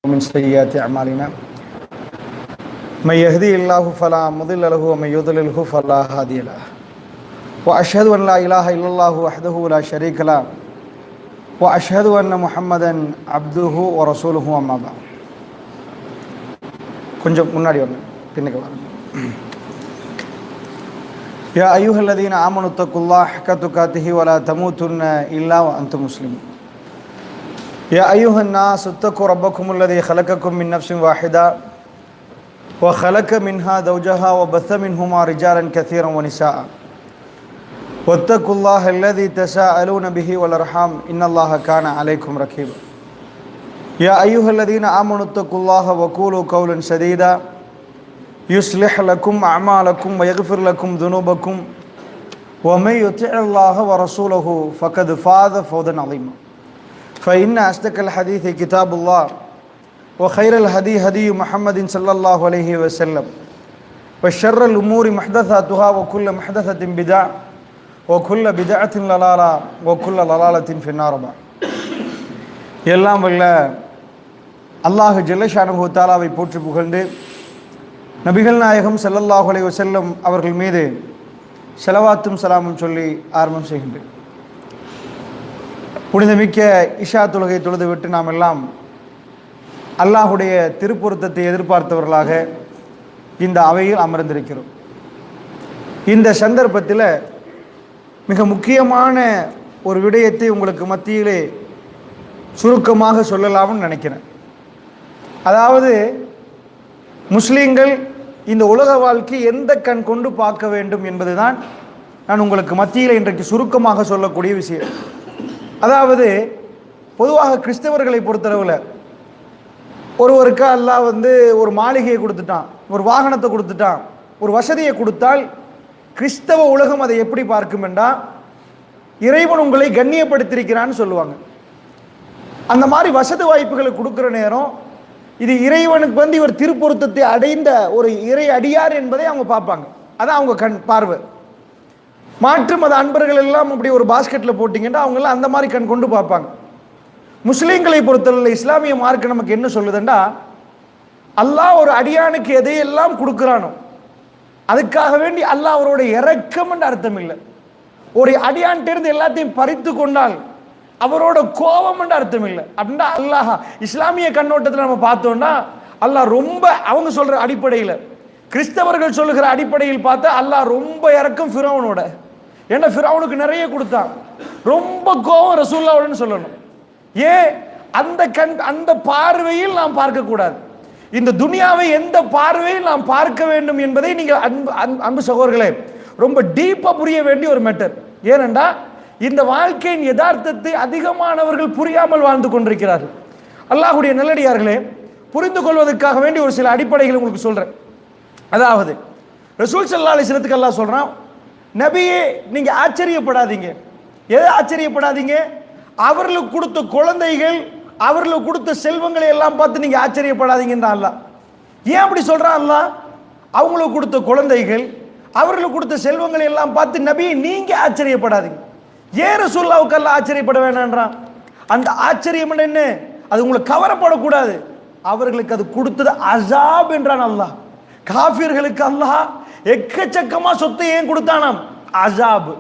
من سيئات أعمالنا من يهدي الله فلا مضل له ومن يضلله فلا هادي له وأشهد أن لا إله إلا الله وحده لا شريك له وأشهد أن محمدا عبده ورسوله أما بعد கொஞ்சம் முன்னாடி வரணும் பின்னுக்கு வரணும் يا أيها الذين آمنوا اتقوا الله حق تقاته ولا تموتن إلا وأنتم مسلمون يا أيها الناس اتقوا ربكم الذي خلقكم من نفس واحدة وخلق منها زوجها وبث منهما رجالا كثيرا ونساء واتقوا الله الذي تساءلون به والأرحام إن الله كان عليكم رقيبا يا أيها الذين آمنوا اتقوا الله وقولوا قولا سديدا يصلح لكم أعمالكم ويغفر لكم ذنوبكم ومن يطع الله ورسوله فقد فاز فوزا عظيما فإن أصدق الحديث كتاب الله وخير الهدي هدي محمد صلى الله عليه وسلم وشر الأمور محدثاتها وكل محدثة بدعة وكل بدعة ضلالة وكل ضلالة في النار. எல்லாம் வல்ல அல்லாஹ் ஜல்ல ஷானஹு தஆலாவை போற்றி புகழ்ந்து நபிகள் நாயகம் ஸல்லல்லாஹு அலைஹி வஸல்லம் அவர்கள் மீது ஸலவாத்தும் சலாமும் சொல்லி ஆரம்பம் செய்கின்றேன். புனிதமிக்க இஷா தொழுகை தொழுது விட்டு நாம் எல்லாம் அல்லாஹுடைய திருப்பொருத்தத்தை எதிர்பார்த்தவர்களாக இந்த அவையில் அமர்ந்திருக்கிறோம். இந்த சந்தர்ப்பத்தில் மிக முக்கியமான ஒரு விடயத்தை உங்களுக்கு மத்தியிலே சுருக்கமாக சொல்லலாம்னு நினைக்கிறேன். அதாவது முஸ்லீம்கள் இந்த உலக வாழ்க்கை எந்த கண் கொண்டு பார்க்க வேண்டும் என்பதுதான் நான் உங்களுக்கு மத்தியில் இன்றைக்கு சுருக்கமாக சொல்லக்கூடிய விஷயம். அதாவது பொதுவாக கிறிஸ்தவர்களை பொறுத்தளவில் ஒருவருக்கு அல்லாஹ் ஒரு மாளிகையை கொடுத்துட்டான், ஒரு வாகனத்தை கொடுத்துட்டான், ஒரு வசதியை கொடுத்தால் கிறிஸ்தவ உலகம் அதை எப்படி பார்க்கும் என்றால் இறைவன் உங்களை கண்ணியப்படுத்தியிருக்கிறான்னு சொல்லுவாங்க. அந்த மாதிரி வசதி வாய்ப்புகளை கொடுக்குற நேரம் இது இறைவனுக்கு இவர் திருப்பொருத்தத்தை அடைந்த ஒரு இறை அடியார் என்பதை அவங்க பார்ப்பாங்க. அதான் அவங்க கண் பார்வை. மாற்று மத அன்பர்கள் எல்லாம் அப்படி ஒரு பாஸ்கெட்டில் போட்டிங்கன்னா அவங்கெல்லாம் அந்த மாதிரி கண் கொண்டு பார்ப்பாங்க. முஸ்லீம்களை பொறுத்தவரை இஸ்லாமிய மார்க்க நமக்கு என்ன சொல்லுதுண்டா, அல்லாஹ் ஒரு அடியானுக்கு எதையெல்லாம் கொடுக்குறானோ அதுக்காக வேண்டி அல்லாஹ் அவரோட இரக்கம் என்ற அர்த்தம் இல்லை. ஒரு அடியான்கிட்ட எல்லாத்தையும் பறித்து கொண்டால் அவரோட கோபம் என்ற அர்த்தம் இல்லை. அப்படின்னா அல்லாஹ் இஸ்லாமிய கண்ணோட்டத்தில் நம்ம பார்த்தோம்னா அல்லாஹ் ரொம்ப அவங்க சொல்ற அடிப்படையில், கிறிஸ்தவர்கள் சொல்லுகிற அடிப்படையில் பார்த்தா அல்லாஹ் ரொம்ப இரக்கம் ஃபிரௌனோட. ஏன்னா ஃபிரௌனுக்கு நிறைய கொடுத்தான், ரொம்ப கோபம் ரசூலுல்லாஹ்வுன்னு சொல்லணும். ஏன் அந்த பார்வையில் நாம் பார்க்கக்கூடாது. இந்த துனியாவை எந்த பார்வையில் நாம் பார்க்க வேண்டும் என்பதை நீங்கள் அன்பு சகோதரர்களே ரொம்ப டீப்பாக புரிய வேண்டிய ஒரு மேட்டர். ஏனென்றா இந்த வாழ்க்கையின் யதார்த்தத்தை அதிகமானவர்கள் புரியாமல் வாழ்ந்து கொண்டிருக்கிறார்கள். அல்லாஹ்வுடைய நல்லடியார்களே, புரிந்து கொள்வதற்காக வேண்டி ஒரு சில அடிப்படைகள் உங்களுக்கு சொல்றேன். அதாவது ரசூல் ஸல்லல்லாஹு அலைஹி வஸல்லத்துக்கு அல்லாஹ் சொல்றான், நபியே நீங்க ஆச்சரியப்படாதீங்க. எதை ஆச்சரியப்படாதீங்க? அவர்களுக்கு கொடுத்த குழந்தைகள், அவர்களுக்கு கொடுத்த செல்வங்களை எல்லாம் பார்த்து நீங்க ஆச்சரியப்படாதீங்கன்னு அல்லாஹ். ஏன் அப்படி சொல்றான் அல்லாஹ்? அவங்களுக்கு கொடுத்த குழந்தைகள், அவர்களுக்கு கொடுத்த செல்வங்களை எல்லாம் பார்த்து நபியை நீங்க ஆச்சரியப்படாதீங்க. ஏன் ரசூலுல்லாஹ்வுக்கு அல்லாஹ் ஆச்சரியப்பட வேணான்றான்? அந்த ஆச்சரியம் என்ன? அது உங்களுக்கு கவரப்படக்கூடாது. அவர்களுக்கு அது கொடுத்தது அஸாப் என்றான் அல்லாஹ். காஃபிர்களுக்கு அல்லாஹ் எக்கச்சக்கமா சொத்தை ஏன் கொடுத்தானாம்? அஸாப்.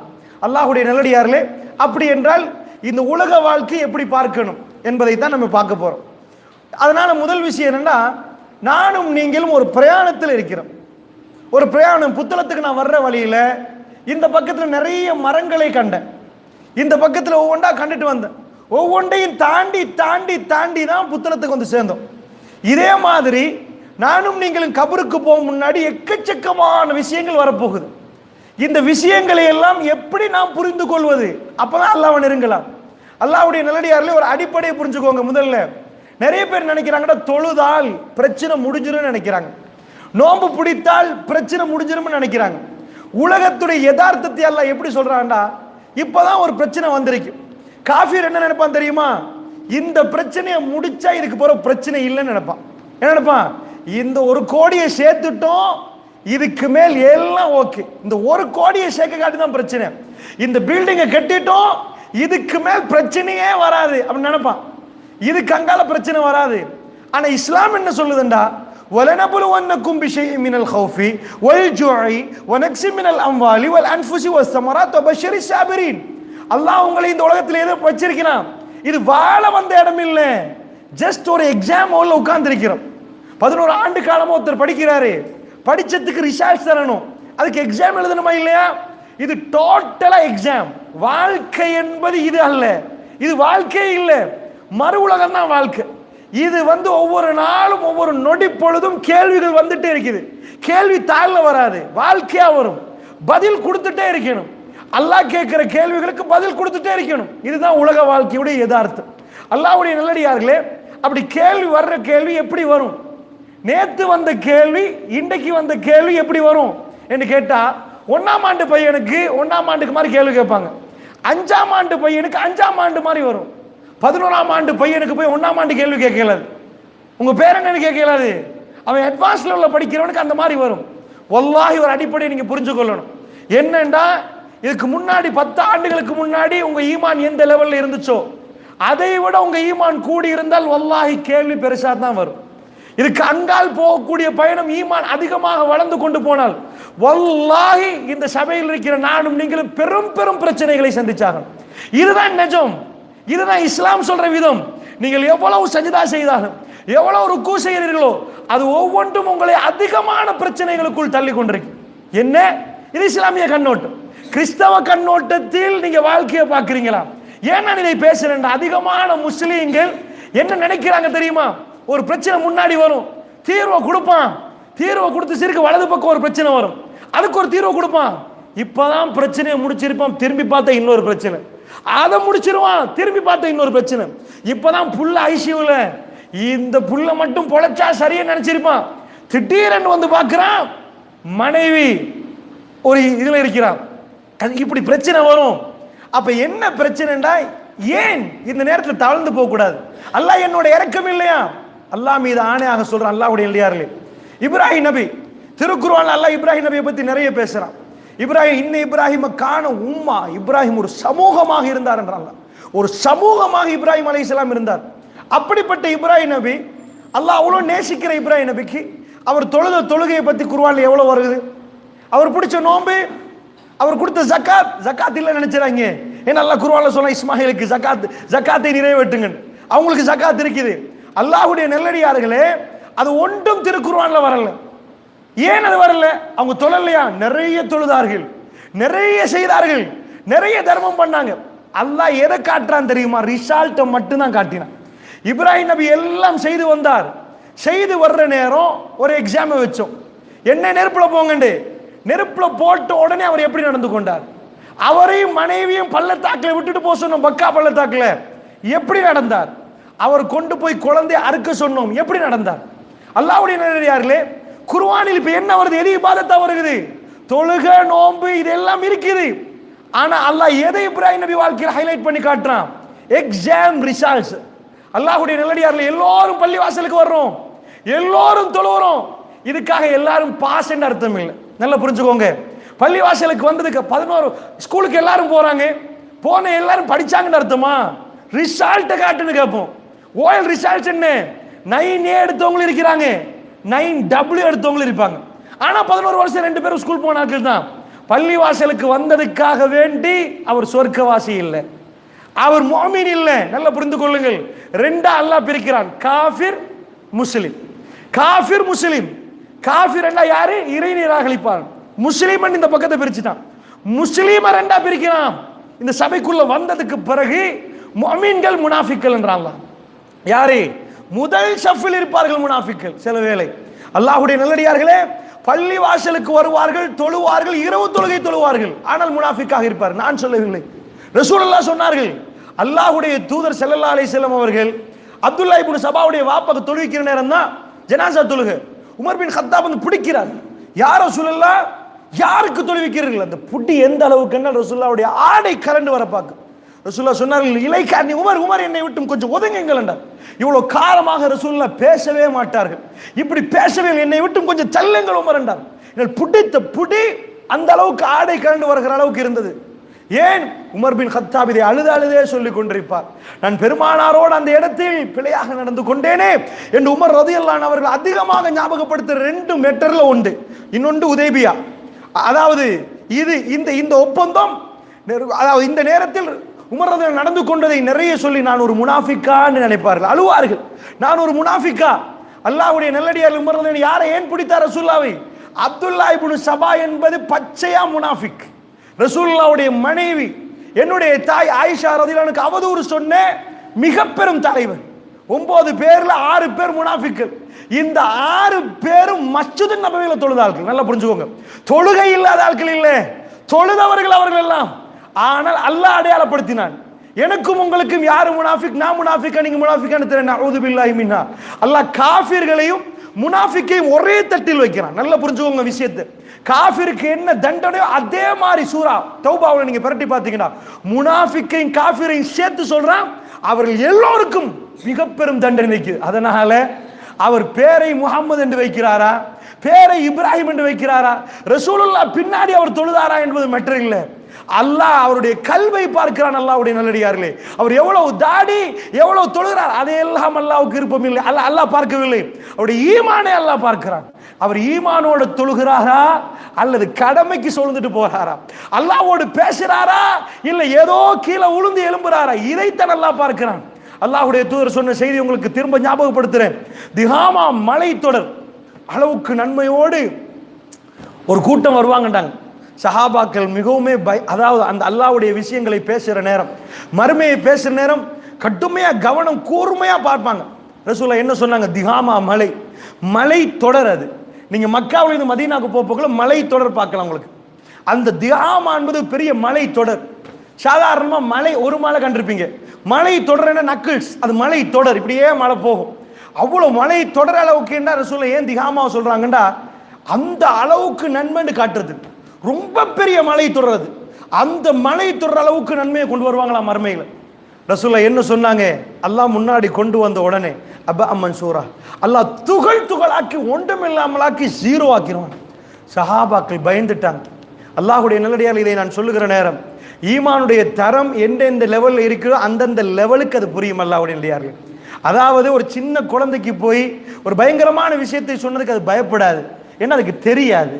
அல்லாஹ்வுடைய நல்லடியார்களே, அப்படி என்றால் இந்த உலக வாழ்க்கை எப்படி பார்க்கணும் என்பதை தான் நம்ம பார்க்க போறோம். அதனால முதல் விஷயம் என்னன்னா, நானும் நீங்களும் ஒரு பிரயாணத்தில் இருக்கிறோம். ஒரு பிரயாணம், புத்தளத்துக்கு நான் வர்ற வழியில இந்த பக்கத்தில் நிறைய மரங்களை கண்டேன். இந்த பக்கத்தில் ஒவ்வொன்றா கண்டுட்டு வந்தேன். ஒவ்வொன்றையும் தாண்டி தாண்டி தாண்டி தான் புத்தளத்துக்கு வந்து சேர்ந்தோம். இதே மாதிரி நானும் நீங்களும் கபருக்கு போக முன்னாடி எக்கச்சக்கமான விஷயங்கள் வரப்போகுது. இந்த விஷயங்களை எல்லாம் எப்படி நாம் புரிந்து கொள்வது? அப்பதான் அல்லாஹ்வை நெருங்கலாம். அல்லாஹ்வுடைய நல்லடியார்களே, ஒரு அடிப்படையை புரிஞ்சுக்கோங்க. முதல்ல நிறைய பேர் நினைக்கிறாங்கடா, தொழுதால் பிரச்சனை முடிஞ்சிடும் நினைக்கிறாங்க, நோன்பு பிடித்தால் பிரச்சனை முடிஞ்சிடும் நினைக்கிறாங்க. உலகத்துடைய யதார்த்தத்தை அல்லாஹ் எப்படி சொல்றான்டா, இப்பதான் ஒரு பிரச்சனை வந்திருக்கு. காஃபிர் என்ன நினைப்பான் தெரியுமா? இந்த பிரச்சனையை முடிச்சா இதுக்கு போற பிரச்சனை இல்லைன்னு நினைப்பான். என்ன நினைப்பான்? இந்த 1 கோடியை சேர்த்துட்டோம், இதுக்கு மேல் எல்லாம் ஓகே. இந்த 1 கோடியை சேர்க்க காட்டி தான் பிரச்சனை. இந்த பில்டிங்கை கட்டிட்டோம், இதுக்கு மேல் பிரச்சனையே வராது அப்படின்னு நினைப்பான். இதுக்கு அங்கால பிரச்சனை வராது. ஆனா இஸ்லாம் என்ன சொல்லுதுண்டா, وَلَنَبْلُوَنَّكُمْ بِشَيْءٍ مِنَ الْخَوْفِ وَالْجُوعِ وَنَقْصٍ مِنَ الْأَمْوَالِ وَالْأَنْفُسِ وَالثَّمَرَاتِ وَبَشِّرِ الصَّابِرِينَ. அல்லாஹ் உங்களை இந்த உலகத்தில் எது வச்சிருக்கிறான், இது வாழ வந்த இடம் இல்லை, ஜஸ்ட் ஒரு எக்ஸாம் ஹால்ல உட்கார்ந்து இருக்கிறோம். 11 ஆண்டு காலமா ஒருத்தர் படிக்கிறாரு, படிச்சதுக்கு ரிசல்ட் தரணும், அதுக்கு எக்ஸாம் எழுதணுமா இல்லையா? இது டோட்டலா எக்ஸாம். வாழ்க்கை என்பது இது அல்ல, இது வாழ்க்கை இல்லை, மறு உலகம் தான் வாழ்க்கை. இது ஒவ்வொரு நாளும் ஒவ்வொரு நொடி பொழுதும் கேள்விகள் வந்துட்டே இருக்குது. கேள்வி தாழ்ல வராது, வாழ்க்கையா வரும். பதில் கொடுத்துட்டே இருக்கணும். அல்லாஹ் கேட்கிற கேள்விகளுக்கு பதில் கொடுத்துட்டே இருக்கணும். இதுதான் உலக வாழ்க்கையுடைய யதார்த்தம். அல்லாஹ்வுடைய நல்லடியார்களே, அப்படி கேள்வி வர்ற கேள்வி எப்படி வரும்? நேத்து வந்த கேள்வி இன்றைக்கு வந்த கேள்வி எப்படி வரும் என்று கேட்டா, 1ஆம் ஆண்டு பையனுக்கு 1ஆம் ஆண்டுக்கு மாதிரி கேள்வி கேட்பாங்க, 5ஆம் ஆண்டு பையனுக்கு 5ஆம் ஆண்டு மாதிரி வரும். 11ஆம் ஆண்டு பையனுக்கு போய் 1ஆம் ஆண்டு கேள்வி கேட்கலாது, உங்க பேர் என்னன்னு கேட்கலாது. அவன் அட்வான்ஸ் லெவல்ல படிக்கிறவனுக்கு அந்த மாதிரி வரும். வல்லாஹி ஒரு அடிப்படையை நீங்க புரிஞ்சு கொள்ளணும். என்னண்டா, இதுக்கு முன்னாடி 10 ஆண்டுகளுக்கு முன்னாடி உங்க ஈமான் எந்த லெவல்ல இருந்துச்சோ அதை விட உங்க ஈமான் கூடி இருந்தால் வல்லாஹி கேள்வி பெருசா தான் வரும். இதுக்கு அங்கால் போகக்கூடிய பயணம் ஈமான் அதிகமாக வளர்ந்து கொண்டு போனால் வல்லாஹி இந்த சபையில் இருக்கிற நானும் நீங்களும் பெரும் பெரும் பிரச்சனைகளை சந்திச்சாகும். இதுதான் நிஜம், இதுதான் இஸ்லாம் சொல்ற விதம். நீங்கள் எவ்வளவு சஜிதா செய்தாலும் எவ்வளவு ருக்கு செய்கிறீர்களோ அது ஒவ்வொன்றும் உங்களை அதிகமான பிரச்சனைகளுக்குள் தள்ளி கொண்டிருக்கு. என்ன இது இஸ்லாமிய கண்ணோட்டம். கிறிஸ்தவ கண்ணோட்டத்தில் நீங்க வாழ்க்கையை பார்க்கிறீங்களா? ஏன்னா இதை பேசுறேன், அதிகமான முஸ்லீம்கள் என்ன நினைக்கிறாங்க தெரியுமா? ஒரு பிரச்சனை முன்னாடி வரும், தீர்வை கொடுப்பான், தீர்வை கொடுத்து சிறுக்கு வலது பக்கம் ஒரு பிரச்சனை வரும், அதுக்கு ஒரு தீர்வை கொடுப்பான். இப்பதான் பிரச்சனையை முடிச்சிருப்பான், திரும்பி பார்த்தா இன்னொரு பிரச்சனை, அதை முடிச்சிருவான், திரும்பி பார்த்தா இன்னொரு பிரச்சனை. இப்பதான் புள்ள ஐசியூல, இந்த புள்ள மட்டும் பொழைச்சா சரியா நினைச்சிருப்பான், திடீரென்று பார்க்கிறான் மனைவி ஒரு இதுல இருக்கிறான். இப்படி பிரச்சனை வரும். அப்ப என்ன பிரச்சனைடா, ஏன் இந்த நேரத்தில் தவழ்ந்து போக கூடாது? அல்லாஹ் என்னோட இரக்கம் இல்லையா? அல்லாஹ் மீது ஆணையாக சொல்றான், அல்லாஹ்வுடைய இல்லையார்களே, இப்ராஹிம் நபி திருக்குர்ஆன்ல அல்லாஹ் இப்ராஹிம் நபியை பத்தி நிறைய பேசுறான். இப்ராஹிம் இன்ன இப்ராஹிம கான உம்மா, இப்ராஹிம் ஒரு சமூகமாக இருந்தார் என்றான். ஒரு சமூகமாக இப்ராஹிம் அலைஹிஸ்ஸலாம் இருந்தார். அப்படிப்பட்ட இப்ராஹிம் நபி, அல்லாஹ் அவ்வளவு நேசிக்கிற இப்ராஹிம் நபிக்கு அவர் தொழுத தொழுகையை பத்தி குர்ஆன்ல எவ்வளவு வருது? அவர் பிடிச்ச நோன்பு, அவர் கொடுத்த ஜகாத், ஜகாத் இல்ல நினைச்சாங்க. ஏன்னா அல்லாஹ் குர்ஆன்ல சொன்ன இஸ்மாயிலுக்கு ஜகாத்தை நிறைவேற்றுங்க, அவங்களுக்கு ஜகாத் இருக்குது. அல்லாஹ்வுடைய நல்லடியார்களே, அது ஒன்றும் திருக்குர்ஆன்ல வரல. ஏன் அது வரல? அவங்க தொழலையா? நிறைய தொழுதார்கள், நிறைய செய்தார்கள், நிறைய தர்மம் பண்ணாங்க. அல்லாஹ் எதை காட்டுறான் தெரியுமா? ரிசல்ட்டை மட்டும்தான் காட்டினான். இப்ராஹிம் நபி எல்லாம் செய்து வந்தார். செய்து வர்ற நேரம் ஒரு எக்ஸாம் வச்சோம், என்ன நெருப்புல போங்கண்டு. நெருப்புல போட்ட உடனே அவர் எப்படி நடந்து கொண்டார்? அவரையும் மனைவியும் பள்ளத்தாக்கில் விட்டுட்டு போக சொன்னோம், பக்கா பள்ளத்தாக்குல எப்படி நடந்தார்? அவர் கொண்டு போய் குழந்தை அறுக்க சொன்னோம், எப்படி நடந்தார்? அல்லாஹ்வுடைய நல்லடியார்களே, குர்ஆனில் இப்ப என்ன வருது? எது இபாதத்தா வருகிறது? தொழுக, நோன்பு, இதெல்லாம் இருக்குது. ஆனா அல்லாஹ் எதை இப்ராஹிம் நபி வாழ்க்கையில் ஹைலைட் பண்ணி காட்டுறான்? Exam results. அல்லாஹ்வுடைய நல்லடியார்களே, எல்லாரும் பள்ளி வாசலுக்கு வர்றோம், எல்லாரும் தொழுகிறோம். இதுக்காக எல்லாரும் பாஸ் என்று அர்த்தம் இல்லை, நல்லா புரிஞ்சுக்கோங்க. பள்ளி வாசலுக்கு வந்ததுக்கு 11 ஸ்கூலுக்கு எல்லாரும் போறாங்க, போன எல்லாரும் படிச்சாங்கன்னு அர்த்தமா? ரிசல்ட்டை காட்டுன்னு கேட்போம். ஓஎல் ரிசல்ட்ஸ் என்ன? 9A எடுத்தவங்களும் இருக்கிறாங்க, 9W எடுத்தவங்களும் இருப்பாங்க. ஆனா 11 வருஷம் 2 பேரும் ஸ்கூல் போனார்கள் தான். பள்ளி வாசலுக்கு வந்ததுக்காக வேண்டி அவர் சொர்க்கவாசி இல்லை, அவர் முஃமின் இல்லை. நல்லா புரிந்து கொள்ளுங்கள். ரெண்டா அல்லாஹ் பிரிக்கிறான், காஃபிர் முஸ்லிம். காஃபிர் முஸ்லிம். காஃபிர் என்றா யாரு? இறை நிராகரிப்பான். முஸ்லிம் இந்த பக்கத்தை பிரிச்சுட்டான். முஸ்லிம ரெண்டா பிரிக்கிறான். இந்த சபைக்குள்ள வந்ததுக்கு பிறகு முஃமின்கள் முனாஃபிக்கள் என்றாங்க. யாரு? முதல் ஷஃபில் இருப்பார்கள் முனாஃபிக்கள். சில வேளை அல்லாஹ்வுடைய நல்லடியார்களே, பள்ளி வாசலுக்கு வருவார்கள், தொழுவார்கள், இரவு தொழுகை தொழுவார்கள், ஆனால் முனாஃபிக்காக இருப்பார். நான் சொல்லவில்லை, ரசூலுல்லாஹ் சொன்னார்கள். அல்லாஹ்வுடைய தூதர் ஸல்லல்லாஹு அலைஹி வஸல்லம் அவர்கள் அப்துல்லா இப்னு சபாவுடைய வாப்பாக்கு தொழுவிக்கிற நேரம் தான் ஜனாசா தொழுகை. உமர் பின் கத்தாப் வந்து பிடிக்கிறார். யார் ரசூலுல்லாஹ், யாருக்கு தொழுவிக்கிறீர்கள்? அந்த புடி எந்த அளவுக்கு என்ன ரசூலுல்லாஹ்வுடைய ஆடை கரண்டு வர பார்க்க ரசூலுல்லாஹ் சொன்னார்கள், இலைக்காரணி உமர், உமர் என்னை விட்டு கொஞ்சம் ஒதுங்குங்கள் என்றார். இவ்வளவு காலமாக ரசூலுல்லாஹ் பேசவே மாட்டார்கள். இப்படி பேசவே, என்னை விட்டு கொஞ்சம் தள்ளுங்கள் உமர் என்றார். புடித்த புடி அந்த அளவுக்கு ஆடை கரண்டு வருகிற அளவுக்கு இருந்தது. ஏன் உமர் பின் கத்தாப் இதை அழுதே சொல்லிக் கொண்டிருப்பார், நான் பெருமானாரோடு அந்த இடத்தில் பிழையாக நடந்து கொண்டேனே என்று உமர் ரலியல்லாஹு அன்ஹு அவர்கள் அதிகமாக ஞாபகப்படுத்துற 2 மேட்டர்ல உண்டு. இன்னொன்று உதைபியா. அதாவது இது இந்த ஒப்பந்தம், அதாவது இந்த நேரத்தில் உமர் ரலியல்லாஹு நடந்து கொண்டதை நிறைய சொல்லி நான் ஒரு முனாஃபிக்கான்னு நினைப்பார்கள், அழுவார்கள். நான் ஒரு முனாஃபிக்கா? அல்லாஹ்வுடைய நல்லடியார் உமர் ரலியல்லாஹு யாரை ஏன் பிடித்தார் ரசூலுல்லாஹ்வை? அப்துல்லா இப்னு சபா என்பது பச்சையா முனாஃபிக், ரசூலுல்லாஹ்வுடைய மனைவி, என்னுடைய தாய் ஆயிஷா ரலியல்லாஹு அன்ஹா அவதூறு சொன்ன மிக பெரும் தலைவர். 9 பேர்ல 6 பேர் முனாஃபிக்கள். இந்த 6 பேரும் மஸ்ஜிது நபவியில தொழுதார்கள். நல்லா புரிஞ்சுக்கோங்க, தொழுகை இல்லாத ஆட்கள் இல்லை, தொழுதவர்கள் அவர்கள் எல்லாம். ஆனால் அல்லாஹ் அடையாளப்படுத்தினான், எனக்கும் உங்களுக்கும் யாரு முனாஃபிக், நான் முனாஃபிக்கா நீங்க முனாஃபிக்கான்னு தெரியல. நஊது பில்லாஹி மின்ஹா. அல்லாஹ் காஃபிர்களையும் முனாஃபிக்கையும் ஒரே தட்டில் வைக்கிறான். நல்லா புரிஞ்சுக்கோங்க விஷயத்தை. காஃபிருக்கு என்ன தண்டனையோ அதே மாதிரி சூரா தௌபாவுல நீங்க பிரட்டி பார்த்தீங்கன்னா முனாஃபிக்கையும் காஃபிரையும் சேர்த்து சொல்றான், அவர்கள் எல்லோருக்கும் மிக பெரும் தண்டனை இருக்குது. அதனால அவர் பேரை முகமது என்று வைக்கிறாரா, பேரை இப்ராஹிம் என்று வைக்கிறாரா, ரசூலுல்லாஹ் பின்னாடி அவர் தொழுதாரா என்பது மற்ற இல்லை. அல்லாஹ் அவருடைய கல்வை பார்க்கிறான். அல்லாஹ்வுடைய நல்லடியார்களே, அவர் எவ்வளவு தாடி எவ்வளவு தொழுகிறார் அதையெல்லாம் அல்லாஹ்வுக்கு விருப்பம் இல்லை, அல்லாஹ் பார்க்கவில்லை. அவருடைய ஈமானை அல்லாஹ் பார்க்கிறான். அவர் ஈமானோடு தொழுகிறாரா அல்லது கடமைக்கு சொல்லிட்டு போறாரா, அல்லாஹ்வோடு பேசுறாரா இல்லை ஏதோ கீழே உளுந்து எழும்புறாரா, இதைத்தான் அல்லாஹ் பார்க்கிறான். அல்லாஹ்வுடைய தூதர் சொன்ன செய்தி உங்களுக்கு திரும்ப ஞாபகப்படுத்துறேன். திஹாமா மலை தொடர் அளவுக்கு நன்மையோடு ஒரு கூட்டம் வருவாங்கட்டாங்க. சஹாபாக்கள் மிகவும் அதாவது அந்த அல்லாஹ்வுடைய விஷயங்களை பேசுகிற நேரம், மறுமையை பேசுகிற நேரம் கடுமையா கவனம் கூர்மையா பார்ப்பாங்க. ரசூலுல்லாஹ் என்ன சொன்னாங்க? திஹாமா மலை தொடர். அது நீங்க மக்காவில் இருந்து மதீனாவுக்கு போகல மலை தொடர் பார்க்கலாம். உங்களுக்கு அந்த திஹாமா என்பது பெரிய மலை தொடர். சாதாரணமா மலை ஒரு மலை கண்டிருப்பீங்க, மலை தொடர் என்ன நக்கிள்ஸ், அது மலை தொடர், இப்படியே மழை போகும். அவ்வளவு மலை தொடர் அளவுக்கு என்ன ரசூலுல்லாஹ் ஏன் திஹாமா சொல்றாங்கண்டா, அந்த அளவுக்கு நன்மைன்னு காட்டுறது. ரொம்ப பெரிய மலை தொடர்றது, அந்த மலை தொடர் அளவுக்கு நன்மையை கொண்டு வருவாங்களா மறுமையில். ரசூலுல்லாஹ் என்ன சொன்னாங்க? அல்லாஹ் முன்னாடி கொண்டு வந்த உடனே அப்ப மன்சூரா, அல்லாஹ் துகளாக்கி ஒன்றுமில்லாமலாக்கி 0 ஆக்கிடுவான். சஹாபாக்கள் பயந்துட்டாங்க. அல்லாஹ்வுடைய நல்லடியார் இதை நான் சொல்லுகிற நேரம், ஈமானுடைய தரம் எந்தெந்த லெவலில் இருக்கிறதோ அந்தந்த லெவலுக்கு அது புரியும். அல்லாஹ்வுடைய நல்லடியார்கள், அதாவது ஒரு சின்ன குழந்தைக்கு போய் ஒரு பயங்கரமான விஷயத்தை சொன்னதுக்கு அது பயப்படாது, ஏன்னா அதுக்கு தெரியாது.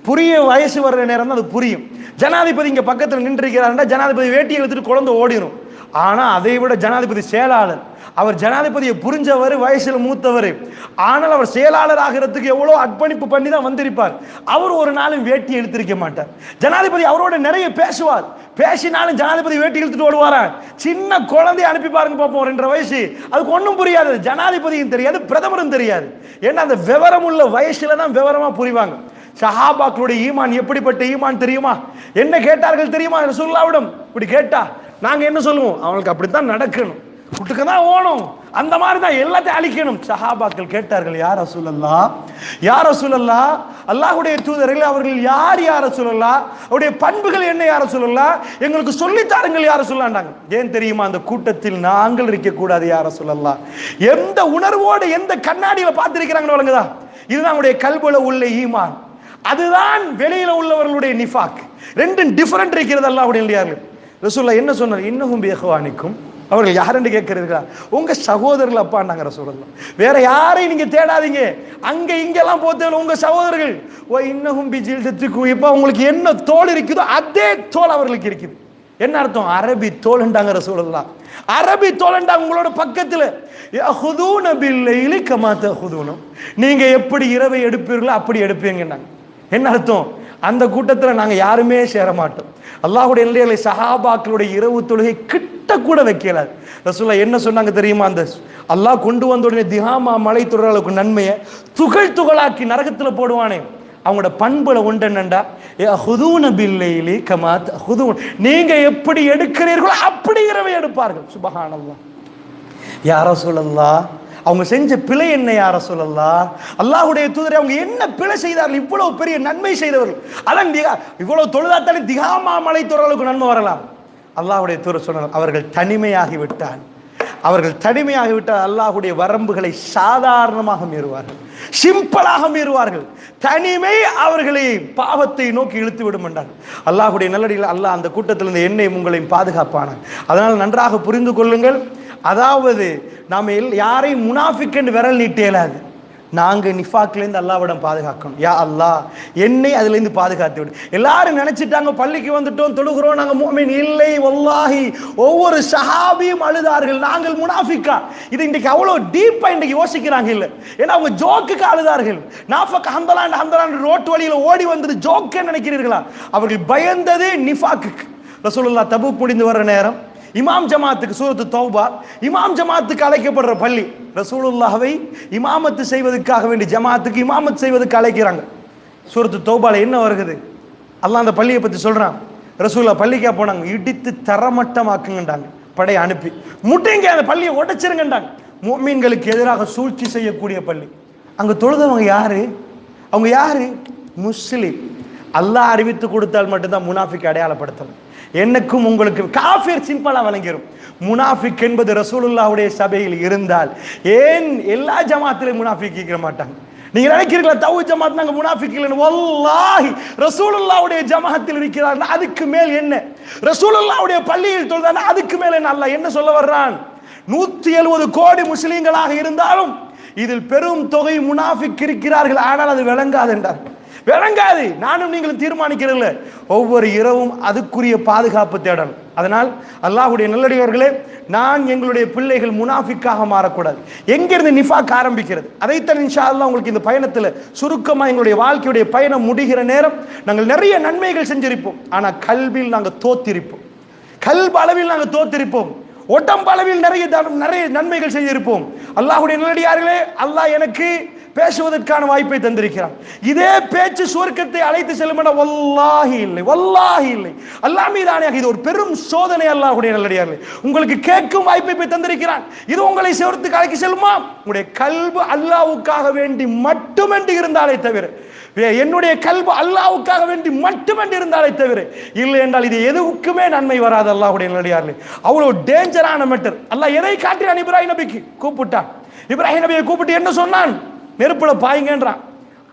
புரிய வயசு வர்ற நேரம் தான் அது புரியும். ஜனாதிபதி இங்க பக்கத்தில் நின்றிருக்கிறாருன்னா ஜனாதிபதி வேட்டியை எடுத்துட்டு குழந்தை ஓடிடும். ஆனா அதை விட ஜனாதிபதி செயலாளர், அவர் ஜனாதிபதியை புரிஞ்சவர், வயசில் மூத்தவர், ஆனால் அவர் செயலாளர் ஆகிறதுக்கு எவ்வளோ அர்ப்பணிப்பு பண்ணி தான் வந்திருப்பார். அவர் ஒரு நாளும் வேட்டி எடுத்திருக்க மாட்டார். ஜனாதிபதி அவரோட நிறைய பேசுவார், பேசினாலும் ஜனாதிபதி வேட்டி இழுத்துட்டு ஓடுவாரா. சின்ன குழந்தைய அனுப்பி பாருங்க பார்ப்போம், 2.5 வயசு, அதுக்கு ஒன்றும் புரியாது, ஜனாதிபதியும் தெரியாது, பிரதமரும் தெரியாது. ஏன்னா அந்த விவரம் உள்ள வயசுல தான் விவரமா புரிவாங்க. சஹாபாக்களுடைய ஈமான் எப்படிப்பட்ட ஈமான் தெரியுமா? என்ன கேட்டார்கள் தெரியுமா ரசூலுல்லாஹ்விடம்? இப்படி கேட்டா நாங்க என்ன சொல்லுவோம்? அவங்களுக்கு அப்படித்தான் நடக்கணும், குட்டுக்கு தான் ஓணும், அந்த மாதிரி தான் எல்லாத்தையும் அழிக்கணும். சஹாபாக்கள் கேட்டார்கள், யார் ரசூலல்லாஹ், யார் ரசூலல்லாஹ், அல்லாஹ்வுடைய தூதர்கள் அவர்கள் யார் யார் ரசூலல்லாஹ், அவருடைய பண்புகள் என்ன யார் ரசூலல்லாஹ், எங்களுக்கு சொல்லித்தாருங்கள் யார் ரசூலுல்லாஹ்ன்றாங்க. ஏன் தெரியுமா? அந்த கூட்டத்தில் நாங்கள் இருக்கக்கூடாது யார் ரசூலல்லாஹ். எந்த உணர்வோடு எந்த கண்ணாடியில பார்த்திருக்கிறாங்கன்னு வழங்குதா? இதுதான் அவருடைய கல்புல உள்ள ஈமான், அதுதான் வெளியில உள்ளவர்களுடைய நிஃபாக். ரெண்டும் டிஃபரெண்ட் இருக்கிறது. அல்லாஹ்வுடைய நல்லடியார்கள், ரசூலுல்லாஹ் என்ன சொன்னார்? இன்னஹும் பிஇஹ்வானிக்கும், அவர்கள் யாருன்னு கேட்கிறீர்களா? உங்க சகோதரர்கள் அப்பாண்டாங்க ரசூலுல்லாஹ். வேற யாரையும் நீங்க தேடாதீங்க, அங்க இங்கெல்லாம் போத்தேன், உங்க சகோதரர்கள். ஓ இன்னஹும் பிஜில்தத்திக்கும், இப்ப உங்களுக்கு என்ன தோல் இருக்குதோ அதே தோல் அவர்களுக்கு இருக்குது. என்ன அர்த்தம்? அரபி தோல்ண்டாங்க ரசூலுல்லாஹ். அரபி தோல்ண்டாங்க உங்களோட பக்கத்துல. யஹுதூன பில்லைலி கமா தஹுதூன, நீங்க எப்படி இரவை எடுப்பீர்களோ அப்படி எடுப்பீங்கன்னாங்க. என்ன அர்த்தம்? அந்த கூட்டத்தில் நாங்கள் யாருமே சேர மாட்டோம். அல்லாஹ்வுடைய நல்லடியார்களே, சஹாபாக்களுடைய இரவு தொழுகை கிட்ட கூட வைக்கலாது. ரசூலுல்லாஹ் என்ன சொன்னாங்க தெரியுமா? அந்த அல்லாஹ் கொண்டு வந்த உடனே திஹாமா மலை தொடர் அளவுக்கு நன்மையை துகளாக்கி நரகத்தில் போடுவானே, அவங்களோட பண்புல ஒன்று என்னண்டா, யஹுதூன பில்லைலி கமா தஹுதூன், நீங்க எப்படி எடுக்கிறீர்களோ அப்படி இரவை எடுப்பார்கள். சுப்ஹானல்லாஹ். யா ரசூலல்லாஹ், அவங்க செஞ்ச பிழை என்ன யா ரசூலல்லாஹ்? அல்லாஹ்வுடைய தூதரே, அவங்க என்ன பிழை செய்தார்கள்? இவ்வளவு பெரிய நன்மை செய்தவர்கள், அதான் இவ்வளவு தொழுதாத்தாலே திஹாமா மலை தொடர் அளவுக்கு நன்மை வரலாம். அல்லாஹ்வுடைய தூதர் சொன்னார், அவர்கள் தனிமையாகி விட்டால், அவர்கள் தனிமையாகி விட்டால் அல்லாஹ்வுடைய வரம்புகளை சாதாரணமாக மீறுவார்கள், சிம்பிளாக மீறுவார்கள். தனிமை அவர்களை பாவத்தை நோக்கி இழுத்து விடும் என்றார். அல்லாஹ்வுடைய நல்லடியில் அல்லாஹ் அந்த கூட்டத்திலிருந்து என்னையும் உங்களையும் பாதுகாப்பானார். அதனால் நன்றாக புரிந்து கொள்ளுங்கள். அதாவது நாம் யாரையும் முனாஃபிக் என்று விரல் நீட்ட இயலாது. நாங்கள் நிஃபாக்லேருந்து அல்லாஹ்விடம் பாதுகாக்கணும். யா அல்லாஹ் என்னை அதுலேருந்து பாதுகாத்து விடு. எல்லாரும் நினைச்சிட்டாங்க பள்ளிக்கு வந்துட்டோம் தொழுகிறோம் நாங்கள் முஃமின். இல்லை, வல்லாஹி ஒவ்வொரு சஹாபியும் அழுதார்கள் நாங்கள் முனாஃபிக்கா. இது இன்றைக்கு அவ்வளோ டீப்பாக இன்றைக்கு யோசிக்கிறாங்க. இல்லை, ஏன்னா அவங்க ஜோக்குக்கு அழுதார்கள். நாஃபக் ஹந்தலான் ரோட்டு வழியில் ஓடி வந்தது ஜோக்கே நினைக்கிறீர்களா? அவர்கள் பயந்தது நிஃபாக்கு. ரசூலுல்லாஹ் தபூக் முடிந்து வர்ற நேரம் இமாம் ஜமாத்துக்கு, சூரத்து தௌபா, இமாம் ஜமாத்துக்கு அழைக்கப்படுற பள்ளி. ரசூலுல்லாஹ்வை இமாமத்து செய்வதற்காக வேண்டி ஜமாத்துக்கு இமாமத்து செய்வதற்கு அழைக்கிறாங்க. சூரத்து தௌபால என்ன வருகிறது? அல்லாஹ் அந்த பள்ளியை பற்றி சொல்றான். ரசூலுல்லாஹ் பள்ளிக்கா போனாங்க, இடித்து தரமட்டமாக்குங்கண்டாங்க. படையை அனுப்பி முட்டைங்க அந்த பள்ளியை உடைச்சிருங்கண்டாங்க. முஃமின்களுக்கு எதிராக சூழ்ச்சி செய்யக்கூடிய பள்ளி. அங்க தொழுதவங்க யாரு? அவங்க யாரு? முஸ்லிம். அல்லாஹ் அறிவித்து கொடுத்தால் மட்டும்தான் முனாஃபிக் அடையாளப்படுத்தலாம். எனக்கும் உங்களுக்கு காஃபிர் சிம்பிளா வழங்கிடும். முனாஃபிக் என்பது ரசூலுல்லாஹ்வுடைய சபையில் இருந்தால் ஏன் எல்லா ஜமாத்திலும் முனாஃபிக் கேட்க மாட்டாங்க? நீங்க நினைக்கிறீங்களா தௌஹீத் ஜமாத் நாங்க முனாஃபிக் இல்லைன்னு? வல்லாஹி ரசூலுல்லாஹ்வுடைய ஜமாத்தில் இருக்கிறார்கள், அதுக்கு மேல் என்ன? ரசூலுல்லாஹ்வுடைய பள்ளியில் தொழுதானா அதுக்கு மேல் என்ன? அல்லாஹ் என்ன சொல்ல வர்றான்? 170 கோடி முஸ்லிம்களாக இருந்தாலும் இதில் பெரும் தொகை முனாஃபிக் இருக்கிறார்கள். ஆனால் அது விளங்காது என்றார். விளங்காது. நானும் நீங்களும் தீர்மானிக்கிறீர்கள். ஒவ்வொரு இரவும் அதுக்குரிய பாதுகாப்பு தேடணும். அதனால் அல்லாஹ்வுடைய நல்லடியார்களே, நான் எங்களுடைய பிள்ளைகள் முனாஃபிக்காக மாறக்கூடாது. எங்கிருந்து நிஃபாக் ஆரம்பிக்கிறது அதைத்தான் இன்ஷா அல்லாஹ் உங்களுக்கு இந்த பயணத்தில் சுருக்கமாக எங்களுடைய வாழ்க்கையுடைய பயணம் முடிகிற நேரம் நாங்கள் நிறைய நன்மைகள் செஞ்சிருப்போம். ஆனால் கல்வியில் நாங்கள் தோத்திருப்போம். கல்வி அளவில் நாங்கள் தோத்திருப்போம். உடம்பு அளவில் நிறைய நன்மைகள் செய்திருப்போம். அல்லாஹ்வுடைய நல்லடியார்களே, அல்லாஹ் எனக்கு பேசுவதற்கான வாய்ப்பை தந்திருக்கிறான். இதே பேச்சு சுவர்க்கத்தை அழைத்து செல்லும் என வல்லாஹி இல்லை, வல்லாஹி இல்லை. அல்லாஹ் மீதானே இது ஒரு பெரும் சோதனை. அல்லாஹ்வுடைய நல்லடியார்களே, உங்களுக்கு கேட்கும் வாய்ப்பை தந்திருக்கிறான். இது உங்களை சுவர்க்கத்துக்கு அழைத்து செல்லுமா? உங்களுடைய கல்பு அல்லாஹ்வுக்காக வேண்டி மட்டுமென்று இருந்தாலே தவிர, என்னுடைய கல்பு அல்லாஹ்வுக்காக வேண்டி மட்டுமென்று இருந்தாலே தவிர இல்லை என்றால் இது எதுக்குமே நன்மை வராது. அல்லாஹ்வுடைய நல்லடியார்களே, அவ்வளவு டேஞ்சரான மேட்டர். அல்லாஹ் எதை காட்டினான்? இப்ராஹிம் நபிக்கு கூப்பிட்டான். இப்ராஹிம் நபியை கூப்பிட்டு என்ன சொன்னான்? நெருப்புல பாயுங்கன்றான்.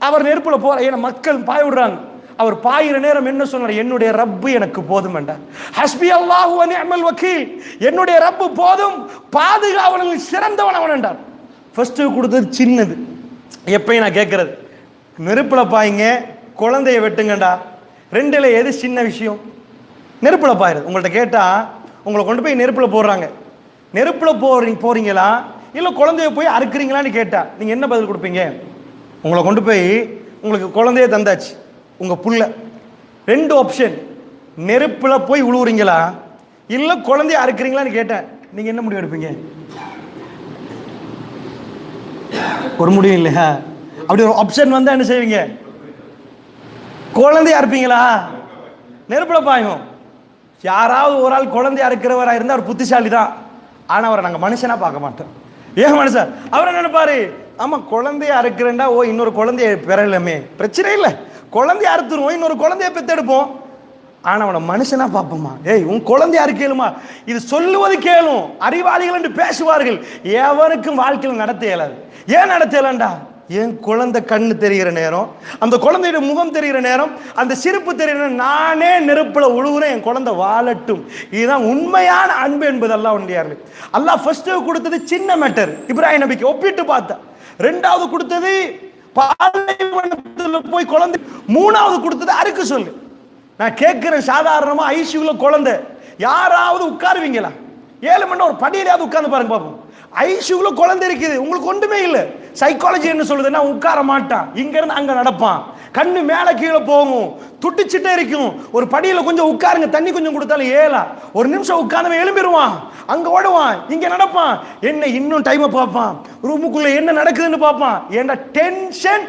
அவர் நெருப்புல போற, ஏன்னா மக்கள் பாய விடுறாங்க. அவர் பாயிற நேரம் என்ன சொன்னார்? என்னுடைய ரப்பு எனக்கு போதும் என்றார். ஹஸ்பி அல்லாஹு வ நிஅமல் வக்கீல், என்னுடைய ரப்பு போதும், பாதுகாவலர்கள் சிறந்தவன் அவன் என்றார். ஃபர்ஸ்ட் கொடுத்தது சின்னது. எப்பயும் நான் கேட்கறது, நெருப்புல பாயுங்க, குழந்தைய வெட்டுங்கண்டா, ரெண்டுல எது சின்ன விஷயம்? நெருப்புல பாயுறது. உங்கள்கிட்ட கேட்டா உங்களை கொண்டு போய் நெருப்புல போடுறாங்க, நெருப்புல போறீங்களா இல்லை குழந்தைய போய் அறுக்கிறீங்களான்னு கேட்டா நீங்க என்ன பதில் கொடுப்பீங்க? உங்களை கொண்டு போய் உங்களுக்கு குழந்தைய தந்தாச்சு, உங்க புள்ள, ரெண்டு ஆப்ஷன், நெருப்புல போய் உழுவுறீங்களா இல்லை குழந்தைய அறுக்கிறீங்களான்னு கேட்டேன், நீங்க என்ன முடிவு எடுப்பீங்க? ஒரு முடிவு இல்லையா? அப்படி ஒரு ஆப்ஷன் வந்தா என்ன செய்வீங்க? குழந்தையா இருப்பீங்களா? நெருப்புல பாயும். யாராவது ஒரு ஆள் குழந்தையா இருக்கிறவரா இருந்தால் அவர் புத்திசாலி தான். ஆனால் அவரை நாங்கள் மனுஷனா பார்க்க மாட்டோம். ஏன் மனுஷன்? அவர் என்ன நினைப்பாரு? ஆமாம், குழந்தைய அறுக்கிறேன்டா, ஓ இன்னொரு குழந்தைய பெறலாமே, பிரச்சனை இல்லை, குழந்தைய அறுத்துருவோம், இன்னொரு குழந்தைய பெற்றெடுப்போம். ஆனால் அவனை மனுஷனா பார்ப்போமா? ஏய் உன் குழந்தைய அறுக்கலுமா? இது சொல்லுவது கேளும், அறிவாளிகள் என்று பேசுவார்கள். எவனுக்கும் வாழ்க்கையில் நடத்த இயலாது. ஏன் நடத்த இயலாண்டா? என் குழந்தை கண்ணு தெரிகிற நேரம், அந்த குழந்தையோட முகம் தெரிகிற நேரம், அந்த சிரிப்பு தெரிகிற நேரம், நானே நெருப்புல உழுவுறேன், என் குழந்தை வாழட்டும். இதுதான் உண்மையான அன்பு என்பது. அல்லாஹ் உண்டியார்கள். அல்லாஹ் ஃபர்ஸ்ட் கொடுத்தது சின்ன மேட்டர், இப்ராஹிம் நபிக்கு ஒப்பிட்டு பார்த்தா. ரெண்டாவது கொடுத்தது பாலைவனத்தில் போய் குழந்தை, மூணாவது கொடுத்தது அறுக்க சொல்லு. நான் கேட்கிறேன், சாதாரணமா ஐசியூல குழந்தை யாராவது உட்காருவீங்களா? 7 மணி நேரம் ஒரு படியிலாவது உட்கார்ந்து பாருங்க பாப்போம். ஐசியூல குழந்தை இருக்குது, உங்களுக்கு ஒன்றுமே இல்லை. சைக்காலஜி என்ன சொல்லுதுன்னா உட்கார மாட்டான், இங்க இருந்து அங்க நடப்பான், கண்ணு மேல கீழே போகும், துட்டிச்சுட்டே இருக்கும். ஒரு படியில கொஞ்சம் உட்காருங்க, தண்ணி கொஞ்சம் கொடுத்தாலும் ஏலா, ஒரு நிமிஷம் உட்கார்ந்து எழும்பிடுவான், அங்க ஓடுவான், இங்க நடப்பான். என்ன இன்னும் டைமை பார்ப்பான், ரூமுக்குள்ள என்ன நடக்குதுன்னு பார்ப்பான். ஏன்னா டென்ஷன்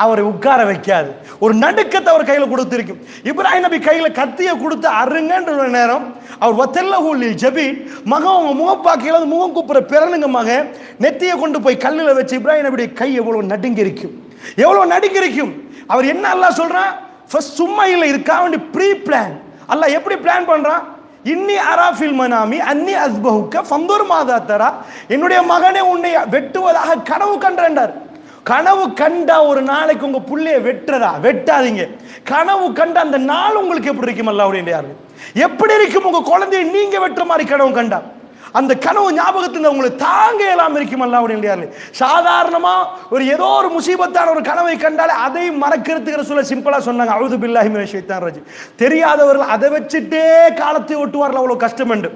அவரை உட்கார வைக்காது. ஒரு நடுக்கத்தை அவர் கையில் கொடுத்திருக்கும். இப்ராஹிம் நபி கையில் கத்தியை கொடுத்து அருங்கன்ற நேரம் அவர் வத்தல்லஹுல் ஜபீன், மகன் உங்க முகப்பாக்கையில முகம் கூப்பிட பிறனுங்க மகன், நெத்தியை கொண்டு போய் கல்லில் வச்சு இப்ராஹிம் நபியுடைய கை எவ்வளவு நடுங்கி இருக்கும், எவ்வளவு நடுங்கி இருக்கும். அவர் என்ன அல்லாஹ் சொல்றான்? ஃபர்ஸ்ட் சும்மா இல்லை, இதுக்காக வேண்டி ப்ரீ பிளான். அல்லாஹ் எப்படி பிளான் பண்றான்? இன்னி அராஃபில் மனாமி அன்னி அஸ்பஹுக்க ஃபந்தூர் மாதா தரா, என்னுடைய மகனே உன்னை வெட்டுவதாக கனவு கண்டார். கனவு கண்டா ஒரு நாளைக்கு உங்க புள்ளைய வெட்டாதீங்க. கனவு கண்ட அந்த நாள் உங்களுக்கு எப்படி இருக்கும் அல்லாஹ்வுடைய எப்படி இருக்கும்? உங்க குழந்தையை நீங்க வெட்டுற மாதிரி கனவு கண்டா அந்த கனவு ஞாபகத்தில் உங்களுக்கு தாங்க இல்லாம இருக்கும் அல்லாஹ்வுடைய. சாதாரணமா ஏதோ ஒரு முசீபத்தான ஒரு கனவை கண்டாலே அதை மறக்கிறதுக்கு ரசூலுல்லாஹ் சிம்பிளா சொன்னாங்க, அஊது பில்லாஹி மினஷ் ஷைத்தானிர் ரஜீம். தெரியாதவர்கள் அதை வச்சுட்டே காலத்தை ஓட்டுவார்கள், அவ்வளவு கஷ்டம் என்று.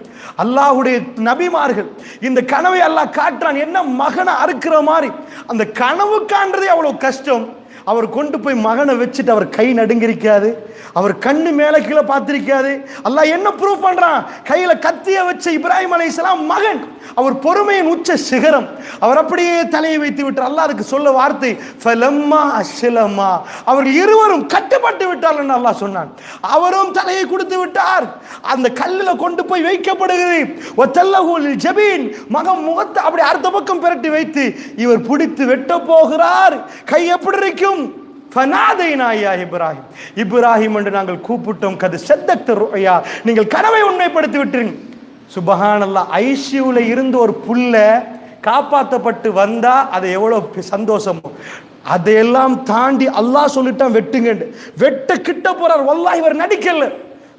அல்லாஹ்வுடைய நபிமார்கள் இந்த கனவை அல்லாஹ் காட்டுறான், என்ன மகனை அறுக்கிற மாதிரி. அந்த கனவு காண்றதே அவ்வளவு கஷ்டம். அவர் கொண்டு போய் மகனை வச்சுட்டு அவர் கை நடுங்கிருக்காது, அவர் கண்ணு மேல கீழே பார்த்திருக்காது. அல்லாஹ் என்ன ப்ரூவ் பண்றான்? கையில கத்திய வச்ச இப்ராஹிம் அலைஹிஸ்ஸலாம் மகன், அவர் பொறுமையின் உச்ச சிகரம். அவர் அப்படியே தலையை வைத்து விட்டார். அல்லாஹ் அதுக்கு சொல்ல வார்த்தை ஃபலம்மா அஸ்லமா, அவர்கள் இருவரும் கட்டுப்பட்டு விட்டார்கள் என்று அல்லாஹ் சொன்னான். அவரும் தலையை கொடுத்து விட்டார். அந்த கல்லுல கொண்டு போய் வைக்கப்படுகிறது. வத்தல்லஹுல் ஜபீன், மகன் முகத்தை அப்படி அடுத்த பக்கம் பிரட்டி வைத்து இவர் பிடித்து வெட்ட போகிறார். கை எப்படி இருக்கும்? இப்ராஹிம், இப்ராஹிம் என்று நாங்கள் கூப்பிட்டோம். கது சத்தக்த ருயா, நீங்கள் கனவை உண்மைப்படுத்தி விட்டீங்க. சுபஹானல்லாஹ். ஐசியூல இருந்து ஒரு புல்ல காப்பாற்றப்பட்டு வந்தா அது எவ்வளவு சந்தோஷமோ, அதையெல்லாம் தாண்டி அல்லாஹ் சொல்லிட்டான் வெட்டுங்க. வெட்ட கிட்ட போறார். வல்லாஹ் இவர் நடிக்கல,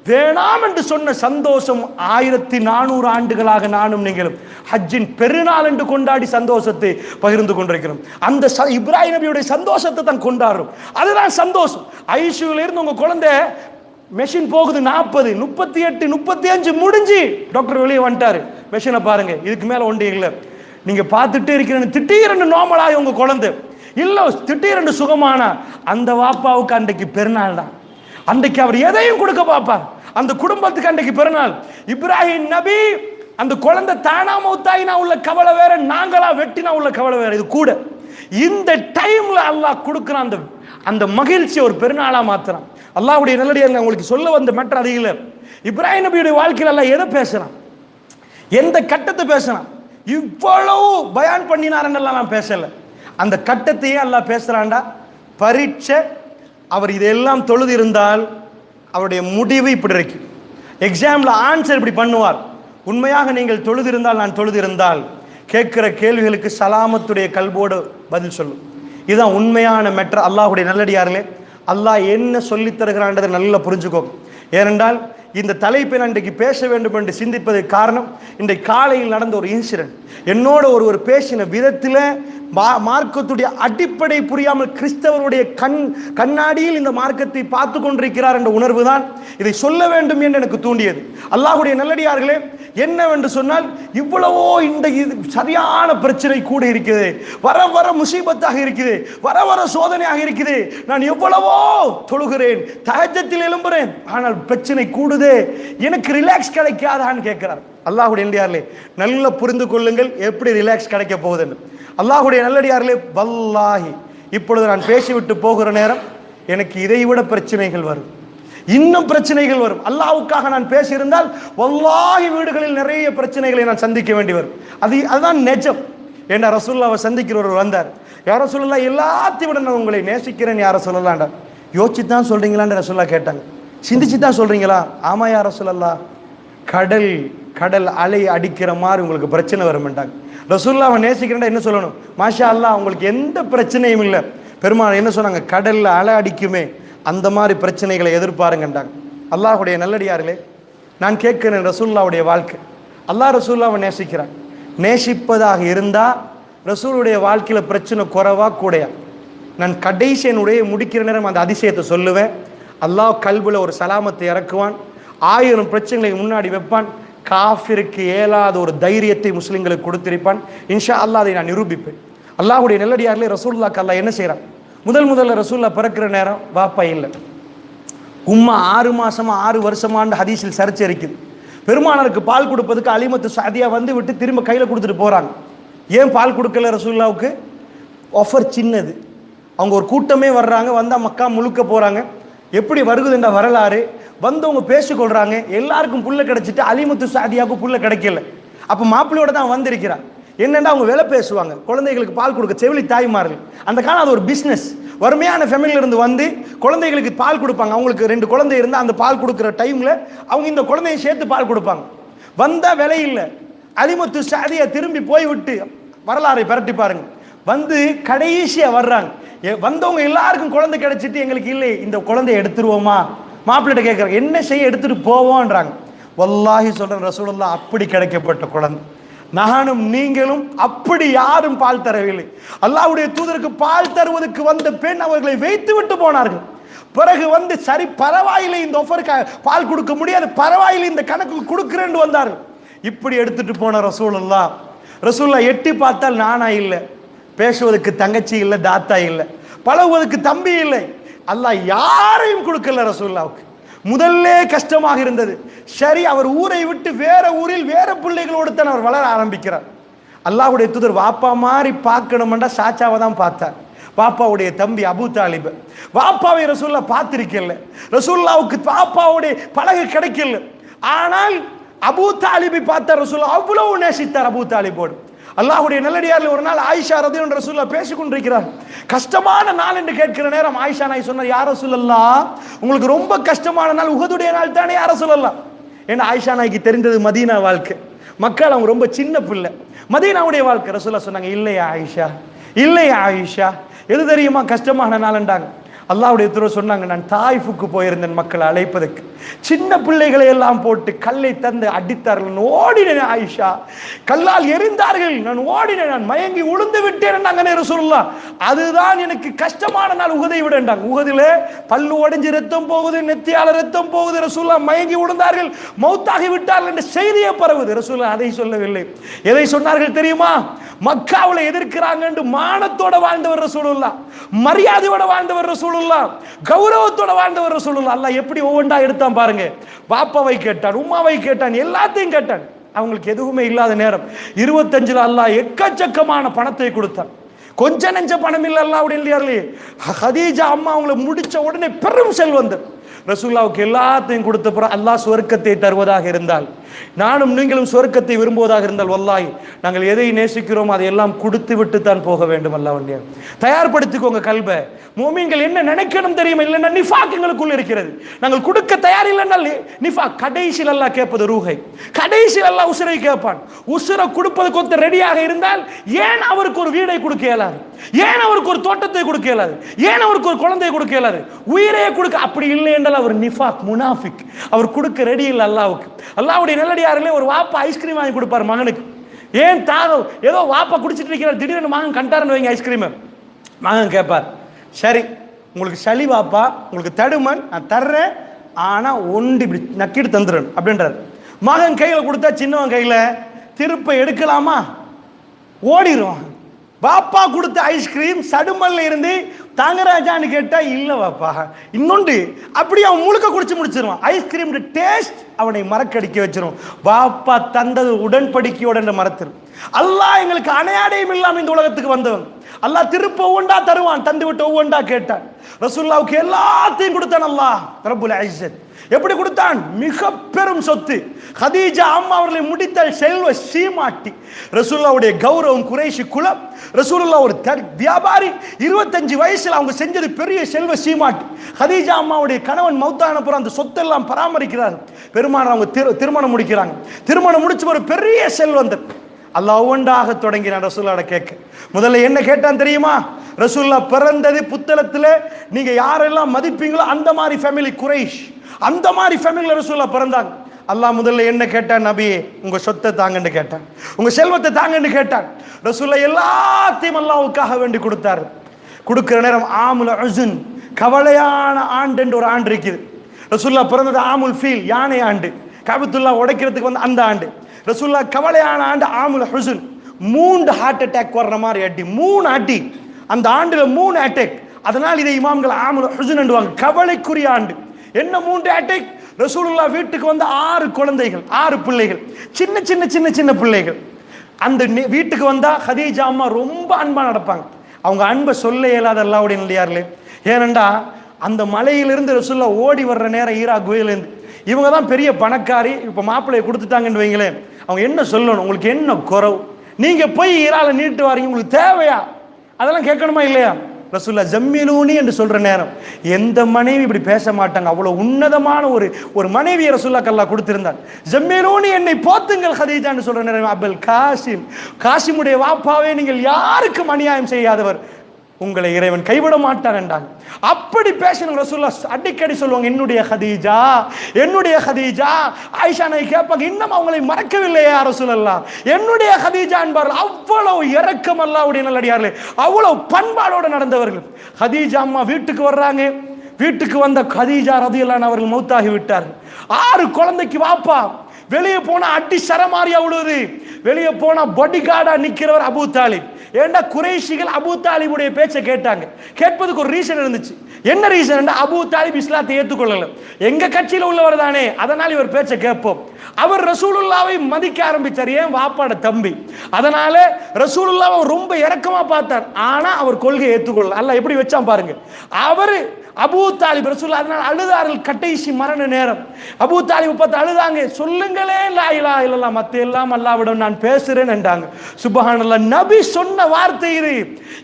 வேணாம் என்று சொன்ன சந்தோஷம் 1400 ஆண்டுகளாக நானும் நீங்களும் ஹஜ்ஜின் பெருநாள் என்று கொண்டாடி சந்தோஷத்தை பகிர்ந்து கொண்டிருக்கிறோம். அந்த இப்ராஹிம் நபியுடைய சந்தோஷத்தை தான் கொண்டாடுறோம். அதுதான் சந்தோஷம். ஐசியூல இருந்து உங்க குழந்தை மெஷின் போகுது 40, 38, 35 முடிஞ்சு டாக்டர் வெளியே வந்துட்டாரு. மெஷினை பாருங்க, இதுக்கு மேல ஒன்றே இல்லை. நீங்க பார்த்துட்டே இருக்கிறேன்னு திடீரென்று நார்மலாக உங்க குழந்தை இல்ல திடீரென்று சுகமானா அந்த வாப்பாவுக்கு அன்றைக்கு பெருநாள் தான். அன்றைக்கு அவர் எதையும் கொடுக்க பார்ப்பார். அந்த குடும்பத்துக்கு அன்றைக்கு பெருநாள். இப்ராஹிம் நபி அந்த குழந்தை தானா மௌத்தாயினா உள்ள கவலை வேற, நாங்களா வெட்டினா உள்ள கவலை வேற. இது கூட இந்த டைம்ல அல்லாஹ் கொடுக்குற அந்த மகிழ்ச்சி ஒரு பெருநாளா மாத்துறான். அல்லாஹ்வுடைய நல்லடியார்கள், உங்களுக்கு சொல்ல வந்த மேட்டர் அது இல்லை. இப்ராஹிம் நபியுடைய வாழ்க்கையில் அல்லாஹ் எதை பேசுறான், எந்த கட்டத்தை பேசுறான், இவ்வளவு பயான் பண்ணினாருன்னெல்லாம் நான் பேசல. அந்த கட்டத்தையே அல்லாஹ் பேசுறான்டா. பரீட்சை, அவர் இதெல்லாம் தொழுது இருந்தால் அவருடைய முடிவு இப்படி இருக்கு. எக்ஸாம்ல ஆன்சர் இப்படி பண்ணுவார். உண்மையாக நீங்கள் தொழுது இருந்தால், நான் தொழுது இருந்தால் கேட்கிற கேள்விகளுக்கு சலாமத்துடைய கல்போடு பதில் சொல்லும். இதுதான் உண்மையான மேட்டர். அல்லாஹ்வுடைய நல்லடியார்களே, அல்லாஹ் என்ன சொல்லித் தருகிறான்றதை நல்லா புரிஞ்சுக்கோ. ஏனென்றால் இந்த தலைப்பை நான் இன்றைக்கு பேச வேண்டும் என்று சிந்திப்பதற்கு காரணம், இன்றைக்கு காலையில் நடந்த ஒரு இன்சிடென்ட். என்னோட ஒரு பேசின விதத்தில் மார்க்கத்துடைய அடிப்படை புரியாமல் கிறிஸ்தவருடைய கண்ணாடியில் இந்த மார்க்கத்தை பார்த்து கொண்டிருக்கிறார் என்ற உணர்வு தான் இதை சொல்ல வேண்டும் என்று எனக்கு தூண்டியது. அல்லாஹ்வுடைய நல்லடியார்களே, என்னவென்று சொன்னால், இவ்வளவோ இந்த சரியான பிரச்சனை கூட இருக்குது, வர வர முசீபத்தாக இருக்குது, வர வர சோதனையாக இருக்குது. நான் எவ்வளவோ தொழுகிறேன், தஹஜ்ஜத்தில் எழும்புறேன், ஆனால் பிரச்சனை கூடுதே, எனக்கு ரிலாக்ஸ் கிடைக்காதான்னு கேட்கிறார். அல்லாஹ்வுடைய நல்லடியார்களே, நல்ல புரிந்து கொள்ளுங்கள் எப்படி ரிலாக்ஸ் கிடைக்க போகுதுன்னு. அல்லாஹ்வுடைய நல்லடியார்களே, வல்லாஹி இப்பொழுது நான் பேசிவிட்டு போகிற நேரம் எனக்கு இதைவிட பிரச்சனைகள் வரும், இன்னும் பிரச்சனைகள் வரும். அல்லாஹ்வுக்காக நான் பேசியிருந்தால் வல்லாஹி வீடுகளில் நிறைய பிரச்சனைகளை நான் சந்திக்க வேண்டி வரும். அதுதான் நிஜம். ஏன்னா ரசூலுல்லாஹ்வை சந்திக்கிறவர் வந்தார். யார் ரசூலுல்லாஹ், எல்லாத்தையும் விட நான் உங்களை நேசிக்கிறேன் யார் ரசூலுல்லாஹ்டா. யோசிச்சு தான் சொல்றீங்களான்னு ரசூலுல்லாஹ் கேட்டாங்க. சிந்திச்சு தான் சொல்றீங்களா? ஆமா யார் ரசூலுல்லாஹ். கடல் அலை அடிக்கிற மாதிரி உங்களுக்கு பிரச்சனை வரும்ட்டாங்க. ரசூலுல்லாஹ்வை நேசிக்கிறேன்டா என்ன சொல்லணும்? மாஷா அல்லாஹ், உங்களுக்கு எந்த பிரச்சனையும் இல்லை. பெருமாள் என்ன சொன்னாங்க? கடல்ல அலை அடிக்குமே அந்த மாதிரி பிரச்சனைகளை எதிர்பாருங்கன்றாங்க. அல்லாஹ்வுடைய நல்லடியார்களே, நான் கேட்கிறேன், ரசூலுல்லாஹ்வுடைய வாழ்க்கை, அல்லாஹ் ரசூலுல்லாஹ்வை நேசிக்கிறான். நேசிப்பதாக இருந்தால் ரசூலுடைய வாழ்க்கையில் பிரச்சனை குறைவா கூடையா? நான் கடைசி என்னுடைய முடிக்கிற நேரம் அந்த அதிசயத்தை சொல்லுவேன். அல்லாஹ் கல்புல ஒரு சலாமத்தை இறக்குவான், 1000 பிரச்சனைகளை முன்னாடி வைப்பான், காஃபிருக்கு ஏலாத ஒரு தைரியத்தை முஸ்லிம்களுக்கு கொடுத்திருப்பான். இன்ஷா அல்லாஹ் அதை நான் நிரூபிப்பேன். அல்லாஹ்வுடைய நல்லடியார்களே, ரசூலுல்லாஹ்க்கு அல்லாஹ் என்ன செய்கிறான்? முதல்ல ரசூலுல்லாஹ் பிறக்கிற நேரம் வாப்பா இல்லை, உம்மா 6 மாசமா 6 வருஷமான்னு ஹதீஸில் சரிச்சு இருக்குது. பெருமானாருக்கு பால் கொடுப்பதுக்கு அலிமத்து சாதியா வந்து விட்டு திரும்ப கையில் கொடுத்துட்டு போகிறாங்க. ஏன் பால் கொடுக்கல ரசூலுல்லாஹ்வுக்கு? ஆஃபர் சின்னது. அவங்க ஒரு கூட்டமே வர்றாங்க, வந்தால் மக்கா முழுக்க போகிறாங்க. எப்படி வருகுதுன்ற வரலாறு வந்தவங்க பேசிக்கொள்கிறாங்க. எல்லாருக்கும் புள்ள கிடைச்சிட்டு அலிமத்து சாதியாவுக்கு புள்ள கிடைக்கல. அப்போ மாப்பிள்ளையோட தான் வந்திருக்கிறார். என்னென்னா அவங்க வேலை பேசுவாங்க, குழந்தைகளுக்கு பால் கொடுக்க செவிலி தாய்மார்கள். அந்த காலம் அது ஒரு பிஸ்னஸ். வறுமையான ஃபேமிலியிலிருந்து வந்து குழந்தைகளுக்கு பால் கொடுப்பாங்க. அவங்களுக்கு 2 குழந்தை இருந்தால் அந்த பால் கொடுக்குற டைமில் அவங்க இந்த குழந்தையை சேர்த்து பால் கொடுப்பாங்க. வந்தால் விலை இல்லை. அலிமத்து சாதியா திரும்பி போய்விட்டு வரலாறை பரட்டி பாருங்க. வந்து கடைசியாக வர்றாங்க. வந்தவங்க எல்லாருக்கும் குழந்தை கிடைச்சிட்டு எங்களுக்கு இல்லை, இந்த குழந்தைய எடுத்துருவோமா மாப்பிள்ளைகிட்ட கேட்குறாங்க, என்ன செய்ய எடுத்துட்டு போவோன்றாங்க. வல்லாஹி சொல்றேன் ரசூலுல்லாஹ் அப்படி கிடைக்கப்பட்ட குழந்தை. நானும் நீங்களும் அப்படி யாரும் பால் தரவில்லை. அல்லாஹ்வுடைய தூதருக்கு பால் தருவதற்கு வந்த பெண் அவர்களை வைத்து விட்டு போனார்கள். பிறகு வந்து சரி பரவாயில்லை, இந்த ஆஃபருக்கு பால் கொடுக்க முடியாது, பரவாயில்லை இந்த கணக்கு கொடுக்குறேன்னு வந்தார்கள். இப்படி எடுத்துட்டு போன ரசூலுல்லாஹ் எட்டி பார்த்தால் நானா இல்லை, பேசுவதற்கு தங்கச்சி இல்லை, தாத்தா இல்லை, பழகுவதற்கு தம்பி இல்லை. அல்லாஹ் யாரையும் கொடுக்கல ரசூலுல்லாஹ்வுக்கு. முதல்ல கஷ்டமாக இருந்தது. சரி அவர் ஊரை விட்டு வேற ஊரில் வேற பிள்ளைகளோடு தான் அவர் வளர ஆரம்பிக்கிறார். அல்லாஹ்வுடைய தூதர் வாப்பா மாதிரி பார்க்கணும்னா சாச்சாவை தான் பார்த்தார். பாப்பாவுடைய தம்பி அபூ தாலிப். வாப்பாவை ரசூலுல்லாஹ் பார்த்திருக்கல, ரசூலுல்லாஹ்வுக்கு பாப்பாவுடைய பழகு கிடைக்கல. ஆனால் அபூ தாலிபை பார்த்த ரசூலுல்லாஹ் அவ்வளவு நேசித்தார் அபூ தாலிபோடு. அல்லாஹ்வுடைய நல்லடியாரில் ஒரு நாள் ஆயிஷா ரலியல்லாஹு ரசூலுல்லாஹ் பேசிக் கொண்டிருக்கிறார். கஷ்டமான நாள் என்று கேட்கிற நேரம் ஆயிஷா நாய் சொன்னார், யா ரசூலல்லாஹ் உங்களுக்கு ரொம்ப கஷ்டமான நாள் உஹதுடைய நாள் தானே யா ரசூலல்லாஹ். ஏன்னா ஆயிஷா நாய்க்கு தெரிந்தது மதீனா வாழ்க்கை, மக்கள் அவங்க ரொம்ப சின்ன பிள்ளை, மதீனாவுடைய வாழ்க்கை. ரசூலுல்லாஹ் சொன்னாங்க, இல்லையா ஆயிஷா, இல்லையா ஆயிஷா, எது தெரியுமா கஷ்டமான நாள்ண்டாங்க. அல்லாஹ்வுடைய தூதர் சொன்னாங்க, நான் தாயிஃபுக்கு போயிருந்தேன் மக்களை அழைப்பதற்கு, சின்ன பிள்ளைகளை எல்லாம் போட்டு கல்லை தந்து அடித்தார்கள், ஓடினேன் ஆயிஷா, கல்லால் எரிந்தார்கள், நான் ஓடினேன், நான் மயங்கி உளுந்து விட்டேன் ரசூலுல்லாஹ். அதுதான் எனக்கு கஷ்டமான நாள் உஹதை விடண்டாங்க. உஹதிலே பல்லு உடைஞ்சு ரத்தம் போகுது, நெத்தியால ரத்தம் போகுது, ரசூலுல்லாஹ் மயங்கி உளுந்தார்கள், மௌத்தாகி விட்டார்கள் என்ற செய்தியை பரவுது. ரசூலுல்லாஹ் அதை சொல்லவில்லை. எதை சொன்னார்கள் தெரியுமா? மக்காவுல எதிர்க்கிறாங்க என்று மானத்தோட வாழ்ந்தவர் ரசூலுல்லாஹ், மரியாதையோட வாழ்ந்தவர் ரசூலுல்லாஹ், கௌரவத்தோட வாழ்ந்தவர் ரசூலுல்லாஹ். அல்லாஹ் எப்படி ஒவ்வொன்றா எடுத்தான் பாருங்க. பாப்பாவை கேட்டான், உம்மாவை கேட்டான், எல்லாத்தையும் கேட்டான். அவங்களுக்கு எதுவுமே இல்லாத நேரம் 25ல் அல்லாஹ் எக்கச்சக்கமான பணத்தை கொடுத்தான். கொஞ்ச நெஞ்ச பணம் இல்லை அல்லாஹ்வுடைய இல்லையார்களே. ஹதீஜா அம்மா அவங்களை முடிச்ச உடனே பெரும் செல்வந்தர். ரசூலுல்லாஹ்வுக்கு எல்லாத்தையும் கொடுத்த பிறகு அல்லாஹ் சொர்க்கத்தை தருவதாக இருந்தால், நானும் நீங்களும் சொர்க்கத்தை விரும்புவதாக இருந்தால், வல்லாஹி நாங்கள் எதை நேசிக்கிறோம் அதையெல்லாம் கொடுத்து விட்டு தான் போக வேண்டும். அல்லாஹ்வுடைய தயார்படுத்திக்கோங்க கல்பை. முஃமின்கள் என்ன நினைக்கணும் தெரியுமா? இல்லைன்னா நிஃபாக் எங்களுக்குள்ள இருக்கிறது. நாங்கள் கொடுக்க தயார் இல்லைன்னால் நிஃபாக். கடைசியில் அல்லாஹ் கேட்பது ரூஹை, கடைசியில் அல்லாஹ் உசுரை கேட்பான். உசுரை கொடுப்பதுக்கு ஒருத்த ரெடியாக இருந்தால் ஏன் அவருக்கு ஒரு வீடை கொடுக்க இயலாது? ஏன் அவருக்கு ஒரு தோட்டத்தை கொடுக்க இயலாது? ஏன் அவருக்கு ஒரு குழந்தையை கொடுக்க இயலாது? உயிரையே கொடுக்க அப்படி இல்லை என்றால் அவர் நிஃபாக், முனாஃபிக். அவர் கொடுக்க ரெடி இல்லை அல்லாஹ்வுக்கு. அல்லாஹ்வுடைய நல்லடியார்களே ஒரு வாப்பா ஐஸ்கிரீம் வாங்கி கொடுப்பார் மகனுக்கு. ஏன் தாகம், ஏதோ வாப்பா குடிச்சிட்டு இருக்கிறார், திடீர்னு மகன் கண்டாரன்னு வைங்க ஐஸ்கிரீம். மகன் கேட்பார், சரி உங்களுக்கு சளி வாப்பா, உங்களுக்கு தடுமன் நான் தர்றேன், ஆனால் ஒண்டி இப்படி நக்கிட்டு தந்துடணும் அப்படின்றார். மகன் கையில் கொடுத்தா சின்னவன் கையில் திருப்ப எடுக்கலாமா? ஓடிடுவான். பாப்பா கொடுத்த ஐஸ்கிரீம் சடுமல்ல இருந்து தாங்கராஜான்னு கேட்டா இல்ல வாப்பா இன்னொன்று, அப்படி அவன் முழுக்க குடிச்சு முடிச்சிருவான். ஐஸ்கிரீம் டேஸ்ட் அவனை மறக்கடிக்க வச்சிரும். பாப்பா தந்தது உடன்படிக்கையோட மறத்திரும். அல்லாஹ் எங்களுக்கு அணையாடையும் இல்லாம இந்த உலகத்துக்கு வந்தவன். அல்லாஹ் திருப்ப ஒவ்வொன்றா தருவான், தந்து விட்டு ஒவ்வொன்றா கேட்டான். ரசூலுல்லாஹ்வுக்கு எல்லாத்தையும் கொடுத்தான் அல்லாஹ் ரப்புல் இஸ்ஸத். எப்படி கொடுத்தான்? மிக பெரும் சொத்து. ஹதீஜா அம்மா அவர்களை முடித்தால் செல்வ சீமாட்டி. ரசூலுல்லாஹ்வுடைய கௌரவம் குறைஷி குலம். ரசூலுல்லாஹ் ஒரு வியாபாரி. 25 வயசுல அவங்க செஞ்சது பெரிய செல்வ சீமாட்டி. ஹதீஜா அம்மாவுடைய கணவன் மௌத்தான பிறகு அந்த சொத்தெல்லாம் பராமரிக்கிறார். பெருமானார் அவங்க திருமணம் முடிக்கிறாங்க. திருமணம் முடிச்சு ஒரு பெரிய செல்வந்தர். அல்லாஹ் ஒவ்வொன்றாக தொடங்கினான் ரசூலுல்லாஹ் கேட்க. முதல்ல என்ன கேட்டான் தெரியுமா? ரசூலுல்லாஹ் பிறந்தது புத்தளத்துல நீங்க யாரெல்லாம் மதிப்பீங்களோ அந்த மாதிரி ஃபேமிலி குறைஷ், அந்த மாதிரி ஃபேமிலியில் ரசூலுல்லாஹ் பிறந்தாங்க. அல்லாஹ் முதல்ல என்ன கேட்டான்? நபியே உங்க சொத்தை தாங்கன்னு கேட்டான், உங்க செல்வத்தை தாங்கன்னு கேட்டான். ரசூலுல்லாஹ் எல்லாத்தையும் அல்லாஹ்வுக்காக வேண்டி கொடுத்தாரு. கொடுக்கிற நேரம் ஆமுல் உஸ்ன், கவலையான ஆண்டு என்று ஒரு ஆண்டு இருக்குது. ரசூலுல்லாஹ் பிறந்தது ஆமுல் ஃபீல், யானை ஆண்டு. கஅபத்துல்லாஹ் உடைக்கிறதுக்கு வந்து அந்த ஆண்டு. ரசூலுல்லாஹ் கவலையான ஆண்டு ஆமுல் ஹுஸ்ன். 3 ஹார்ட் அட்டாக் வர்ற மாதிரி அடி, 3 அடி அந்த ஆண்டுல 3 அட்டாக். அதனால் இதை இமாம்கள் ஆமுல் ஹுஸ்ன் என்றுவாங்க, கவலைக்குரிய ஆண்டு. என்ன 3 அட்டாக்? ரசூலுல்லாஹ் வீட்டுக்கு வந்து 6 குழந்தைகள், 6 பிள்ளைகள், சின்ன சின்ன சின்ன சின்ன பிள்ளைகள். அந்த வீட்டுக்கு வந்தா ஹதீஜா அம்மா ரொம்ப அன்பா நடப்பாங்க. அவங்க அன்பை சொல்ல இயலாத அல்லாஹ்வுடைய நல்லடியார்களே. ஏனண்டா அந்த மலையிலிருந்து ரசூலுல்லாஹ் ஓடி வர்ற நேரம் ஈராக் குகையிலேருந்து இவங்க தான் பெரிய பணக்காரி. இப்போ மாப்பிள்ளையை கொடுத்துட்டாங்கன்னு வைங்களேன், அவங்க என்ன சொல்லணும்? உங்களுக்கு என்ன குறவு? நீங்க போய் ஈரால நீட்டு வாரீங்க, உங்களுக்கு தேவையா? அதெல்லாம் கேட்கணுமா இல்லையா? ரசூலுல்லாஹ் ஜம்மிலூனி என்று சொல்ற நேரம் எந்த மனைவி இப்படி பேச மாட்டாங்க. அவ்வளவு உன்னதமான ஒரு மனைவியை ரசூலுல்லாஹ் அல்லாஹ் கொடுத்திருந்தார். ஜம்மிலூனி, என்னை போத்துங்கள் ஹதீஜான்னு சொல்ற நேரம் அபுல் காசிம், காசிமுடைய வாப்பாவே நீங்கள் யாருக்கும் அநியாயம் செய்யாதவர், உங்களை இறைவன் கைவிட மாட்டார் என்றாங்க. அப்படி பேசணும் ரசூலுல்லாஹ் அடிக்கடி சொல்லுவாங்க, என்னுடைய ஹதீஜா, என்னுடைய ஹதீஜா. ஆயிஷா நாய் கேட்பாங்க, இன்னும் அவங்களை மறக்கவில்லையா ரசூலுல்லாஹ், என்னுடைய ஹதீஜா என்பார்கள். அவ்வளவு இரக்கம் அல்லாஹ்வுடைய நல்லடியார்களே, அவ்வளவு பண்பாடோடு நடந்தவர்கள். ஹதீஜா அம்மா வீட்டுக்கு வர்றாங்க. வீட்டுக்கு வந்த ஹதீஜா ரலியல்லாஹு அன்ஹா அவர்கள் மௌத்தாகி விட்டார்கள். 6 குழந்தைக்கு வாப்பா. வெளியே போனா அடி சரமாரியா விடுவது, வெளியே போனா பாடி கார்டா நிக்கிறவர் அபூ தாலிப். ஏண்டா குறைஷிகள் அபூ தாலிபுடைய பேச்சை கேட்டாங்க. கேட்பதுக்கு ஒரு ரீசன் இருந்துச்சு. என்ன ரீசன்? அபூ தாலிப் இஸ்லாத்தை ஏற்றுக்கொள்ளல, எங்க கட்சியில் உள்ளவர் தானே, அதனால் இவர் பேச்சை கேட்போம். அவர் ரசூலுல்லாவை மதிக்க ஆரம்பிச்சார். ஏன்? வாப்பாட தம்பி. அதனால ரசூலுல்லாவை ரொம்ப இரக்கமா பார்த்தார். ஆனா அவர் கொள்கையை ஏற்றுக்கொள்ளல. அல்லாஹ் எப்படி வச்சான் பாருங்க. அவரு அபூ தாலிப் ரசூலுல்லாஹ் அதனால் அழுதார்கள். கடைசி மரண நேரம் அபூ தாலிப் பார்த்து அழுதாங்க. சொல்லுங்களே லா இலாஹ இல்லல்லாஹ், மத்த எல்லாம் அல்லாஹ்விடம் நான் பேசுறேன் என்றாங்க. சுப்ஹானல்லாஹ், நபி சொன்ன வார்த்தை இது.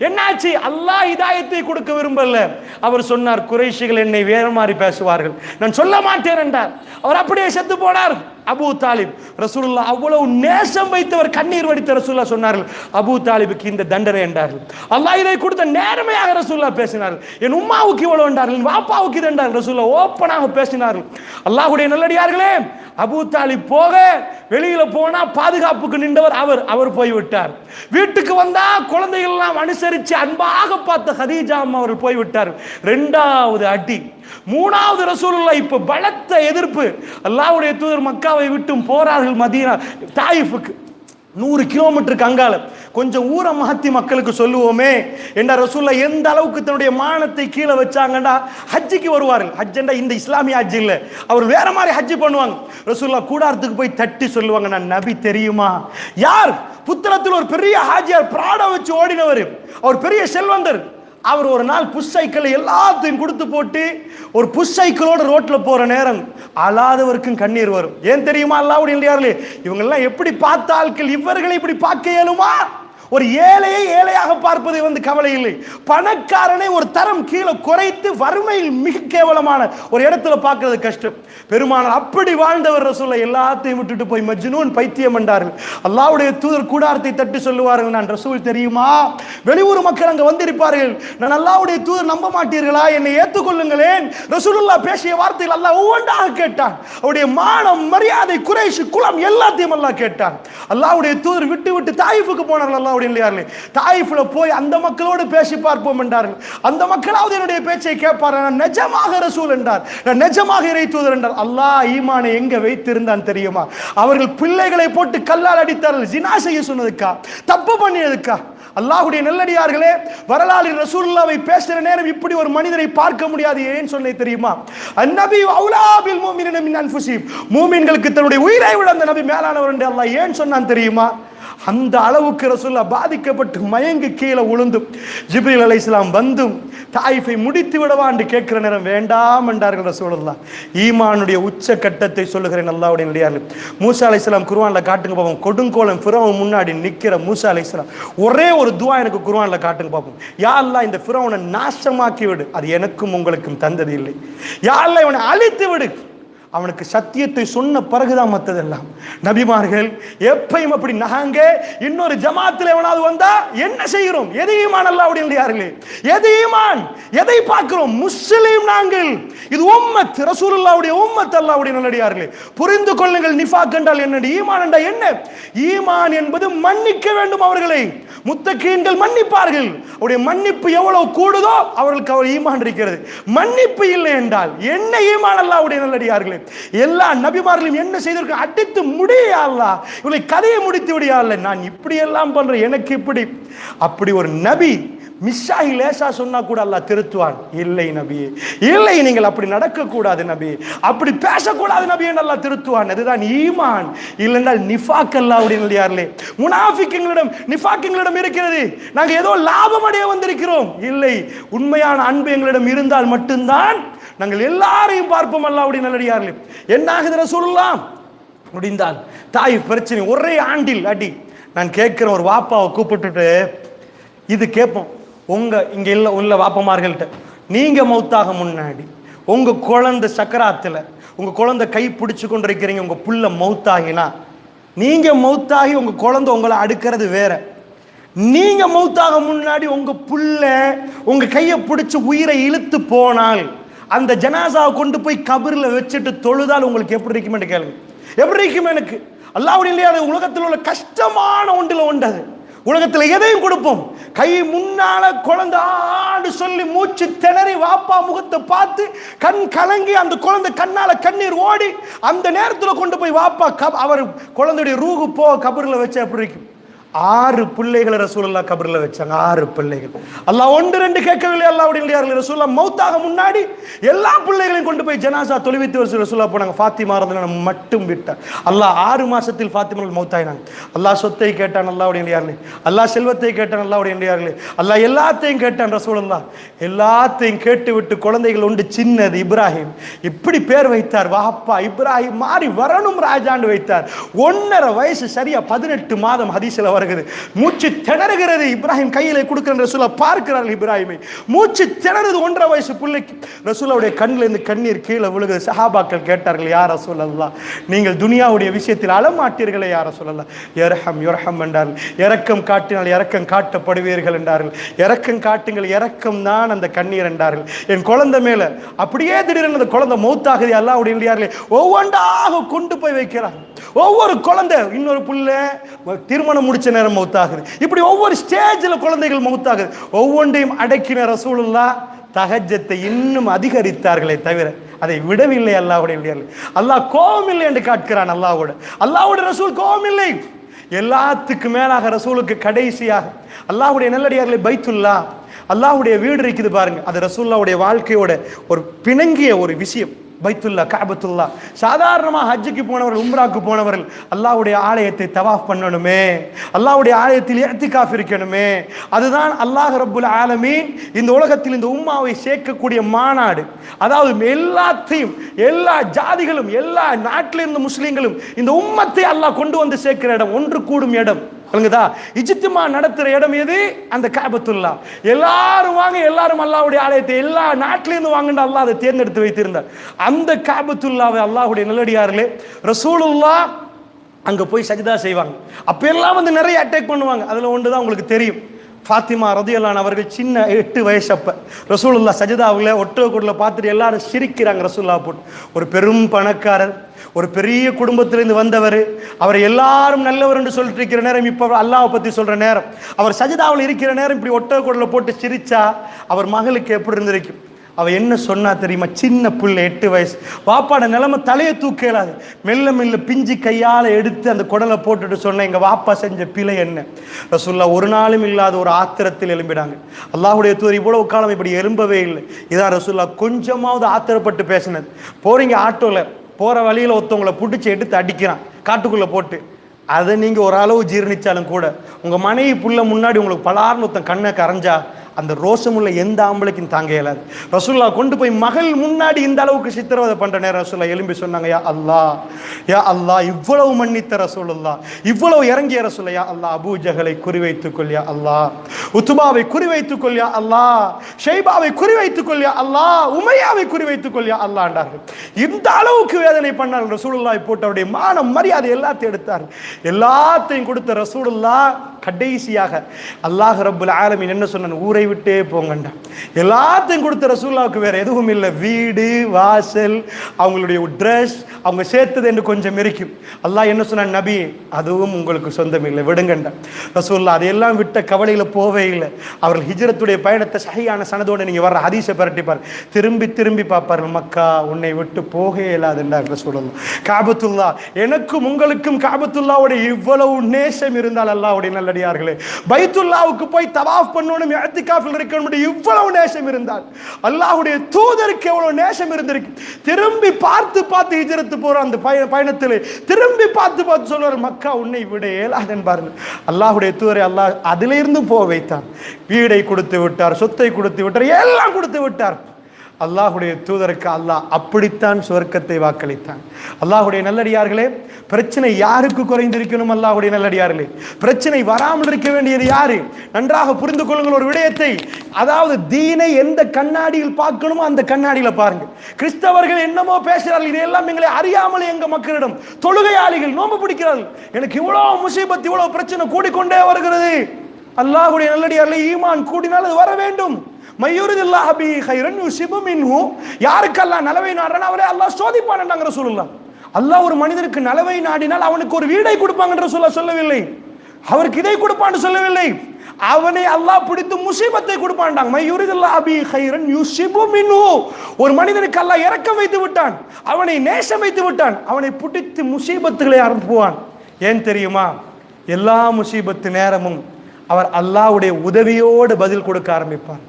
என்னாச்சு? அல்லாஹ் ஹிதாயத்தை கொடுக்க விரும்பல. அவர் சொன்னார், குறைஷிகள் என்னை வேற மாதிரி பேசுவார்கள், நான் சொல்ல மாட்டேன் என்றார். அவர் அப்படியே செத்து போனார். அபூ தாலிப் ரசூலுல்லாஹ் அவ்வளவு நேசம் வைத்தவர். கண்ணீர் வடித்த ரசூலுல்லாஹ் சொன்னார்கள், அபூ தாலிபுக்கு இந்த தண்டனை என்றார்கள். அல்லாஹ் இதை கொடுத்த நேர்மையாக ரசூலுல்லாஹ் பேசினார்கள். என் உம்மாவுக்கு இவ்வளவு என்றார்கள், வாப்பாவுக்கு இது என்றார்கள். ரசூலுல்லாஹ் ஓப்பனாக பேசினார்கள். அல்லாஹ்வுடைய நல்லடியார்களே, அபூ தாலிப் போக வெளியில போனா பாதுகாப்புக்கு நின்றவர் அவர் போய்விட்டார். வீட்டுக்கு வந்தா குழந்தைகள் எல்லாம் அனுசரித்து அன்பாக பார்த்த ஹதீஜா அம்மா அவர்கள் போய்விட்டார். 2வது அடி. 3வது ரசூலுல்லாஹ் இப்ப பலத்த எதிர்ப்பு. அல்லாஹ்வுடைய தூதர் மக்காவை விட்டும் போறார்கள் மதீனா தாயிஃபுக்கு. 100 கிலோமீட்டருக்கு அங்கால. கொஞ்சம் ஊரை மாத்தி மக்களுக்கு சொல்லுவோமே என்ற ரசூலுல்லாஹ் எந்த அளவுக்கு தன்னுடைய மானத்தை கீழே வச்சாங்கடா. ஹஜ்ஜுக்கு வருவார்கள். ஹஜ்ஜண்டா இந்த இஸ்லாமிய ஹஜ் இல்ல, அவர் வேற மாதிரி ஹஜ்ஜு பண்ணுவாங்க. ரசூலுல்லாஹ் கூடாரத்துக்கு போய் தட்டி சொல்லுவாங்க, நான் நபி தெரியுமா? யார்? புத்தளத்தில் ஒரு பெரிய ஹாஜியார் பிராட வச்சு ஓடினவர், அவர் பெரிய செல்வந்தர். அவர் ஒரு நாள் புஷ் சைக்கிள் எல்லாத்தையும் கொடுத்து போட்டு ஒரு புஷ் சைக்கிளோட ரோட்ல போற நேரம் அழாதவருக்கும் கண்ணீர் வரும். ஏன் தெரியுமா? அல்லாஹ்வுடைய நல்லடியார்களே, இவங்க எல்லாம் எப்படி பார்த்த ஆட்கள், இவர்களை இப்படி பார்க்க இயலுமா? ஒரு ஏழையை ஏழையாக பார்ப்பது கவலை இல்லை. பணக்காரனை ஒரு தரம் கீழே குறைத்து வறுமையில் மிக கேவலமான ஒரு இடத்துல பார்க்கிறது கஷ்டம். பெருமானார் அப்படி வாழ்ந்தவர் ரசூலுல்லாஹ் எல்லாத்தையும் விட்டுட்டு போய் மஜ்னூன் பைத்தியம் என்றார்கள். அல்லாஹ்வுடைய தூதர் கூடாரத்தை தட்டி சொல்லுவார்கள், நான் ரசூல் தெரியுமா? வெளியூர் மக்கள் அங்க வந்திருப்பார்கள். நான் அல்லாஹ்வுடைய தூதர் நம்ப மாட்டீர்களா? என்னை ஏற்றுக்கொள்ளுங்களேன். ரசூலுல்லாஹ் பேசிய வார்த்தைகள் அல்லாஹ் ஒவ்வொன்றாக கேட்டான். அவருடைய மானம், மரியாதை, குறைஷ் குலம் எல்லாத்தையும் அல்லாஹ் கேட்டான். அல்லாஹ்வுடைய தூதர் விட்டு விட்டு தாயிஃபுக்கு போனார்கள். அல்லாஹ் தாயிஃப்ல போய் அந்த மக்களோடு பேசி பார்ப்போம் என்றார்கள். அந்த மக்களாவது என்னுடைய பேச்சை கேட்பார்கள். நான் நிஜமாக ரசூல் என்றார், நான் நிஜமாக இறை தூதர் என்றார். அல்லாஹ் ஈமானை எங்க வைத்திருந்தான் தெரியுமா? அவர்கள் பிள்ளைகளை போட்டு கல்லால் அடித்தார்கள். ஜினா செய்ய சொன்னதுக்கா? தப்பு பண்ணியதுக்கா? அல்லாஹ்வுடைய நல்லடியார்களே, வரலாற்றில் ரசூலுல்லாஹ்வை பேசுற நேரம் இப்படி ஒரு மனிதரை பார்க்க முடியாது. ஏன் சொன்னே தெரியுமா? அந்நபி அவுலா பில் முஃமினீன மின் அன்ஃபுஸிஹிம், மூமின்களுக்கு தன்னுடைய உயிரை விட அந்த நபி மேலானவர் என்று அல்லாஹ் ஏன் சொன்னான் தெரியுமா? அந்த அளவுக்கு ரசூலுல்லாஹ் பாதிக்கப்பட்டு மயங்கி கீழே விழுந்தும் ஜிப்ரீல் அலைஹிஸ்ஸலாம் வந்தும் தாயிஃபை முடித்து விடவா என்று கேட்கிற நேரம் வேண்டாம் என்றார்கள் ரசூலுல்லாஹ். ஈமானுடைய உச்ச கட்டத்தை சொல்லுகிறேன் அல்லாஹ்வுடைய நல்லடியார்களே. மூசா அலைஹிஸ்ஸலாம் குர்ஆன்ல காட்டுங்க பாப்போம். கொடுங்கோலன் ஃபிரௌன் முன்னாடி நிக்கிற மூசா அலைஹிஸ்ஸலாம் ஒரே ஒரு துஆ எனக்கு குர்ஆன்ல காட்டுங்க பாப்போம். யா அல்லாஹ், இந்த ஃபிரௌனை நாசமாக்கி விடு, அது எனக்கும் உங்களுக்கும் தந்தது இல்லை. யா அல்லாஹ், இவனை அழித்து விடு, அவனுக்கு சத்தியத்தை சொன்ன பிறகுதான் மற்றதெல்லாம். நபிமார்கள் எப்பயும் அப்படி. நாங்க இன்னொரு ஜமாத்தில் எவனாவது வந்தா என்ன செய்கிறோம்? எது ஈமான்? அல்லாஹ்வுடைய நல்லடியார்களே, எது ஈமான்? எதை பார்க்கிறோம்? முஸ்லிம் நாங்கள். இது உம்மத், ரசூலுல்லாஹ்வுடைய உம்மத். அல்லாஹ்வுடைய நல்லடியார்களே, புரிந்து கொள்ளுங்கள். நிஃபாக் என்றால் என்ன, ஈமான் என்றால் என்ன? ஈமான் என்பது மன்னிக்க வேண்டும். அவர்களை முத்தகீன்கள் மன்னிப்பார்கள். அவருடைய மன்னிப்பு எவ்வளவு கூடுதோ அவர்களுக்கு அவர் ஈமான் இருக்கிறது. மன்னிப்பு இல்லை என்றால் என்ன ஈமான்? அல்லாஹ்வுடைய நல்லடியார்களே, எல்லா நபிமார்களும் என்ன செய்திருக்க? அடித்து முடியா அல்லாஹ், இவளை கதையை முடித்து விடியா அல்ல, நான் இப்படி எல்லாம் பண்றேன், எனக்கு இப்படி. அப்படி ஒரு நபி மிஸ்ஸாகி லேசா சொன்னா கூட அல்லாஹ் திருத்துவான். இல்லை நபியே, இல்லை, நீங்கள் அப்படி நடக்க கூடாது நபி, அப்படி பேசக்கூடாது நபி என்று அல்லாஹ் திருத்துவான். அதுதான் ஈமான். இல்லைன்றால் நிஃபாக். அல்லாஹ்வுடைய நல்லடியார்களே, முனாஃபிக்குகளிடம் நிஃபாக்குகளிடம் இருக்கிறது. நாங்க ஏதோ லாபம் அடைய வந்திருக்கிறோம். இல்லை, உண்மையான அன்பு எங்களிடம் இருந்தால் மட்டும்தான் நாங்கள் எல்லாரையும் பார்ப்போம். அல்லாஹ்வுடைய நல்லடியார்களே, என்ன ஆகுது ரசூலுல்லாஹ்? முடிந்தால் தாயிஃப் பிரச்சனை ஒரே ஆண்டில் அடி. நான் கேட்கிறேன், ஒரு வாப்பாவை கூப்பிட்டுட்டு இது கேட்போம். இங்கே உள்ள வாப்பமார்கள்ட்ட நீங்கள் மௌத்தாக முன்னாடி உங்கள் குழந்தை சக்கராத்தில் உங்கள் குழந்தை கை பிடிச்சி கொண்டு இருக்கிறீங்க, உங்கள் புள்ள மௌத்தாகினா, நீங்கள் மௌத்தாகி உங்கள் குழந்தை உங்களை அடுக்கிறது வேற. நீங்கள் மௌத்தாக முன்னாடி உங்கள் புள்ள உங்கள் கையை பிடிச்சி உயிரை இழுத்து போனால் அந்த ஜனாசாவை கொண்டு போய் கபரில் வச்சுட்டு தொழுதால் உங்களுக்கு எப்படி இருக்குமென்னு கேளுங்க. எப்படி இருக்கும்? எனக்கு அல்லாஹ்வுடைய இல்லையா, உலகத்தில் உள்ள கஷ்டமான ஒன்றில் உண்டது. உலகத்தில் எதையும் கொடுப்போம், கை முன்னால குழந்தை ஆடு சொல்லி மூச்சு திணறி வாப்பா முகத்தை பார்த்து கண் கலங்கி அந்த குழந்தை கண்ணால கண்ணீர் ஓடி அந்த நேரத்தில் கொண்டு போய் வாப்பா அவர் குழந்தையுடைய ரூஹு போ கபரில் வச்ச எப்படி இருக்கும்? 6 பிள்ளைகளை ரசூலுல்லாஹ் கபரில் வச்சாங்க. 6 பிள்ளைகள். அல்லாஹ் 1 2 கேட்கவில்லை. அல்லாஹ்வுடைய இல்லையார்கள் ரசூலுல்லாஹ் மௌத்தாக முன்னாடி எல்லா பிள்ளைகளையும் கொண்டு போய் ஜனாசா தொழுவித்து ரசூலுல்லாஹ் போனாங்க. ஃபாத்திமா ரலியல்லாஹு மட்டும் விட்டார். அல்லாஹ் 6 மாசத்தில் ஃபாத்திமா மௌத்தாயினாங்க. அல்லாஹ் சொத்தை கேட்டான் அல்லாஹ்வுடைய இல்லையார்களே, அல்லாஹ் செல்வத்தை கேட்டான் அல்லாஹ்வுடைய இல்லையார்களே, அல்லாஹ் எல்லாத்தையும் கேட்டான் ரசூலுல்லாஹ். எல்லாத்தையும் கேட்டு விட்டு குழந்தைகள் உண்டு சின்னது இப்ராஹிம் இப்படி பேர் வைத்தார். வாப்பா இப்ராஹிம் மாறி வரணும் ராஜாண்டு வைத்தார். 1.5 வயசு சரியா 18 மாதம் ஹதீஸ்ல வருகிறது. மூச்சு திணறுகிறது. இப்ராஹிம் கையிலே கொடுக்கிற ரசூலுல்லாஹ் பார்க்கிறார்கள் இப்ராஹிமை மூச்சு திணறுது. 1.5 வயசு பிள்ளைக்கு ரசூலுல்லாஹ்வுடைய கண்ணில் இருந்து கண்ணீர் கீழே விழுகுது. சஹாபாக்கள் கேட்டார்கள், யா ரசூலல்லாஹ், நீங்கள் துனியாவுடைய விஷயத்தில் அழமாட்டீர்களே யா ரசூலல்லாஹ், யர்ஹம் யர்ஹம் என்றார்கள். இரக்கம் காட்டினால் இரக்கம் காட்டப்படுவீர்கள் என்றார்கள். இரக்கம் காட்டுங்கள், இரக்கம் தான் அந்த கண்ணீர் என்றார்கள். என் குழந்தை மேல அப்படியே திடீரென அந்த குழந்தை மௌத்தாகுது. அல்லாஹ்வுடைய இல்லையார்களே ஒவ்வொன்றாக கொண்டு போய் வைக்கிறார்கள். ஒவ்வொரு குழந்தை இன்னொரு புள்ள திருமணம் முடிச்ச நேரம் மௌத்தாகுது. இப்படி ஒவ்வொரு ஸ்டேஜில் குழந்தைகள் மௌத்தாகுது. ஒவ்வொன்றையும் அடக்கின ரசூலுல்லாஹ் தஹஜ்ஜத்தை இன்னும் அதிகரித்தார்களே தவிர அதை விடவில்லை. அல்லாஹ்வுடைய அல்லாஹ் கோபம் இல்லை என்று காட்டுகிறான். அல்லாஹ்வுடைய ரசூல் கோபம் இல்லை. எல்லாத்துக்கு மேலாக ரசூலுக்கு கடைசியாக அல்லாஹ்வுடைய நல்லடியார்களே பைத்துல்லாஹ் அல்லாஹ்வுடைய வீடு இருக்குது பாருங்க. அது ரசூலுல்லாஹ்வுடைய வாழ்க்கையோட ஒரு பிணங்கிய ஒரு விஷயம். பைத்துல்லா கஅபத்துல்லா. சாதாரணமாக ஹஜ்ஜுக்கு போனவர்கள் உம்ராக்கு போனவர்கள் அல்லாஹ்வுடைய ஆலயத்தை தவாஃப் பண்ணணுமே, அல்லாஹ்வுடைய ஆலயத்தில் இஅ்திகாஃப் இருக்கணுமே. அதுதான் அல்லாஹ் ரப்புல் ஆலமீன் இந்த உலகத்தில் இந்த உம்மாவை சேர்க்கக்கூடிய மாநாடு. அதாவது எல்லாத்தையும் எல்லா ஜாதிகளும் எல்லா நாட்டிலிருந்து முஸ்லீம்களும் இந்த உம்மத்தை அல்லாஹ் கொண்டு வந்து சேர்க்கிற இடம், ஒன்று கூடும் இடம். இஜ்திமா நடத்துற இடம் எது? அந்த கஅபத்துல்லா. எல்லாரும் வாங்க, எல்லாரும் அல்லாஹ்வுடைய ஆலயத்தை எல்லா நாட்டிலிருந்து வாங்கன்னு அல்லாஹ் அதை தேர்ந்தெடுத்து வைத்திருந்தார். அந்த கஅபத்துல்லாவை அல்லாஹ்வுடைய நல்லடியார்களே ரசூலுல்லாஹ் அங்க போய் சஜ்தா செய்வாங்க. அப்ப எல்லாம் வந்து நிறைய அட்டாக் பண்ணுவாங்க. அதுல ஒன்று தான் உங்களுக்கு தெரியும். ஃபாத்திமா ரலியல்லாஹு அன்ஹா அவர்கள் சின்ன 8 வயசு. அப்ப ரசூலுல்லாஹ் சஜ்தாவுல ஒட்டகக்கூடல பார்த்துட்டு எல்லாரும் சிரிக்கிறாங்க. ரசூலுல்லாஹ் போட்டு ஒரு பெரும் பணக்காரர், ஒரு பெரிய குடும்பத்திலிருந்து வந்தவர், அவர் எல்லாரும் நல்லவர் என்று சொல்லிட்டு இருக்கிற நேரம், இப்போ அல்லாஹ்வை பற்றி சொல்ற நேரம், அவர் சஜிதாவில் இருக்கிற நேரம் இப்படி ஒட்டகக்கூடல போட்டு சிரிச்சா அவர் மகளுக்கு எப்படி இருந்திருக்கும்? அவ என்ன சொன்னா தெரியுமா? சின்ன பிள்ளை 8 வயசு. வாப்பாட நிலைமை தலையை தூக்க இயலாது. மெல்ல மெல்ல பிஞ்சு கையால் எடுத்து அந்த குடலை போட்டுட்டு சொன்ன, எங்க வாப்பா செஞ்ச பிழை என்ன? ரசூலுல்லாஹ் ஒரு நாளும் இல்லாத ஒரு ஆத்திரத்தில் எழும்பிடாங்க. அல்லாஹ்வுடைய தூதர் இவ்வளவு காலம் இப்படி எழும்பவே இல்லை. இதான் ரசூலுல்லாஹ் கொஞ்சமாவது ஆத்திரப்பட்டு பேசினது. போறீங்க ஆட்டோல, போற வழியில ஒருத்தவங்களை பிடிச்சி எடுத்து அடிக்கிறான் காட்டுக்குள்ள போட்டு. அதை நீங்க ஓரளவு ஜீரணிச்சாலும் கூட உங்க மனைவி புள்ள முன்னாடி உங்களுக்கு பலார்னு ஒருத்தன் கண்ணை கரைஞ்சா அந்த ரோஷமுள்ள எந்த ஆம்பளைக்கும் தாங்க இயலாது. ரசூலுல்லாஹ் கொண்டு போய் மகள் முன்னாடி இந்த அளவுக்கு சித்திரவதை பண்ற நேரம் ரசூலுல்லாஹ் எழும்பி சொன்னாங்க, யா அல்லாஹ், யா அல்லாஹ், இவ்வளவு மன்னித்த ரசூலுல்லாஹ், இவ்வளவு இறங்கிய ரசூலுல்லாஹ், யா அல்லாஹ், அபூ ஜஹலை குறிவைத்துக்கொள் யா அல்லாஹ், உத்பாவை குறிவைத்துக்கொள் யா அல்லாஹ், ஷைபாவை குறிவைத்துக்கொள் யா அல்லாஹ், உமையாவை குறிவைத்துக்கொள் யா அல்லாஹ் என்றார்கள். இந்த அளவுக்கு வேதனை பண்ணார்கள். ரசூலுல்லாஹ் போட்டு அவருடைய மானம் மரியாதை எல்லாத்தையும் எடுத்தார். எல்லாத்தையும் கொடுத்த ரசூலுல்லாஹ் கடைசியாக அல்லாஹ் ரப்புல் ஆலமீன் என்ன சொன்னான்? ஊரை விட்டே போங்கண்டா. எல்லாத்தையும் கொடுத்த ரசூலுல்லாஹ்வுக்கு வேற எதுவும் இல்லை. வீடு வாசல், அவங்களுடைய ட்ரெஸ், அவங்க சேர்த்தது என்று கொஞ்சம் இருக்கும். அல்லாஹ் என்ன சொன்னான்? நபி, அதுவும் உங்களுக்கு சொந்தம் இல்லை, விடுங்கண்டா. ரசூலுல்லாஹ் அதையெல்லாம் விட்ட கவலையில போவே இல்லை. அவர்கள் ஹிஜ்ரத்துடைய பயணத்தை சஹீஹான சனதோட நீங்க வர்ற ஹதீஸை பரட்டிப்பார், திரும்பி திரும்பி பார்ப்பார்கள், மக்கா உன்னை விட்டு போக இயலாதுன்றார் ரசூலுல்லாஹ். கஅபத்துல்லாஹ், எனக்கும் உங்களுக்கும் கஅபத்துல்லாஹ்வுடைய இவ்வளவு நேசம் இருந்தால் அல்லாஹ்வுடைய நல்லடியார்களே, பைத்துல்லாஹ்வுக்கு போய் தவாஃப் பண்ணணும், இஅ்திகாஃபில் இருக்கணும், இவ்வளவு நேசம் இருந்தால் அல்லாஹ்வுடைய தூதருக்கு எவ்வளவு நேசம் இருந்திருக்கு. திரும்பி பார்த்து பார்த்து ஹிஜ்ரத் போற அந்த பயணத்தில் திரும்பி பார்த்து பார்த்து சொல்வார், மக்கா உன்னை விட இயலாது என்பார்கள். அல்லாஹ்வுடைய தூதரை அல்லாஹ் அதிலிருந்து போக வைத்தார். வீடை கொடுத்து விட்டார், சொத்தை கொடுத்து விட்டார், எல்லாம் கொடுத்து விட்டார். அல்லாஹுடைய தூதருக்கு அல்லாஹ் அப்படித்தான் சுவர்க்கத்தை வாக்களித்தான். அல்லாஹுடைய நல்லடியார்களே, பிரச்சனை யாருக்கு குறைந்திருக்கணும்? அல்லாஹுடைய நல்லடியார்களே, பிரச்சனை வராமல் இருக்க வேண்டியது யாரு? நன்றாக புரிந்து கொள்ளுங்கள் ஒரு விடயத்தை. அதாவது தீனை எந்த கண்ணாடியில் பார்க்கணுமோ அந்த கண்ணாடியில பாருங்க. கிறிஸ்தவர்கள் என்னமோ பேசுறார்கள், இதையெல்லாம் எங்களை அறியாமல் எங்க மக்களிடம் தொழுகையாளிகள் நோன்பு பிடிக்கிறார்கள். எனக்கு இவ்வளவு முசீபத், இவ்வளவு பிரச்சனை கூடிக்கொண்டே வருகிறது. அல்லாஹுடைய நல்லடியார்களே, ஈமான் கூடினால் அது வர வேண்டும். மய்யூரிதில்லாஹ் பி கைரன் யுஸிபு மின்ஹு, யாருக்கு அல்லாஹ் நலவை நாடுறானோ அவரே அல்லாஹ் சோதிப்பான்ன்றாங்க ரசூலுல்லாஹ். அல்லாஹ் ஒரு மனிதனுக்கு நலவை நாடினால் அவனுக்கு ஒரு வீடை கொடுப்பாங்கன்ற ரசூலுல்லாஹ் சொல்லவில்லை, அவருக்கு இதை கொடுப்பான்னு சொல்லவில்லை, அவனை அல்லாஹ் பிடித்து முசீபத்தை கொடுப்பான்டாங்க. மய்யூரிதில்லாஹ் பி கைரன் யுஸிபு மின்ஹு, ஒரு மனிதனுக்கு அல்லாஹ் இரக்கம் வைத்து விட்டான், அவனை நேசம் வைத்து விட்டான், அவனை பிடித்து முசீபத்துகளை அனுப்புவான். ஏன் தெரியுமா? எல்லா முசீபத்து நேரமும் அவர் அல்லாஹ்வுடைய உதவியோடு பதில் கொடுக்க ஆரம்பிப்பார்.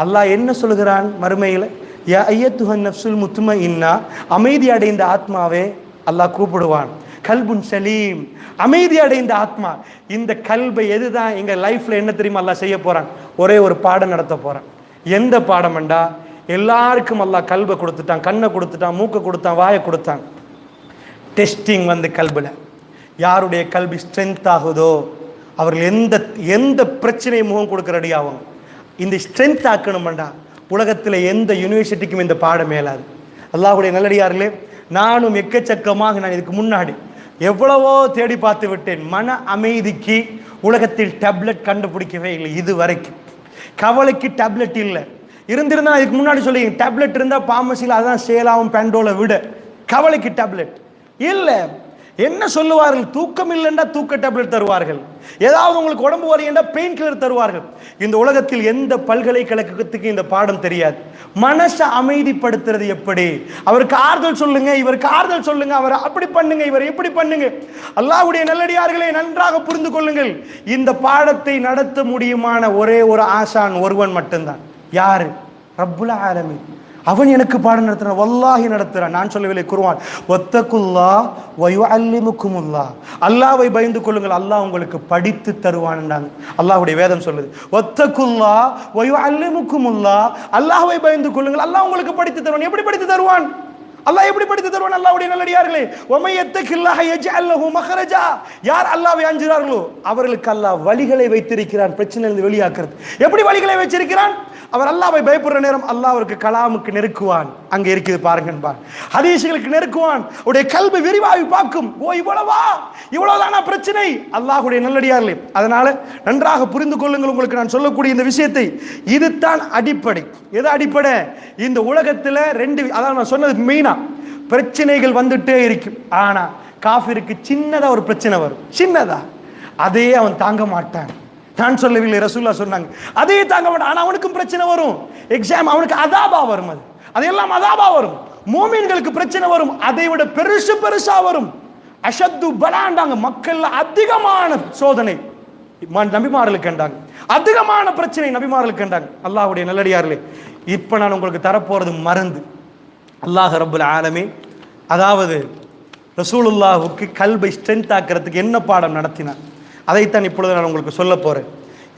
அல்லாஹ் என்ன சொல்கிறான் மறுமையில்? யா ஐயத்துஹன் நஃப்சுல் முத்மஇன்னா, அமைதி அடைந்த ஆத்மாவே அல்லாஹ் கூப்பிடுவான். கல்புன் சலீம், அமைதி அடைந்த ஆத்மா. இந்த கல்பை எதுதான் எங்க லைஃப்ல என்ன தெரியுமா அல்லாஹ் செய்ய போறான்? ஒரே ஒரு பாடம் நடத்த போறான். எந்த பாடம்டா? எல்லாருக்கும் அல்லாஹ் கல்பை கொடுத்துட்டான், கண்ணை கொடுத்துட்டான், மூக்கை கொடுத்தான், வாயை கொடுத்தான். டெஸ்டிங் வந்து கல்புல யாருடைய கல்வி ஸ்ட்ரென்த் ஆகுதோ அவர்கள் எந்த எந்த பிரச்சனையை முகம் கொடுக்க ரெடி ஆகும். இந்த ஸ்ட்ரென்த் ஆக்கணும்டா உலகத்தில் எந்த யூனிவர்சிட்டிக்கும் இந்த பாடம் மேலாது. அல்லாஹ்வுடைய நல்லடியார்களே, நானும் எக்கச்சக்கமாக நான் இதுக்கு முன்னாடி எவ்வளவோ தேடி பார்த்து விட்டேன். மன அமைதிக்கு உலகத்தில் டேப்லெட் கண்டுபிடிக்கவே இல்லை இது வரைக்கும். கவலைக்கு டேப்லெட் இல்லை. இருந்திருந்தா இதுக்கு முன்னாடி சொல்லி டேப்லெட் இருந்தால் பார்மசியில் அதான் சேலாவும் பெண்டோலை விட கவலைக்கு டேப்லெட் இல்லை. என்ன சொல்லுவார்கள்? தூக்கம் இல்லைன்னா தூக்க டேப்லெட் தருவார்கள். ஏதாவது உங்களுக்கு உடம்பு வரையண்டா பெயின் கில்லர் தருவார்கள். இந்த உலகத்தில் எந்த பல்கலைக்கழகத்துக்கு இந்த பாடம் தெரியாது. மனசை அமைதிப்படுத்துறது எப்படி? அவருக்கு ஆறுதல் சொல்லுங்க, இவருக்கு ஆறுதல் சொல்லுங்க, அவரை அப்படி பண்ணுங்க, இவர் எப்படி பண்ணுங்க. அல்லாஹ்வுடைய நல்லடியார்களை நன்றாக புரிந்து கொள்ளுங்கள். இந்த பாடத்தை நடத்த முடியுமான ஒரே ஒரு ஆசான் ஒருவன் மட்டும்தான். யாரு? ரப்புல் ஆலமீன். அவன் எனக்கு பாடம் நடத்துறான், வல்லாஹி நடத்துறான். நான் சொல்லவில்லை, குர்ஆன். வத்தகுல்லாஹ் வ யுஅல்லிமுக்குமுல்லாஹ், அல்லாஹ்வை பயந்து கொள்ளுங்கள், அல்லாஹ் உங்களுக்கு படித்து தருவான்ன்றாங்க. அல்லாஹ்வுடைய வேதம் சொல்லுது, வத்தகுல்லாஹ் வ யுஅல்லிமுக்குமுல்லாஹ், அல்லாஹ்வை பயந்து கொள்ளுங்கள், அல்லாஹ் உங்களுக்கு படித்து தருவான். எப்படி படித்து தருவான்? அல்லாஹ் எப்படி படித்து தருவான்? அல்லாஹ்வுடைய நல்லடியார்களே, வமை யத்தகில்லாஹ யஜ்அல் லஹு மக்ரஜா, யார் அல்லாஹ்வை அஞ்சுகிறார்களோ அவர்களுக்கு அல்லாஹ் வழிகளை வைத்திருக்கிறான் பிரச்சனையிலிருந்து வெளியாக்குறது. எப்படி வழிகளை வச்சிருக்கிறான்? அவர் அல்லாஹ்வை பயப்படுற நேரம் அல்லாஹ் அவருக்கு கலாமுக்கு நெருக்குவான். அங்கே இருக்குது பாருங்க, ஹதீஸ்களுக்கு நெருக்குவான். உடைய கல்வி விரிவாகி பார்க்கும். ஓ இவ்வளவா, இவ்வளவுதானா பிரச்சனை? அல்லாஹ்வுடைய நல்லடியார்களே, அதனால நன்றாக புரிந்து கொள்ளுங்கள். உங்களுக்கு நான் சொல்லக்கூடிய இந்த விஷயத்தை, இதுதான் அடிப்படை. எது அடிப்படை? இந்த உலகத்தில் ரெண்டு, அதான் நான் சொன்னது மெயினா, பிரச்சனைகள் வந்துட்டே இருக்கும். ஆனா காஃபிருக்கு சின்னதா ஒரு பிரச்சனை வரும், சின்னதா, அதே அவன் தாங்க மாட்டான். நான் சொல்லவில்லை, ரசூலுல்லாஹ் சொன்னாங்க, அதே தாங்க மாட்டான். ஆனா அவனுக்கும் பிரச்சனை வரும். எக்ஸாம் அவனுக்கு அதாபா வரும், அதெல்லாம் அதாபா வரும். மோமீன்களுக்கு பிரச்சனை வரும், அதை விட பெருசா வரும். அஷத்து பலாண்டாங்க, மக்கள் அதிகமான சோதனை நபிமார்களுக்கு கண்டாங்க, அதிகமான பிரச்சனை நபிமார்களுக்கு கண்டாங்க. அல்லாஹ்வுடைய நல்லடியார்களே, இப்ப நான் உங்களுக்கு தரப்போறது மருந்து. அல்லாஹ் ரப்புல் ஆலமீன் அதாவது ரசூலுல்லாஹுக்கு கல்பை ஸ்ட்ரென்த் ஆக்கிறதுக்கு என்ன பாடம் நடத்தினார் அதைத்தான் இப்பொழுது நான் உங்களுக்கு சொல்ல போறேன்.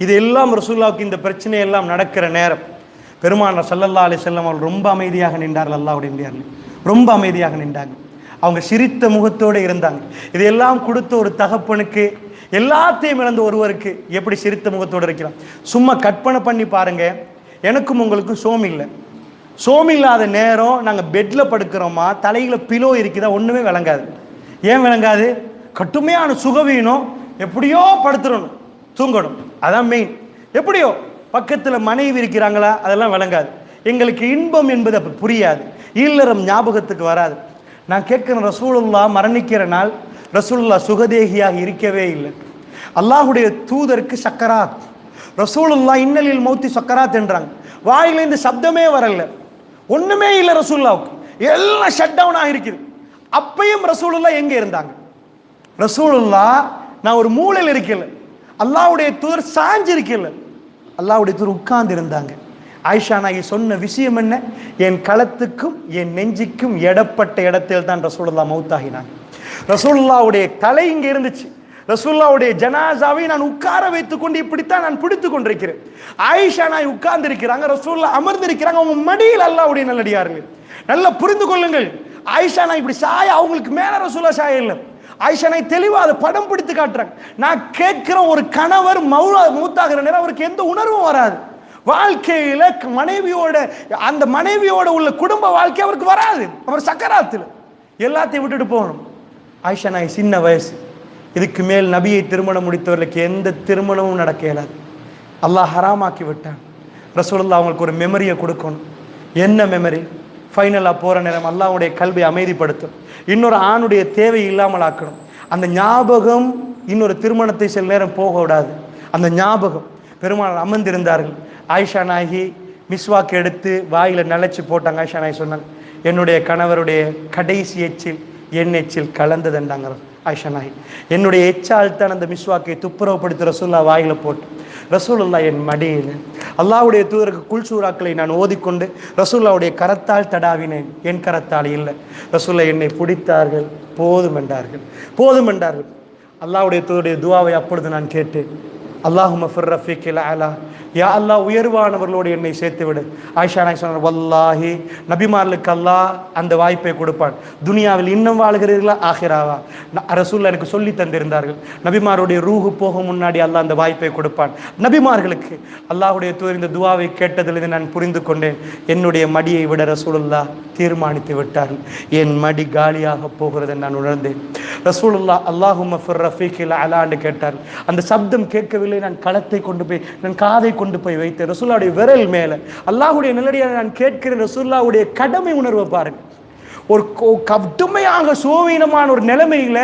இது எல்லாம் ரசூலுல்லாஹுக்கு இந்த பிரச்சனை எல்லாம் நடக்கிற நேரம் பெருமானார் ஸல்லல்லாஹு அலைஹி வஸல்லம் அவர்கள் ரொம்ப அமைதியாக நின்றார்கள். அல்லாஹ்வுடைய நல்லடியார்களே, ரொம்ப அமைதியாக நின்றாங்க. அவங்க சிரித்த முகத்தோடு இருந்தாங்க. இதையெல்லாம் கொடுத்த ஒரு தகப்பனுக்கு, எல்லாத்தையும் இழந்த ஒருவருக்கு எப்படி சிரித்த முகத்தோடு இருக்கிறான்? சும்மா கற்பனை பண்ணி பாருங்க. எனக்கும் உங்களுக்கும் சோம் இல்லாத நேரம் நாங்கள் பெட்டில் படுக்கிறோமா, தலையில் பிலோ இருக்குதா, ஒன்றுமே விளங்காது. ஏன் விளங்காது? கட்டுமையான சுகவீனம், எப்படியோ படுத்துடணும், தூங்கணும், அதான் மெயின். எப்படியோ பக்கத்தில் மனைவி இருக்கிறாங்களா, அதெல்லாம் விளங்காது. எங்களுக்கு இன்பம் என்பது அப்போ புரியாது, இல்லறம் ஞாபகத்துக்கு வராது. நான் கேட்குற, ரசூலுல்லாஹ் மரணிக்கிற நாள் ரசூலுல்லாஹ் சுகதேகியாக இருக்கவே இல்லை. அல்லாஹ்வுடைய தூதருக்கு சக்கராத், ரசூலுல்லாஹ் இன்னலில் மௌத்தி சக்கராத் என்றாங்க. வாயிலேருந்து சப்தமே வரல, ஒண்ணுமே இல்லை ரசூலுல்லாஹ்வுக்கு, எல்லாம் ஷட் டவுன் ஆகிருக்குது. அப்பையும் ரசூலுல்லாஹ் எங்கே இருந்தாங்க? ரசூலுல்லாஹ் நான் ஒரு மூலையில் இருக்கல, அல்லாஹ்வுடைய தூதர் சாஞ்சு இருக்கல, அல்லாஹ்வுடைய தூதர் உட்கார்ந்து இருந்தாங்க. ஆயிஷா நாயகி சொன்ன விஷயம் என்ன? என் களத்துக்கும் என் நெஞ்சுக்கும் எடப்பட்ட இடத்தில் தான் ரசூலுல்லாஹ் மௌத்தாகினாங்க. ரசூலுல்லாஹ்வுடைய தலை இங்கே இருந்துச்சு, ரசூலுல்லாஹ்வுடைய ஜனாசாவை நான் உட்கார வைத்துக் கொண்டு இப்படித்தான் நான் பிடித்துக் கொண்டிருக்கிறேன். ஆயிஷா நாய் உட்கார்ந்து இருக்கிறாங்க, ரசூலுல்லாஹ் அமர்ந்திருக்கிறாங்க. அவங்க மடியில் அல்லாஹ்வுடைய நல்லடியார்கள். நல்லா புரிந்து கொள்ளுங்கள். ஆயிஷா நாய் இப்படி சாய, அவங்களுக்கு மேல ரசூலுல்லாஹ் சாய இல்லை. ஆயிஷா நாய் தெளிவா அதை படம் பிடித்து காட்டுறாங்க. நான் கேட்கிற ஒரு கணவர் மூத்தாகிற நேரம் அவருக்கு எந்த உணர்வும் வராது. வாழ்க்கையில மனைவியோட அந்த மனைவியோட உள்ள குடும்ப வாழ்க்கை அவருக்கு வராது. அவர் சக்கராத்தில் எல்லாத்தையும் விட்டுட்டு போகணும். ஆயிஷா நாய் சின்ன வயசு, இதுக்கு மேல் நபியை திருமணம் முடித்தவர்களுக்கு எந்த திருமணமும் நடக்க இயலாது. அல்லாஹ் ஹராமாக்கி விட்டான். ரசூலுல்லாஹ் அவங்களுக்கு ஒரு மெமரியை கொடுக்கணும். என்ன மெமரி? ஃபைனலாக போகிற நேரம் அல்லாஹ்வுடைய கல்வியை அமைதிப்படுத்தும், இன்னொரு ஆணுடைய தேவை இல்லாமல் ஆக்கணும். அந்த ஞாபகம் இன்னொரு திருமணத்தை சில நேரம் போக விடாது. அந்த ஞாபகம் பெருமாள் அமர்ந்திருந்தார்கள். ஆயிஷா நாயகி மிஸ்வாக்கு எடுத்து வாயில நிலைச்சு போட்டாங்க. ஆயிஷா நாயகி சொன்னாங்க, என்னுடைய கணவருடைய கடைசி எச்சில் என் எச்சில் கலந்ததுண்டாங்க. ஆயிஷா நாயகி என்னுடைய எச்சால் தான் அந்த மிஸ்வாக்கை துப்புரவுப்படுத்தி ரசூலுல்லாஹ் வாயில போட்டு, ரசூலுல்லாஹ் என் மடியில் அல்லாஹ்வுடைய தூதருக்கு குல்சூராக்களை நான் ஓதிக்கொண்டு ரசூலுல்லாஹ்வுடைய கரத்தால் தடாவினேன், என் கரத்தால் இல்லை. ரசூலுல்லாஹ் என்னை பிடித்தார்கள், போதும் என்றார்கள், போதும் என்றார்கள். அல்லாஹ்வுடைய தூதருடைய துஆவை அப்பொழுது நான் கேட்டேன், அல்லாஹும்ம ஃபிர் ரஃபீக்கில் அலா, யா அல்லாஹ் உயர்வானவர்களோடு என்னை சேர்த்து விடு. ஆயிஷா நாயகி சொன்னார், வல்லாஹி நபிமார்களுக்கு அல்லாஹ் அந்த வாய்ப்பை கொடுப்பான். துனியாவில் இன்னும் வாழ்கிறீர்களா ஆகிராவா? ரசூலுல்லாஹ் எனக்கு சொல்லி தந்திருந்தார்கள், நபிமாருடைய ரூஹு போக முன்னாடி அல்லாஹ் அந்த வாய்ப்பை கொடுப்பான் நபிமார்களுக்கு. அல்லாஹ்வுடைய தூதர் இந்த துஆவை கேட்டதிலிருந்து நான் புரிந்து கொண்டேன், என்னுடைய மடியை விட ரசூலுல்லாஹ் தீர்மானித்து விட்டார்கள். என் மடி காலியாக போகிறது நான் உணர்ந்தேன். ரசூலுல்லாஹ் அல்லாஹும்ம ஃபிர் ரஃபீக்கில் அலான்னு கேட்டார். அந்த சப்தம் கேட்கவில்லை. நான் களத்தை கொண்டு போய், நான் காதை கொண்டு போய் வைத்தேன் ரசூலுல்லாஹ்வுடைய விரல் மேல. அல்லாஹ்வுடைய நல்லடியாக நான் கேட்கிறேன். ரசூலுல்லாஹ்வுடைய கடமை உணர்வை பாருங்க. ஒரு கடுமையாக சோவீனமான ஒரு நிலைமையில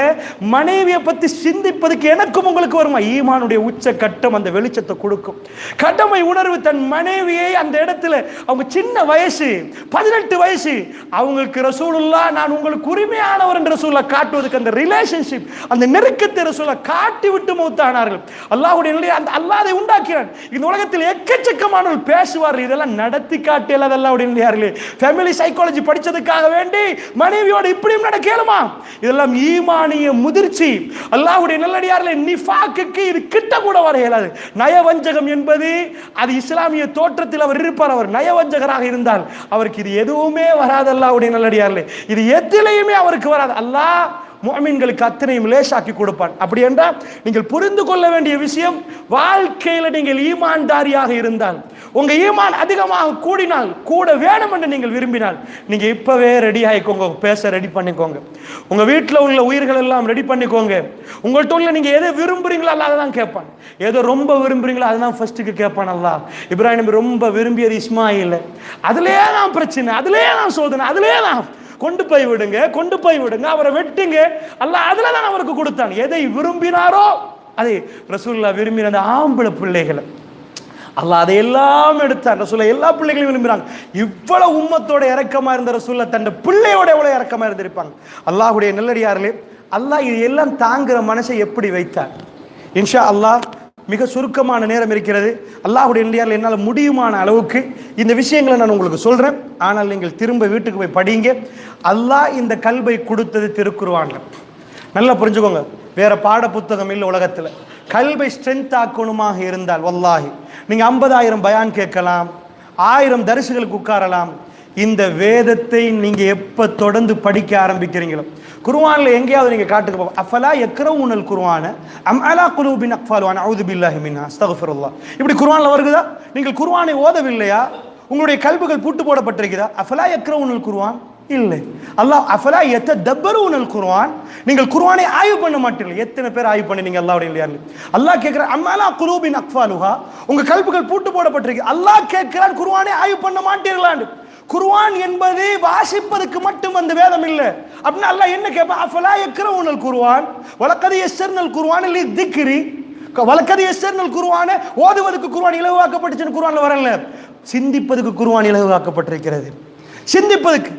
மனைவியை பத்தி சிந்திப்பதுக்கு எனக்கும் உங்களுக்கு வருமா? ஈமானுடைய உச்ச கட்டம் அந்த வெளிச்சத்தை கொடுக்கும். கடமை உணர்வு. தன் மனைவியை அந்த இடத்துல, அவங்க சின்ன வயசு 18 வயசு, அவங்களுக்கு ரசூலுல்லாஹ் நான் உங்களுக்கு உரிமையானவர் என்று ரசூலுல்லாஹ் காட்டுவதற்கு அந்த ரிலேஷன்ஷிப், அந்த நெருக்கத்தை ரசூலுல்லாஹ் காட்டி விட்டு மௌத்தானார்கள். அல்லாஹ்வுடைய நிலையை அந்த அல்லாஹ்வை உண்டாக்கிறான். இந்த உலகத்தில் எக்கச்சக்கமானவர்கள் பேசுவார்கள், இதெல்லாம் நடத்தி காட்டியல்ல அல்லாஹ்வுடைய நிலையார்களே. ஃபேமிலி சைக்காலஜி படிச்சதுக்காக வேண்டி மனைவியோட இப்படியும் நடக்கலுமா? இதெல்லாம் ஈமானிய முதிர்ச்சி. அல்லாஹ்வுடைய நல்லடியார்களே, நிஃபாக்குக்கு இது கிட்ட கூட வர இயலாது. நயவஞ்சகம் என்பது அது இஸ்லாமிய தோற்றத்தில் அவர் இருப்பார். அவர் நயவஞ்சகராக இருந்தால் அவருக்கு இது எதுவுமே வராது. அல்லாஹ்வுடைய நல்லடியார்களே, இது எதிலையுமே அவருக்கு வராது. அல்லாஹ் முஃமின்களுக்கு அத்தனையும் லேசாக்கி கொடுப்பான். அப்படி என்றால் நீங்கள் புரிந்து கொள்ள வேண்டிய விஷயம், வாழ்க்கையில் நீங்கள் ஈமான்தாரியாக இருந்தால், உங்க ஈமான் அதிகமாக கூடினால், கூட வேணும் என்று நீங்கள் விரும்பினால், நீங்க இப்பவே ரெடி ஆகிக்கோங்க, பேச ரெடி பண்ணிக்கோங்க. உங்க வீட்டில் உள்ள உயிர்கள் எல்லாம் ரெடி பண்ணிக்கோங்க. உங்கள்கிட்ட உள்ள நீங்க எதை விரும்புறீங்களோ அல்ல அதை தான் கேட்பான். ஏதோ ரொம்ப விரும்புறீங்களோ அதுதான் ஃபர்ஸ்ட்டுக்கு கேட்பான் அல்லாஹ். இப்ராஹிம் ரொம்ப விரும்பியது இஸ்மாயில், அதுலேயே தான் பிரச்சனை, அதுலேயே தான் சோதனை, அதுலேயே தான் கொண்டு போய் விடுங்க, கொண்டு போய் விடுங்க, அவரை வெட்டுங்க. அல்லாஹ் அதுல தான் அவருக்கு கொடுத்தான். எதை விரும்பினாரோ அதை ரசூலுல்லாஹ் விரும்பின அந்த ஆம்பளை பிள்ளைகளை அல்லாஹ் அதை எல்லாம் எடுத்தான். ரசூலுல்லாஹ் எல்லா பிள்ளைகளையும் விரும்புறாங்க. இவ்வளவு உம்மத்தோட இறக்கமா இருந்த ரசூலுல்லாஹ் தன் பிள்ளையோட எவ்வளவு இறக்கமா இருந்திருப்பாங்க. அல்லாஹ்வுடைய நல்லடியார்களே, அல்லாஹ் இது எல்லாம் தாங்குற மனசை எப்படி வைத்தார்? இன்ஷா அல்லாஹ் மிக சுருக்கமான நேரம் இருக்கிறது. அல்லாஹ்வுடைய நல்லடியார்களே, என்னால் முடியுமான அளவுக்கு இந்த விஷயங்களை நான் உங்களுக்கு சொல்றேன். ஆனால் நீங்கள் திரும்ப வீட்டுக்கு போய் படிங்க. அல்லாஹ் இந்த கல்வை கொடுத்தது திருக்குர்ஆன்ல. நல்லா புரிஞ்சுக்கோங்க. வேற பாட புத்தகம் இல்லை உலகத்தில். கல்வை ஸ்ட்ரென்த் ஆக்கணுமாக இருந்தால் வல்லாஹி நீங்க 50,000 பயான் கேட்கலாம், 1000 தரிசுகளுக்கு உட்காரலாம். இந்த வேதத்தை நீங்க எப்ப தொடர்ந்து படிக்க ஆரம்பிக்கிறீங்களோ, குர்ஆன்ல எங்கேயாவது நீங்க காட்டுக்கு போங்க, அஃபலா யக்ரவுனல் குர்ஆன அம் அலா குலூபின் அக்ஃபாலுன் அஊது பில்லாஹி மின்ஹா அஸ்தக்ஃபிருல்லாஹ். இப்படி குர்ஆன்ல வருகுதா? நீங்கள் குர்ஆனை ஓதவில்லையா? உங்களுடைய கல்புகள் பூட்டு போடப்பட்டிருக்குதா? அஃபலா யக்ரவுனல் குர்ஆன் இல்லை. அல்லாஹ் அஃபலா யததப்பரூனல் குர்ஆன், நீங்கள் குர்ஆனை ஆய்வு பண்ண மாட்டீர்கள். எத்தனை பேர் ஆய்வு பண்ணீங்க? அல்லாஹ்வுடைய இல்லையா? அல்லாஹ் கேட்கிறான் அம் அலா குலூபின் அக்ஃபாலுஹா, உங்க கல்புகள் பூட்டு போடப்பட்டிருக்கு. அல்லாஹ் கேட்கிறான் குர்ஆனை ஆய்வு பண்ண மாட்டீர்களான்னு. குர்ஆன் என்பது வாசிப்பதற்கு மட்டும் அந்த வேதம் இல்லை. அப்படின்னா அல்லாஹ் என்ன கேட்பான்? அஃபலா யக்ரவுனல் குர்ஆன் வலக்கத் யஸ்ஸர்னல் குர்ஆன லிذிக்ரி, வலக்கத் யஸ்ஸர்னல் குர்ஆன ஓதுவதற்கு குர்ஆன் இலகுவாக்கப்பட்டுச்சுன்னு குர்ஆன்ல வரல. சிந்திப்பதற்கு குர்ஆன் இலகுவாக்கப்பட்டிருக்கிறது. சிந்திப்பதற்கு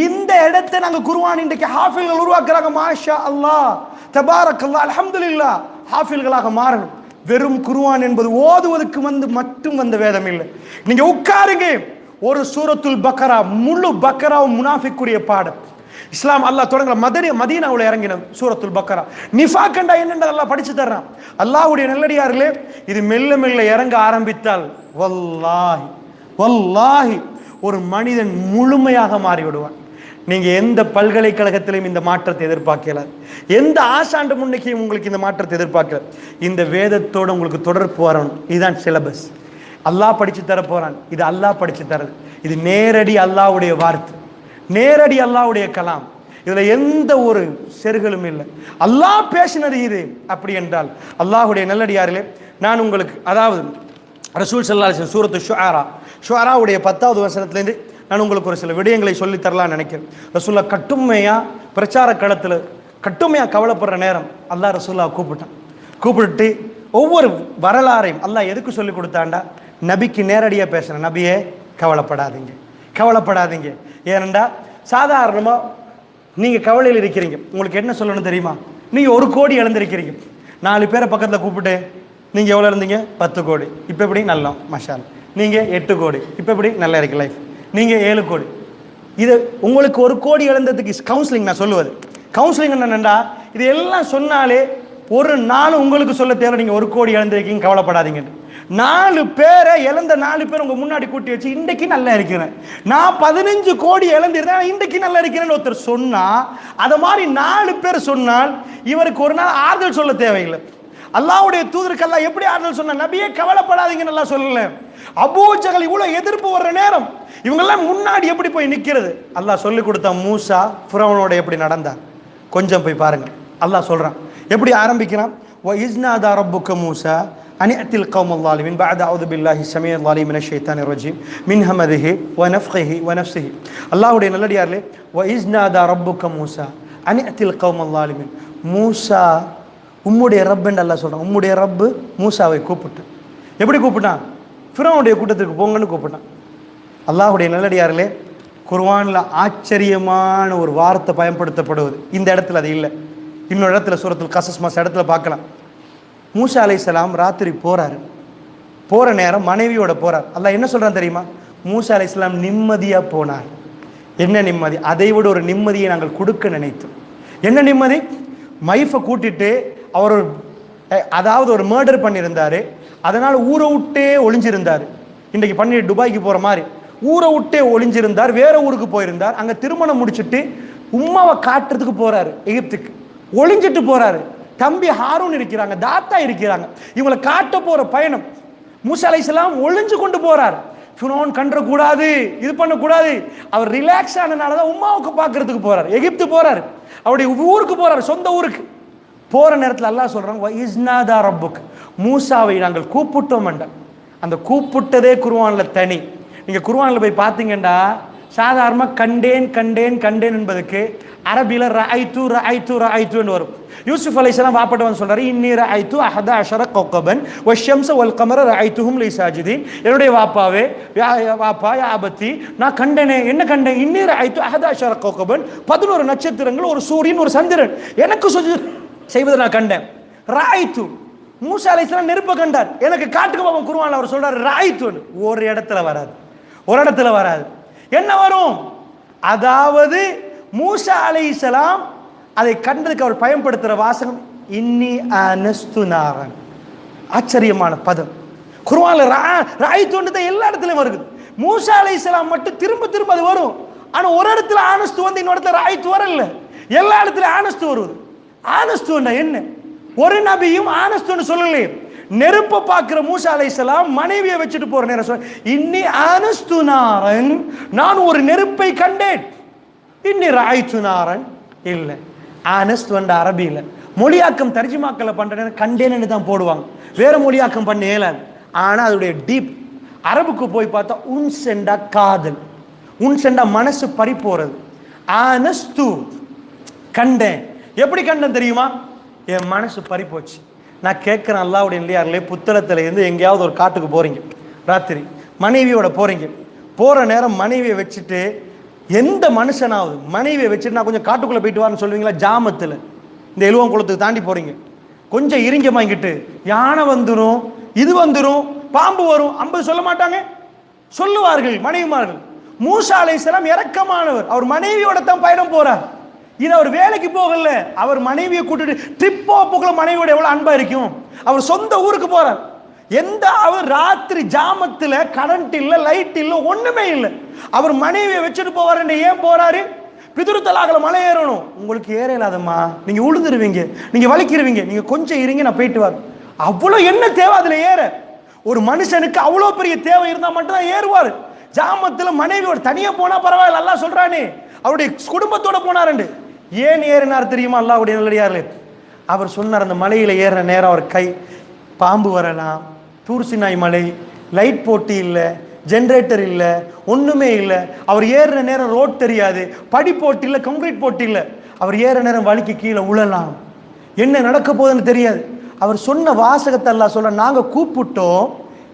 இந்த இடத்தை நாங்க குர்ஆன் இன்றைக்கு ஹாஃபில்கள் உருவாக்குறாங்க. மாஷா அல்லாஹ், தபாரக்கல்லாஹ், அல்ஹம்துலில்லாஹ். ஹாஃபில்களாக மாறணும். வெறும் குர்ஆன் என்பது ஓதுவதற்கு மட்டும் வந்த வேதம் இல்லை. நீங்க உட்காருங்க, ஒரு சூரத்துல் பக்கரா, முழு பக்கராவும் முனாஃபிக்குரிய பாடம். இஸ்லாம் அல்லாஹ் தொடங்குற மதீனாவுல இறங்கின சூரத்துல் பக்கரா. நிஃபாக்கண்டா என்னென்ன அல்லாஹ் படிச்சு தர்றான். அல்லாஹ்வுடைய நல்லடியார்களே, இது மெல்ல மெல்ல இறங்க ஆரம்பித்தால் வல்லாஹி வல்லாஹி ஒரு மனிதன் முழுமையாக மாறிவிடுவான். நீங்க எந்த பல்கலைக்கழகத்திலையும் இந்த மாற்றத்தை எதிர்பார்க்கல, எந்த ஆசாண்டு முன்னைக்கும் உங்களுக்கு இந்த மாற்றத்தை எதிர்பார்க்கல. இந்த வேதத்தோடு உங்களுக்கு தொடர்பு வரணும். இதுதான் சிலபஸ். அல்லாஹ் படிச்சு தர போறான். இது அல்லாஹ் படிச்சு தரது. இது நேரடி அல்லாஹ்வுடைய வார்த்தை, நேரடி அல்லாஹ்வுடைய கலாம். இதுல எந்த ஒரு செருகளும் இல்லை. அல்லாஹ் பேசினது இது. அப்படி என்றால் அல்லாஹ்வுடைய நல்லடியார்களே, நான் உங்களுக்கு அதாவது ரசூல் ஸல்லல்லாஹு அலைஹி வஸல்லம் சூரத்து ஷுஆராவுடைய 10வது வசனத்திலிருந்து நான் உங்களுக்கு ஒரு சில விடயங்களை சொல்லி தரலாம்னு நினைக்கிறேன். ரசூல்லா கட்டுமையா பிரச்சார களத்தில் கட்டுமையா கவலைப்படுற நேரம் அல்லாஹ் ரசூல்லா கூப்பிட்டு ஒவ்வொரு வரலாறையும் அல்லாஹ் எதுக்கு சொல்லி கொடுத்தாண்டா, நபிக்கு நேரடியாக பேசுகிறேன். நபியே கவலைப்படாதீங்க. ஏனண்டா சாதாரணமாக நீங்கள் கவலையில் இருக்கிறீங்க. உங்களுக்கு என்ன சொல்லணும் தெரியுமா? நீங்கள் 1 கோடி இழந்திருக்கிறீங்க. 4 பேரை பக்கத்தில் கூப்பிட்டு நீங்கள் எவ்வளோ இருந்தீங்க? 10 கோடி. இப்போ எப்படி? நல்லா மஷால். நீங்கள் 8 கோடி. இப்போ எப்படி? நல்லா இருக்கு லைஃப். நீங்கள் 7 கோடி. இது உங்களுக்கு 1 கோடி இழந்ததுக்கு கவுன்சிலிங். நான் சொல்லுவது கவுன்சிலிங் என்னென்னா, இது எல்லாம் சொன்னாலே ஒரு நாள் உங்களுக்கு சொல்ல தேவை. நீங்கள் 1 கோடி இழந்திருக்கீங்க, கவலைப்படாதீங்க. 4 பேரை இழந்த 4 பேர் உங்க முன்னாடி கூட்டி வச்சு இன்றைக்கு நல்லா இருக்கிறேன், நான் 15 கோடி இழந்திருந்தேன் இன்றைக்கு நல்லா இருக்கிறேன்னு ஒருத்தர் சொன்னா, அதை மாதிரி 4 பேர் சொன்னால் இவருக்கு ஒரு நாள் ஆறுதல் சொல்ல தேவையில்லை. அல்லாஹ்வுடைய தூதருக்கு அல்லாஹ் எப்படி ஆறுதல் சொன்ன? நபியே கவலைப்படாதீங்கன்னு அல்லாஹ் சொல்லல. அபூஜஹல் இவ்வளவு எதிர்ப்பு வர்ற நேரம் இவங்கெல்லாம் முன்னாடி எப்படி போய் நிற்கிறது? அல்லாஹ் சொல்லி கொடுத்த மூசா ஃபிரௌனோட எப்படி நடந்தார் கொஞ்சம் போய் பாருங்க. அல்லாஹ் சொல்றான், எப்படி ஆரம்பிக்கிறான்? வ இஸ்னாதா ரப்புக்க மூசா அனிஅத்தில் கௌமல் ஸாலிமின் பஅத அஊது பில்லாஹி ஸமீஇல் அலீம் மினஷ் ஷைத்தானிர் ரஜீம் மின் ஹமதிஹி வ நஃப்கிஹி வ நஃப்ஸிஹி. அல்லாஹ்வுடைய நல்லடியார்களே, வ இஸ்னாதா ரப்புக்க மூசா அனிஅத்தில் கௌமல் ஸாலிமின். மூசா உம்முடைய ரப் என்று அல்லாஹ் சொல்றான். உம்முடைய ரப்பு மூசாவை கூப்பிட்டான். எப்படி கூப்பிட்டான்? ஃபிரௌனுடைய கூட்டத்திற்கு போங்கன்னு கூப்பிட்டான். அல்லாஹ்வுடைய நல்லடியார்களே, குர்ஆன்ல ஆச்சரியமான ஒரு வார்த்தை பயன்படுத்தப்படுவது. இந்த இடத்துல அது இல்லை. இன்னொரு இடத்துல சூரத்துல் கஸஸ் இடத்துல பார்க்கலாம். மூசா அலைஹிஸ்ஸலாம் ராத்திரி போற நேரம் மனைவியோட போறார். அல்லாஹ் என்ன சொல்றான் தெரியுமா? மூசா அலைஹிஸ்ஸலாம் நிம்மதியா போனார். என்ன நிம்மதி? அதை விட ஒரு நிம்மதியை நாங்கள் கொடுக்க நினைத்தோம். என்ன நிம்மதி? மைஃபை கூட்டிட்டு அவர் அதாவது ஒரு மர்டர் பண்ணியிருந்தாரு. அதனால் ஊரை விட்டே ஒளிஞ்சிருந்தார். இன்றைக்கு பண்ணி துபாய்க்கு போற மாதிரி ஊரை விட்டே ஒளிஞ்சிருந்தார். வேற ஊருக்கு போயிருந்தார். அங்க திருமணம் முடிச்சுட்டு உம்மாவை காட்டுறதுக்கு போறாரு. எகிப்துக்கு ஒளிஞ்சிட்டு போறாரு. தம்பி ஹாரூன் இருக்கிறாங்க, தாத்தா இருக்கிறாங்க. இவங்களை காட்ட போற பயணம். மூசா அலைஹிஸ்ஸலாம் ஒளிஞ்சு கொண்டு போறார். ஃபிரௌன் கண்டக்கூடாது, இது பண்ணக்கூடாது. அவர் ரிலாக்ஸ் ஆனதுனாலதான் உம்மாவுக்கு பார்க்கறதுக்கு போறார். எகிப்து போறாரு, அவருடைய ஊருக்கு போறாரு, சொந்த ஊருக்கு. போற நேரத்தில் அல்லாஹ் சொல்றாங்க, வ இஸ்னாதா ரப்புக், மூசாவை நாங்கள் கூப்பிட்டோம். அந்த கூப்பிட்டதே குர்ஆன்ல தனி. நீங்க குர்ஆன்ல போய் பார்த்தீங்கன்னா சாதாரணமாக கண்டேன் என்பதுக்கு அரபியில் ரஐத்து வரும். யூசுப் அலைஹிஸ்ஸலாம் வாப்பட்ட வந்து சொல்றாரு, இன்னி ரஐத்து 11 கௌகபன் வஷம்ஸ வல் கமர ரஐத்துஹும் லி சாஜிதீன். என்னுடைய வாப்பா யா அபத்தி, நான் கண்டேனே. என்ன கண்டேன்? இன்னி ரஐத்து 11 கௌகபன், 11 நட்சத்திரங்கள், ஒரு சூரியன், ஒரு சந்திரன், எனக்கு செய்வதை நான் கண்டேன். ரஐத்து, மூசா அலைஹிஸ்ஸலாம் நெருப்பை கண்டார். எனக்கு காட்டுக்கு போவோம். குர்ஆன்ல அவர் சொல்றாரு ரஐத்து. ஒரு இடத்துல வராது. என்ன வரும்? அதாவது மூசா அலைஹிஸ்ஸலாம் அதை கண்டதுக்கு அவர் பயன்படுத்துகிற வாசகம் இன்னி அனஸ்து நாரன். ஆச்சரியமான பதம். குர்ஆன்ல ரஐத்து எல்லா இடத்துலையும் வருது. மூசா அலைஹிஸ்ஸலாம் மட்டும் திரும்ப அது வரும். ஆனா ஒரு இடத்துல ஆனஸ்து வந்து இன்னொரு இடத்துல ரஐத்து வரல. எல்லா இடத்துலையும் ஆனஸ்து வருது. ஆனஸ்துன்னா என்ன? ஒரு நபியும் ஆனஸ்துன்னு சொல்லலையே. நெருப்பை பார்க்கிற மூசா அலைஹிஸ்ஸலாம் மனைவியை வச்சுட்டு போற நேரம் இன்னி அனஸ்து நாரன், நான் ஒரு நெருப்பை கண்டேன். இன்னி ரஐத்து நாரன் இல்ல. அனஸ்து என்ற அரபியில் மொழியாக்கம் தர்ஜுமாக்களை பண்ற நேரம் கண்டேன்னு தான் போடுவாங்க. வேற மொழியாக்கம் பண்ண இயலாது. ஆனா அதோடைய டீப் அரபுக்கு போய் பார்த்தா உன்செண்டா காதல், உன்செண்டா மனசு பறி போறது. அனஸ்து கண்டேன். எப்படி கண்டேன் தெரியுமா? என் மனசு பறி போச்சு. நான் கேட்குறேன், அல்லாஹ்வுடைய இல்லையார்களே, புத்தளத்தில் இருந்து எங்கேயாவது ஒரு காட்டுக்கு போகிறீங்க, ராத்திரி மனைவியோட போகிற நேரம் மனைவியை வச்சுட்டு, எந்த மனுஷனாவது மனைவியை வச்சுட்டு நான் கொஞ்சம் காட்டுக்குள்ளே போயிட்டு வான்னு சொல்லுவீங்களா? ஜாமத்தில் இந்த எலுவம் குளத்துக்கு தாண்டி போகிறீங்க, கொஞ்சம் இறிங்க வாங்கிட்டு யானை வந்துடும், இது வந்துடும், பாம்பு வரும், 50 சொல்ல மாட்டாங்க, சொல்லுவார்கள் மனைவிமார்கள். மூசா அலைஹிஸ்ஸலாம் இரக்கமானவர். அவர் மனைவியோட தான் பயணம் போறார். இது அவர் வேலைக்கு போகல, அவர் மனைவியை கூட்டிட்டு ட்ரிப் போகல. மனைவியோட எவ்வளவு அன்பா இருக்கும். அவர் சொந்த ஊருக்கு போறார். அவர் ராத்திரி ஜாமத்துல கரண்ட் இல்ல, லைட் இல்ல, ஒண்ணுமே இல்லை. அவர் மனைவியை வச்சுட்டு போவார். ஏன் போறாரு? பிதுருத்தலாகல மலை ஏறணும். உங்களுக்கு ஏற இல்லாதம்மா, நீங்க உழுந்துருவீங்க, நீங்க வலிக்கிருவீங்க, நீங்க கொஞ்சம் இருங்க, நான் போயிட்டு வரேன். அவ்வளவு என்ன தேவை அதுல ஏற? ஒரு மனுஷனுக்கு அவ்வளவு பெரிய தேவை இருந்தா மட்டும் தான் ஏறுவார். ஜாமத்துல மனைவியோட தனியா போனா பரவாயில்ல, அல்லாஹ் சொல்றானே. அவருடைய குடும்பத்தோட போனாரு. ஏன் ஏறினார் தெரியுமா? அல்லாஹ்வுடைய நல்லடியார்களே, அவர் சொன்னார், அந்த மலையில ஏறுற நேரம் அவர் கை பாம்பு வரலாம், தூர்சினாய் மலை, லைட் போட்டி இல்லை, ஜென்ரேட்டர் இல்லை, ஒண்ணுமே இல்லை. அவர் ஏறுற நேரம் ரோட் தெரியாது, படி போட்டி இல்லை, கான்கிரீட் போட்டி இல்லை. அவர் ஏற நேரம் வலிக்கு கீழே உழலாம், என்ன நடக்க போகுதுன்னு தெரியாது. அவர் சொன்ன வாசகத்தை அல்லாஹ் சொல்ற, நாங்க கூப்பிட்டோம்,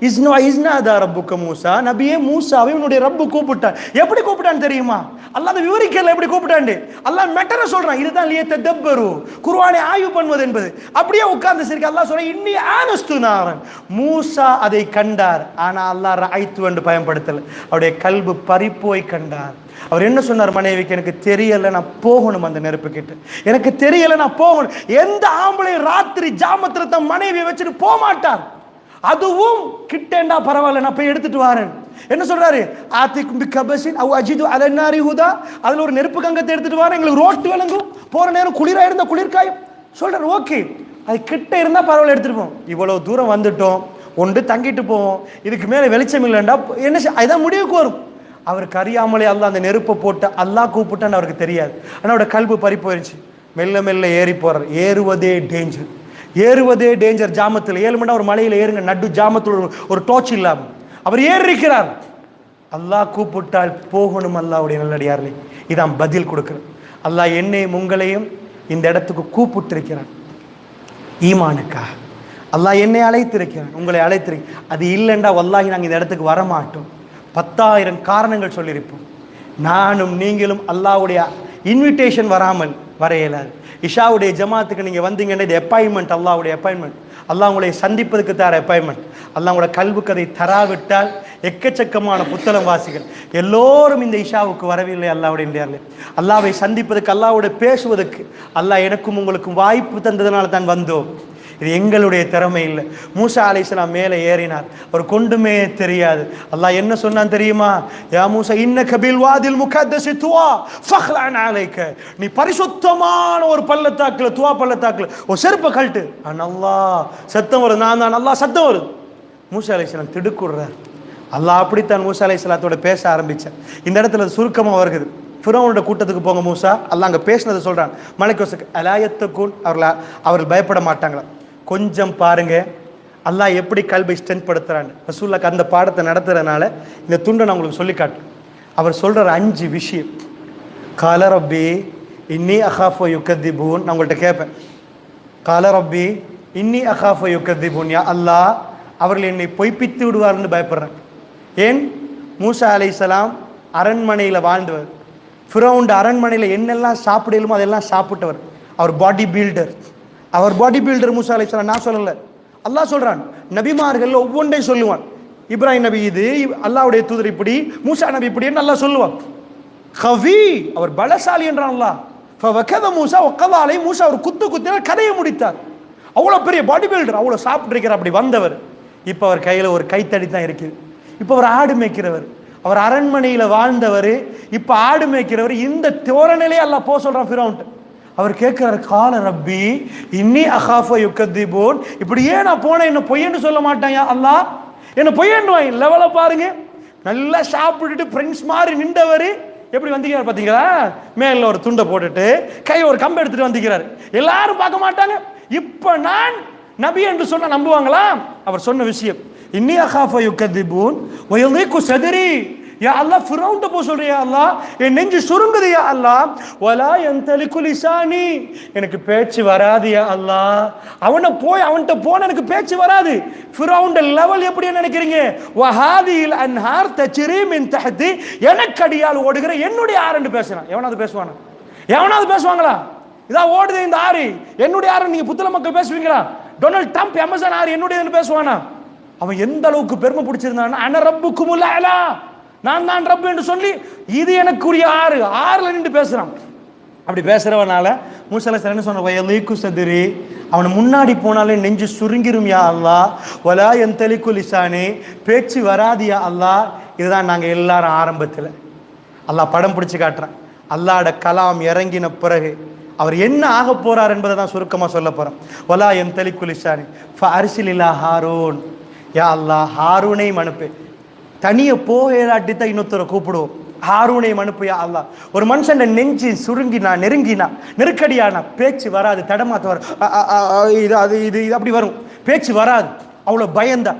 இஸ்னா ரப்புக்க மூசா, நபியே மூசாவை உன்னுடைய ரப்பு கூப்பிட்டான். எப்படி கூப்பிட்டான்னு தெரியுமா? அல்லாஹ் விவரிக்கல எப்படி கூப்பிட்டாண்டு. அல்லாஹ் மெட்டரை சொல்றான். இதுதான் லியத்ததப்பரு, குர்ஆனை ஆய்வு பண்ணுவது என்பது. அப்படியே உட்கார்ந்து சரி அல்லாஹ் சொல்றான், இன்னி ஆனஸ்து நாரன். மூசா அதை கண்டார், ஆனா அல்லாஹ் ரஐத்து என்று பயன்படுத்தல. அவருடைய கல்பு பறிப்போய் கண்டார். அவர் என்ன சொன்னார் மனைவிக்கு? எனக்கு தெரியல, நான் போகணும் அந்த நெருப்பு கிட்ட, எனக்கு தெரியல, நான் போகணும். எந்த ஆம்பளை ராத்திரி ஜாமத்துல தன் மனைவியை வச்சுட்டு போக மாட்டார். அதுவும் கிட்டேண்டா பரவாயில்ல, நான் போய் எடுத்துட்டு வரேன். என்ன சொல்றாரு? ஆத்திக்கும் பிகபஸின் அவ் அஜிது அலன்னாரி ஹுதா, அதுல ஒரு நெருப்பு கங்கத்தை எடுத்துட்டு வரேன், எங்களுக்கு ரோட்டு விளங்கும், போற நேரம் குளிரா இருந்தா குளிர்காயும். சொல்றாரு, ஓகே, அது கிட்ட இருந்தா பரவாயில்ல, எடுத்துட்டு போவோம். இவ்வளவு தூரம் வந்துட்டோம், ஒன்று தங்கிட்டு போவோம், இதுக்கு மேல வெளிச்சம் இல்லைண்டா என்ன அதுதான் முடிவுக்கு வரும். அவருக்கு அறியாமலே அல்லாஹ் அந்த நெருப்பை போட்டு அல்லாஹ் கூப்பிட்டான்னு அவருக்கு தெரியாது. ஆனால் அவரோட கல்பு பறி போயிருச்சு. மெல்ல மெல்ல ஏறி போறார். ஏறுவதே டேஞ்சர், ஏறுவதே டேஞ்சர். ஜாமத்தில் 7 மணி நேரம் ஒரு மலையில் ஏறுங்க, நடு ஜாமத்தில் ஒரு டோர்ச் இல்லாமல் அவர் ஏறிக்கிறார். அல்லாஹ் கூப்பிட்டால் போகணும். அல்லாஹ்வுடைய நல்லடியார்களே, இதான் பதில் கொடுக்குறேன். அல்லாஹ் என்னையும் உங்களையும் இந்த இடத்துக்கு கூப்பிட்டிருக்கிறான் ஈமானுக்கா. அல்லாஹ் என்னை அழைத்திருக்கிறான், உங்களை அழைத்திருக்க. அது இல்லைண்டா வல்லாஹி நாங்கள் இந்த இடத்துக்கு வரமாட்டோம். 10,000 காரணங்கள் சொல்லியிருப்போம். நானும் நீங்களும் அல்லாஹ்வுடைய இன்விடேஷன் வராமல் வர இயலாது. இஷாவுடைய ஜமாத்துக்கு நீங்கள் வந்தீங்கன்னா இது அப்பாயின்மெண்ட், அல்லாஹ்வுடைய அப்பாயின்மெண்ட். அல்லாஹ் உங்களை சந்திப்பதுக்கு தர அப்பாயின்மெண்ட். அல்லாஹ் உங்களோட கல்வுக்கு அதை தராவிட்டால் எக்கச்சக்கமான புத்தளம் வாசிகள் எல்லோரும் இந்த இஷாவுக்கு வரவில்லை. அல்லாஹ்வுடைய அல்லாஹ்வை சந்திப்பதற்கு, அல்லாஹ்வோட பேசுவதற்கு அல்லாஹ் எனக்கும் உங்களுக்கும் வாய்ப்பு தந்ததுனால தான் வந்தோம். இது எங்களுடைய திறமை இல்லை. மூசா அலைஹிஸ்ஸலாம் மேலே ஏறினார், அவர் கொண்டுமே தெரியாது. அல்லாஹ் என்ன சொன்னான் தெரியுமா? யா மூசா இன்னக பில் வாதில் முகத்தஸி துவா ஃபக்லன் அலைக, நீ பரிசுத்தமான ஒரு பள்ளத்தாக்குல, துவா பள்ளத்தாக்குல ஒரு செருப்பை கழட்டு. அல்லாஹ் சத்தம் வருது, நான் தான் அல்லாஹ் சத்தம் வருது. மூசா அலைஹிஸ்ஸலாம் திடுக்குறார். அல்லாஹ் அப்படித்தான் மூசா அலைஹிஸ்ஸலாத்தோட பேச ஆரம்பிச்சார். இந்த இடத்துல சுருக்கமாக வருகிறது. ஃபிரௌனோட கூட்டத்துக்கு போங்க மூசா, அல்லாஹ் அங்கே பேசினதை சொல்றான். மலைக்கோசுக்கு அலாயத்துக்குன் அவர்கள் பயப்பட மாட்டாங்களா? கொஞ்சம் பாருங்க அல்லாஹ் எப்படி கல்வை ஸ்ட்ரென்த் படுத்துறான்னு. ரசூலுல்லாஹ் அந்த பாடத்தை நடத்துறதுனால இந்த துண்டை நான் உங்களுக்கு சொல்லி காட்டுறேன். அவர் சொல்ற 5 விஷயம். கால ரப்பி இன்னி அகாஃபு யுகதிபூன். நான் உங்கள்கிட்ட கேட்பேன், கால ரப்பி இன்னி அகாஃபு யுகதிபூன், யா அல்லாஹ் அவர்கள் என்னை பொய்ப்பித்து விடுவார்னு பயப்படுறேன். ஏன்? மூசா அலைஹிஸ்ஸலாம் அரண்மனையில் வாழ்ந்தவர். ஃபிரௌன் அரண்மனையில் என்னெல்லாம் சாப்பிடலுமோ அதெல்லாம் சாப்பிட்டவர். அவர் பாடி பில்டர், அவர் பாடி பில்டர் மூசா அலைஹிஸ்ஸலாம். நான் சொல்லலை, அல்லாஹ் சொல்றான். நபிமார்கள் ஒவ்வொன்றையும் சொல்லுவான். இப்ராஹிம் நபி இது, அல்லாஹ்வுடைய தூதர் இப்படி, மூசா நபி இப்படின்னு அல்லாஹ் சொல்லுவான். கவி, அவர் பலசாலி என்றான் அல்லாஹ். ஃபவகத மூசா வகத அலை, மூசா ஒரு குத்தினார், கதையை முடித்தார். அவ்வளோ பெரிய பாடி பில்டர், அவ்வளோ சாப்பிட்ருக்கிறார், அப்படி வந்தவர். இப்போ அவர் கையில் ஒரு கைத்தடி தான் இருக்குது. இப்போ அவர் ஆடு மேய்க்கிறவர், அவர் அரண்மனையில் வாழ்ந்தவர், இப்போ ஆடு மேய்க்கிறவர். இந்த தோரணையிலே அல்லாஹ் போக சொல்றான் ஃபிரௌன்ட்ட. அவர் கேட்கிறார், கால ரப்பி இன்னி அகாஃபு யுகதிபூன், இப்படியே நான் போனேன் என்ன பொய்யன்னு சொல்ல மாட்டான் யா அல்லாஹ், என்ன பொய்யன்னு வாங்க. லெவலை பாருங்க, நல்லா சாப்பிட்டுட்டு பிரின்ஸ் மாதிரி நின்றவர் எப்படி வந்திக்கிறார் பார்த்தீங்களா? மேல ஒரு துண்டை போட்டுட்டு கை ஒரு கம்பை எடுத்துட்டு வந்திக்கிறார். எல்லாரும் பார்க்க மாட்டாங்க. இப்போ நான் நபி என்று சொன்ன நம்புவாங்களா? அவர் சொன்ன விஷயம், இன்னி அகாஃபு யுகதிபூன் வயலிகு சதரி, யா அல்லாஹ் ஃபிரௌன்ட்ட போ சொல்றியா அல்லாஹ், என் நெஞ்சு சுருங்குது யா அல்லாஹ், வலா யன்தலிகு லிசானி, எனக்கு பேச்சு வராது யா அல்லாஹ். அவன்கிட்ட போன எனக்கு பேச்சு வராது. ஃபிரௌன்ட லெவல் எப்படி நினைக்கிறீங்க? வஹாதில் அன்ஹார் தஜ்ரி மின் தஹ்தி, எனக்கு அடியால் ஓடுகிற என்னுடைய ஆறுன்னு பேசுறான். எவனாவது பேசுவானா? எவனாவது பேசுவாங்களா? இதா ஓடுது இந்த ஆறு என்னுடைய ஆறு. நீங்க புத்தள மக்கள் பேசுவீங்களா? டொனால்ட் ட்ரம்ப் அமேசான் ஆறு என்னுடையன்னு பேசுவானா? அவன் எந்த அளவுக்கு பெருமை பிடிச்சிருந்தான்னா, அன ரப்புக்குமுல் அலா, நான் தான் ரப்பு என்று சொல்லி இது எனக்குரிய ஆறு, ஆறுல நின்று பேசுறான். அப்படி பேசுகிறவனால மூசா அலைஹிஸ்ஸலாம் என்ன சொன்ன வயலீக்கு சதுரி, அவனை முன்னாடி போனாலே நெஞ்சு சுருங்கிரும் யா அல்லாஹ், வலா யந்தலிக்கு லிசானி, பேச்சு வராதியா அல்லாஹ். இதுதான் நாங்கள் எல்லாரும் ஆரம்பத்தில் அல்லாஹ் படம் பிடிச்சி காட்டுறான். அல்லாஹ்ட கலாம் இறங்கின பிறகு அவர் என்ன ஆக போறார் என்பதை தான் சுருக்கமாக சொல்ல போகிறோம். வலா யந்தலிக்கு லிசானி ஃபஅர்சில் இலா ஹாரூன், யா அல்லாஹ் ஹாரூனையும் அனுப்பு. தனியை போகலாட்டி தான் இன்னொருத்தரை கூப்பிடுவோம். ஹாரூனையும் அனுப்பு யா அல்லாஹ். ஒரு மனுஷன் நெஞ்சு சுருங்கினா, நெருங்கினா, நெருக்கடியானா பேச்சு வராது, தடமாத்த வரும், இது அது இது இது அப்படி வரும், பேச்சு வராது, அவ்வளோ பயந்தா.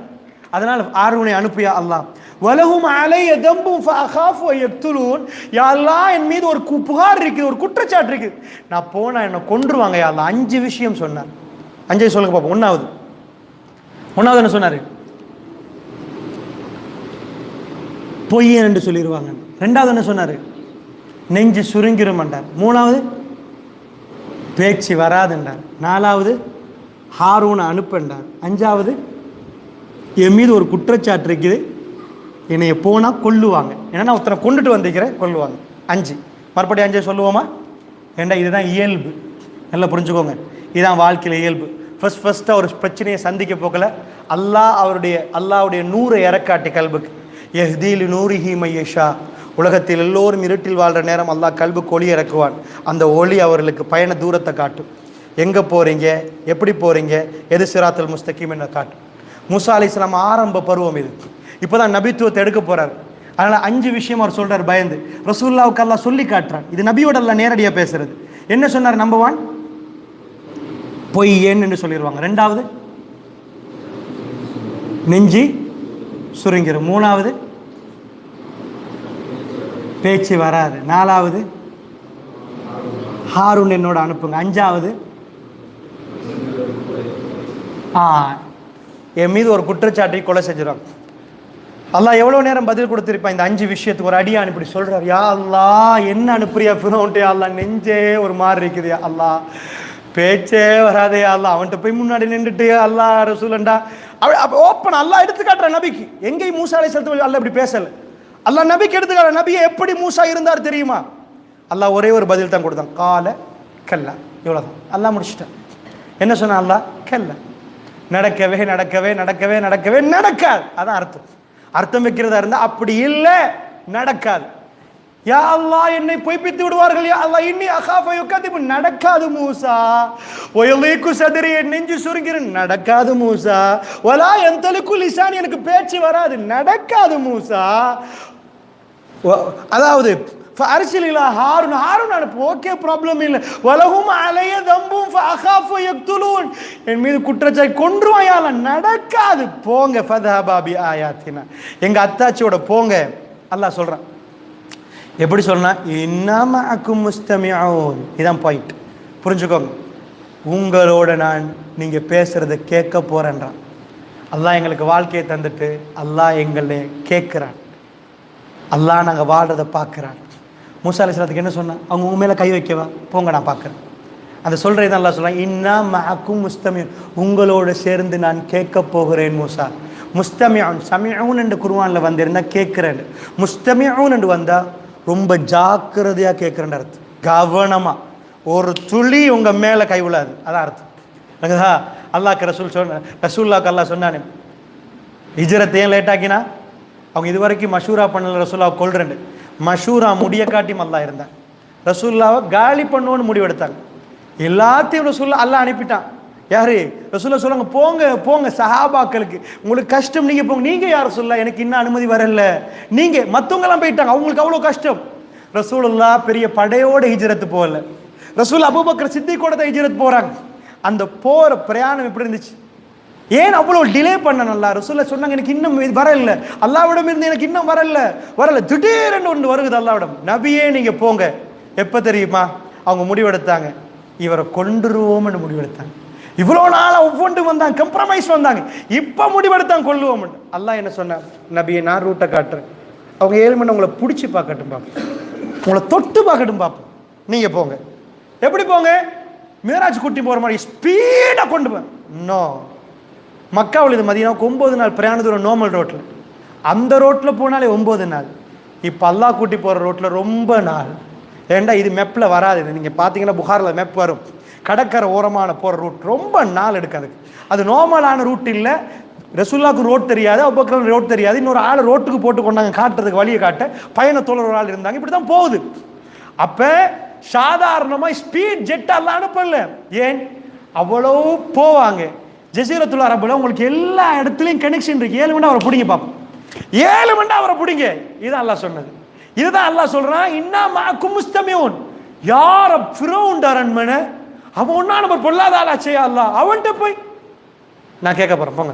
அதனால் ஹாரூனை அனுப்பு யா அல்லாஹ். வலஹும் அலைய தம்பும் ஃபஅகாஃபு யக்துலூன், யா அல்லாஹ் என் மீது ஒரு புகார் இருக்குது, ஒரு குற்றச்சாட்டு இருக்குது, நான் போனா என்னை கொன்றுவாங்க யா அல்லாஹ். 5 விஷயம் சொன்னார். 5 சொல்லுங்க பாப்போம். ஒன்றாவது என்ன சொன்னார்? பொய்யன் என்று சொல்லிடுவாங்க. 2வது என்ன சொன்னார்? நெஞ்சு சுருங்கிருமன்றார். 3வது பேச்சு வராதுன்றார். 4வது ஹாரூனை அனுப்பண்டார். 5வது என் மீது ஒரு குற்றச்சாட்டு இருக்குது, என்னைய போனால் கொல்லுவாங்க, ஏன்னா ஒருத்தரை கொண்டுட்டு வந்திருக்கிறேன், கொல்லுவாங்க. 5 மறுபடியும் 5 சொல்லுவோமா? ஏண்டா இதுதான் இயல்பு, நல்லா புரிஞ்சுக்கோங்க. இதுதான் வாழ்க்கையில் இயல்பு. ஃபஸ்ட்டாக ஒரு பிரச்சனையை சந்திக்க போகல அல்லாஹ்வுடைய நூறை இறக்காட்டி கல்புக்கு யஹ்தீலி நூரிஹி மையஷா, உலகத்தில் எல்லோரும் இருட்டில் வாழ்கிற நேரம் அல்லாஹ் கல்புக்கு ஒளி இறக்குவான். அந்த ஒளி அவர்களுக்கு பயண தூரத்தை காட்டும். எங்கே போகிறீங்க, எப்படி போகிறீங்க, எது சிராத்துல் முஸ்தகீம் என்ன காட்டும். மூசா அலைஹிஸ்ஸலாம் ஆரம்ப பருவம் இது. இப்போ தான் நபித்துவத்தை எடுக்க போகிறார். அதனால் 5 விஷயம் அவர் சொல்கிறார் பயந்து. ரசூலுல்லாஹ்வுக்கு அல்லாஹ் சொல்லி காட்டுறான். இது நபியோட அல்லாஹ் நேரடியாக பேசுறது. என்ன சொன்னார்? நம்பர் 1 பொய் ஏன்னு சொல்லிடுவாங்க. 2வது நெஞ்சி சுருங்கிரும். 3வது பேச்சு வராது. 4வது ஹாரூன் என்னோட அனுப்புங்க. 5வது என் மீது ஒரு குற்றச்சாட்டை கொலை செஞ்சிடும். அல்லாஹ் எவ்வளோ நேரம் பதில் கொடுத்துருப்பான் இந்த 5 விஷயத்துக்கு. ஒரு அடியான் இப்படி சொல்கிறார், யா அல்லாஹ் என்ன அனுப்புறியா ஃபிரௌன்ட்டு, யா அல்லாஹ் நெஞ்சே ஒரு மாதிரி இருக்குது, யா அல்லாஹ் பேச்சே வராதே, யா அல்லாஹ் அவன்கிட்ட போய் முன்னாடி நின்றுட்டு அல்லாஹ் ரசூலண்டா அப்போ ஓப்பன் அல்லாஹ் எடுத்து காட்டுற நபிக்கு. எங்கேயும் மூசா அலைஹிஸ்ஸலாம் அல்லாஹ் இப்படி பேசலை. அல்லாஹ் நபிக்கு எடுத்து காட்டுற. நபியை எப்படி மூசா இருந்தார் தெரியுமா? அல்லாஹ் ஒரே ஒரு பதில் தான் கொடுத்தான், கால கல்லா, இவ்வளோதான். அல்லாஹ் முடிச்சிட்டான். என்ன சொன்னா அல்லாஹ்? கல்லா, நடக்கவே நடக்கவே நடக்கவே நடக்கவே நடக்காது. அதான் அர்த்தம் வைக்கிறதா இருந்தால் அப்படி இல்லை, நடக்காது. யா அல்லாஹ் என்னை பொய்ப்பித்து விடுவார்கள், யா அல்லாஹ் இன்னி அகாஃப யுகதிபு, நடக்காது மூசா. வயலீக்கு சதுரி, நெஞ்சு சுருங்கிரு, நடக்காது மூசா. வலா யந்தலிக்கு லிசானி, எனக்கு பேச்சு வராது, நடக்காது மூசா. அதாவது ஃபஅர்சில் இலா ஹாரூன், ஹாரூன் அனுப்பு, ஓகே ப்ராப்ளம் இல்லை. வலஹும் அலைய தம்பும் ஃபஅகாஃபு யக்துலூன், என் மீது குற்றச்சாட்டு கொன்றுவாயால, நடக்காது, போங்க. ஃபதஹபா பி ஆயாத்தினா, எங்க அத்தாச்சியோட போங்க. அல்லாஹ் சொல்றான். எப்படி சொல்றா? இன்னா மஅக்கும் முஸ்தமிஊன். இதான் பாயிண்ட், புரிஞ்சுக்கோங்க. உங்களோட நான் நீங்க பேசுறதை கேட்க போறேன்றான். அல்லாஹ் எங்களுக்கு வாழ்க்கையை தந்துட்டு அல்லாஹ் எங்களை கேட்கிறான். அல்லாஹ் நாங்கள் வாழ்றதை பார்க்குறான். மூசா அலைஹிஸ்ஸலாத்துக்கு என்ன சொன்னா? அவங்க உங்க மேலே கை வைக்கவா? போங்க நான் பார்க்குறேன். அந்த சொல்கிறேன் அல்லாஹ் சொல்கிறான், இன்னா மஅக்கும் முஸ்தமிஊன், உங்களோடு சேர்ந்து நான் கேட்க போகிறேன் மூசா. முஸ்தமிஊன், சமிஊன் என்று குர்ஆனில் வந்திருந்தால் கேட்குறேன், முஸ்தமிஊன் என்று வந்தால் ரொம்ப ஜாக்கிரதையாக கேட்குறேன் அர்த்தம். கவனமாக, ஒரு துளி உங்கள் மேலே கை விழாது, அதான் அர்த்தம். அல்லாஹ்க்கு ரசூலுல்லாஹ்க்கு அல்லாஹ் சொன்னானே, ஹிஜ்ரத் ஏன் லேட்டாக்கினா? அவங்க இது வரைக்கும் மஷூரா பண்ணல, ரசூலுல்லாஹ் கொல்றேன். மஷூரா முடிய காட்டி அல்லாஹ் இருந்தான். ரசூலுல்லாஹ்வை காலி பண்ணுவோன்னு முடிவெடுத்தாங்க. எல்லாத்தையும் ரசூலுல்லாஹ் அல்லாஹ் அனுப்பிட்டான். யாரு? ரசூலுல்லாஹ் சொல்லுவாங்க, போங்க போங்க சஹாபாக்களுக்கு, உங்களுக்கு கஷ்டம், நீங்கள் போங்க. நீங்கள் யார் ரசூலுல்லாஹ்? எனக்கு இன்னும் அனுமதி வரல. நீங்கள் மற்றவங்கெல்லாம் போயிட்டாங்க, அவங்களுக்கு அவ்வளோ கஷ்டம். ரசூலுல்லாஹ் பெரிய படையோட ஹிஜ்ரத்து போகல. ரசூல் அபூபக்கர் சித்திக்கோட தான் ஹிஜ்ரத் போகிறாங்க. அந்த போகிற பிரயாணம் எப்படி இருந்துச்சு? ஏன் அவ்வளோ டிலே பண்ண? நல்லா ரசூலுல்லாஹ் சொன்னாங்க, எனக்கு இன்னும் வரல, அல்லாஹ்விடம் இருந்து எனக்கு இன்னும் வரல. திடீர்னு ஒன்று வருகுது அல்லாஹ்விடம், நபியே நீங்கள் போங்க. எப்போ தெரியுமா? அவங்க முடிவெடுத்தாங்க, இவரை கொன்றுருவோம்னு முடிவெடுத்தாங்க. இவ்வளோ நாளாக ஒவ்வொன்று வந்தாங்க, கம்ப்ரமைஸ் வந்தாங்க, இப்போ முடிவெடுத்தாங்க கொல்லுவோம். அல்லாஹ் என்ன சொன்னான்? நபியை நான் ரூட்டை காட்டுறேன், அவங்க 7 மணி உங்களை பிடிச்சி பார்க்கட்டும் பார்ப்போம், உங்களை தொட்டு பார்க்கட்டும் பார்ப்போம், நீங்கள் போங்க. எப்படி போங்க? மேராஜ் கூட்டி போகிற மாதிரி ஸ்பீடாக கொண்டு போங்க. இன்னும் மக்காவில் இது மதியானம் 9 நாள் பிரயாண தூரம் நார்மல் ரோட்டில், அந்த ரோட்டில் போனாலே 9 நாள். இப்போ அல்லாஹ் கூட்டி போகிற ரோட்டில் ரொம்ப நாள். ஏண்டா இது மெப்பில் வராது. நீங்கள் பார்த்தீங்கன்னா புகாரில் மெப் வரும். கடற்கரை ஓரமான போகிற ரூட் ரொம்ப நாள் எடுக்காது. அது நார்மலான ரூட் இல்லை. ரசூலுல்லாஹ்க்கு ரோட் தெரியாது, அபூபக்கர் ரோட் தெரியாது, இன்னொரு ஆள் ரோட்டுக்கு போட்டு கொண்டாங்க காட்டுறதுக்கு, வழியை காட்ட பயணத்தோழர் ஒரு ஆள் இருந்தாங்க. இப்படி தான் போகுது. அப்போ சாதாரணமாக ஸ்பீட் ஜெட்டெல்லாம் அனுப்பல. ஏன் அவ்வளோ போவாங்க. ஜஸீரத்துல் அரபில் உங்களுக்கு எல்லா இடத்துலையும் கனெக்ஷன் இருக்கு. 7 மணி அவரை பிடிங்க பார்ப்போம். 7 மணி அவரை பிடிங்க. இதுதான் அல்லாஹ் சொன்னது. இதுதான் அல்லாஹ் சொல்றான், இன்னா மஅக்கும் முஸ்தமிஊன். யார ஃபிரௌன் அரண்மனை அவன் ஒன்னா நம்பர் பொல்லாத ஆளாச்சே அல்லாஹ், அவன்கிட்ட போய் நான் கேட்க போறேன், போங்க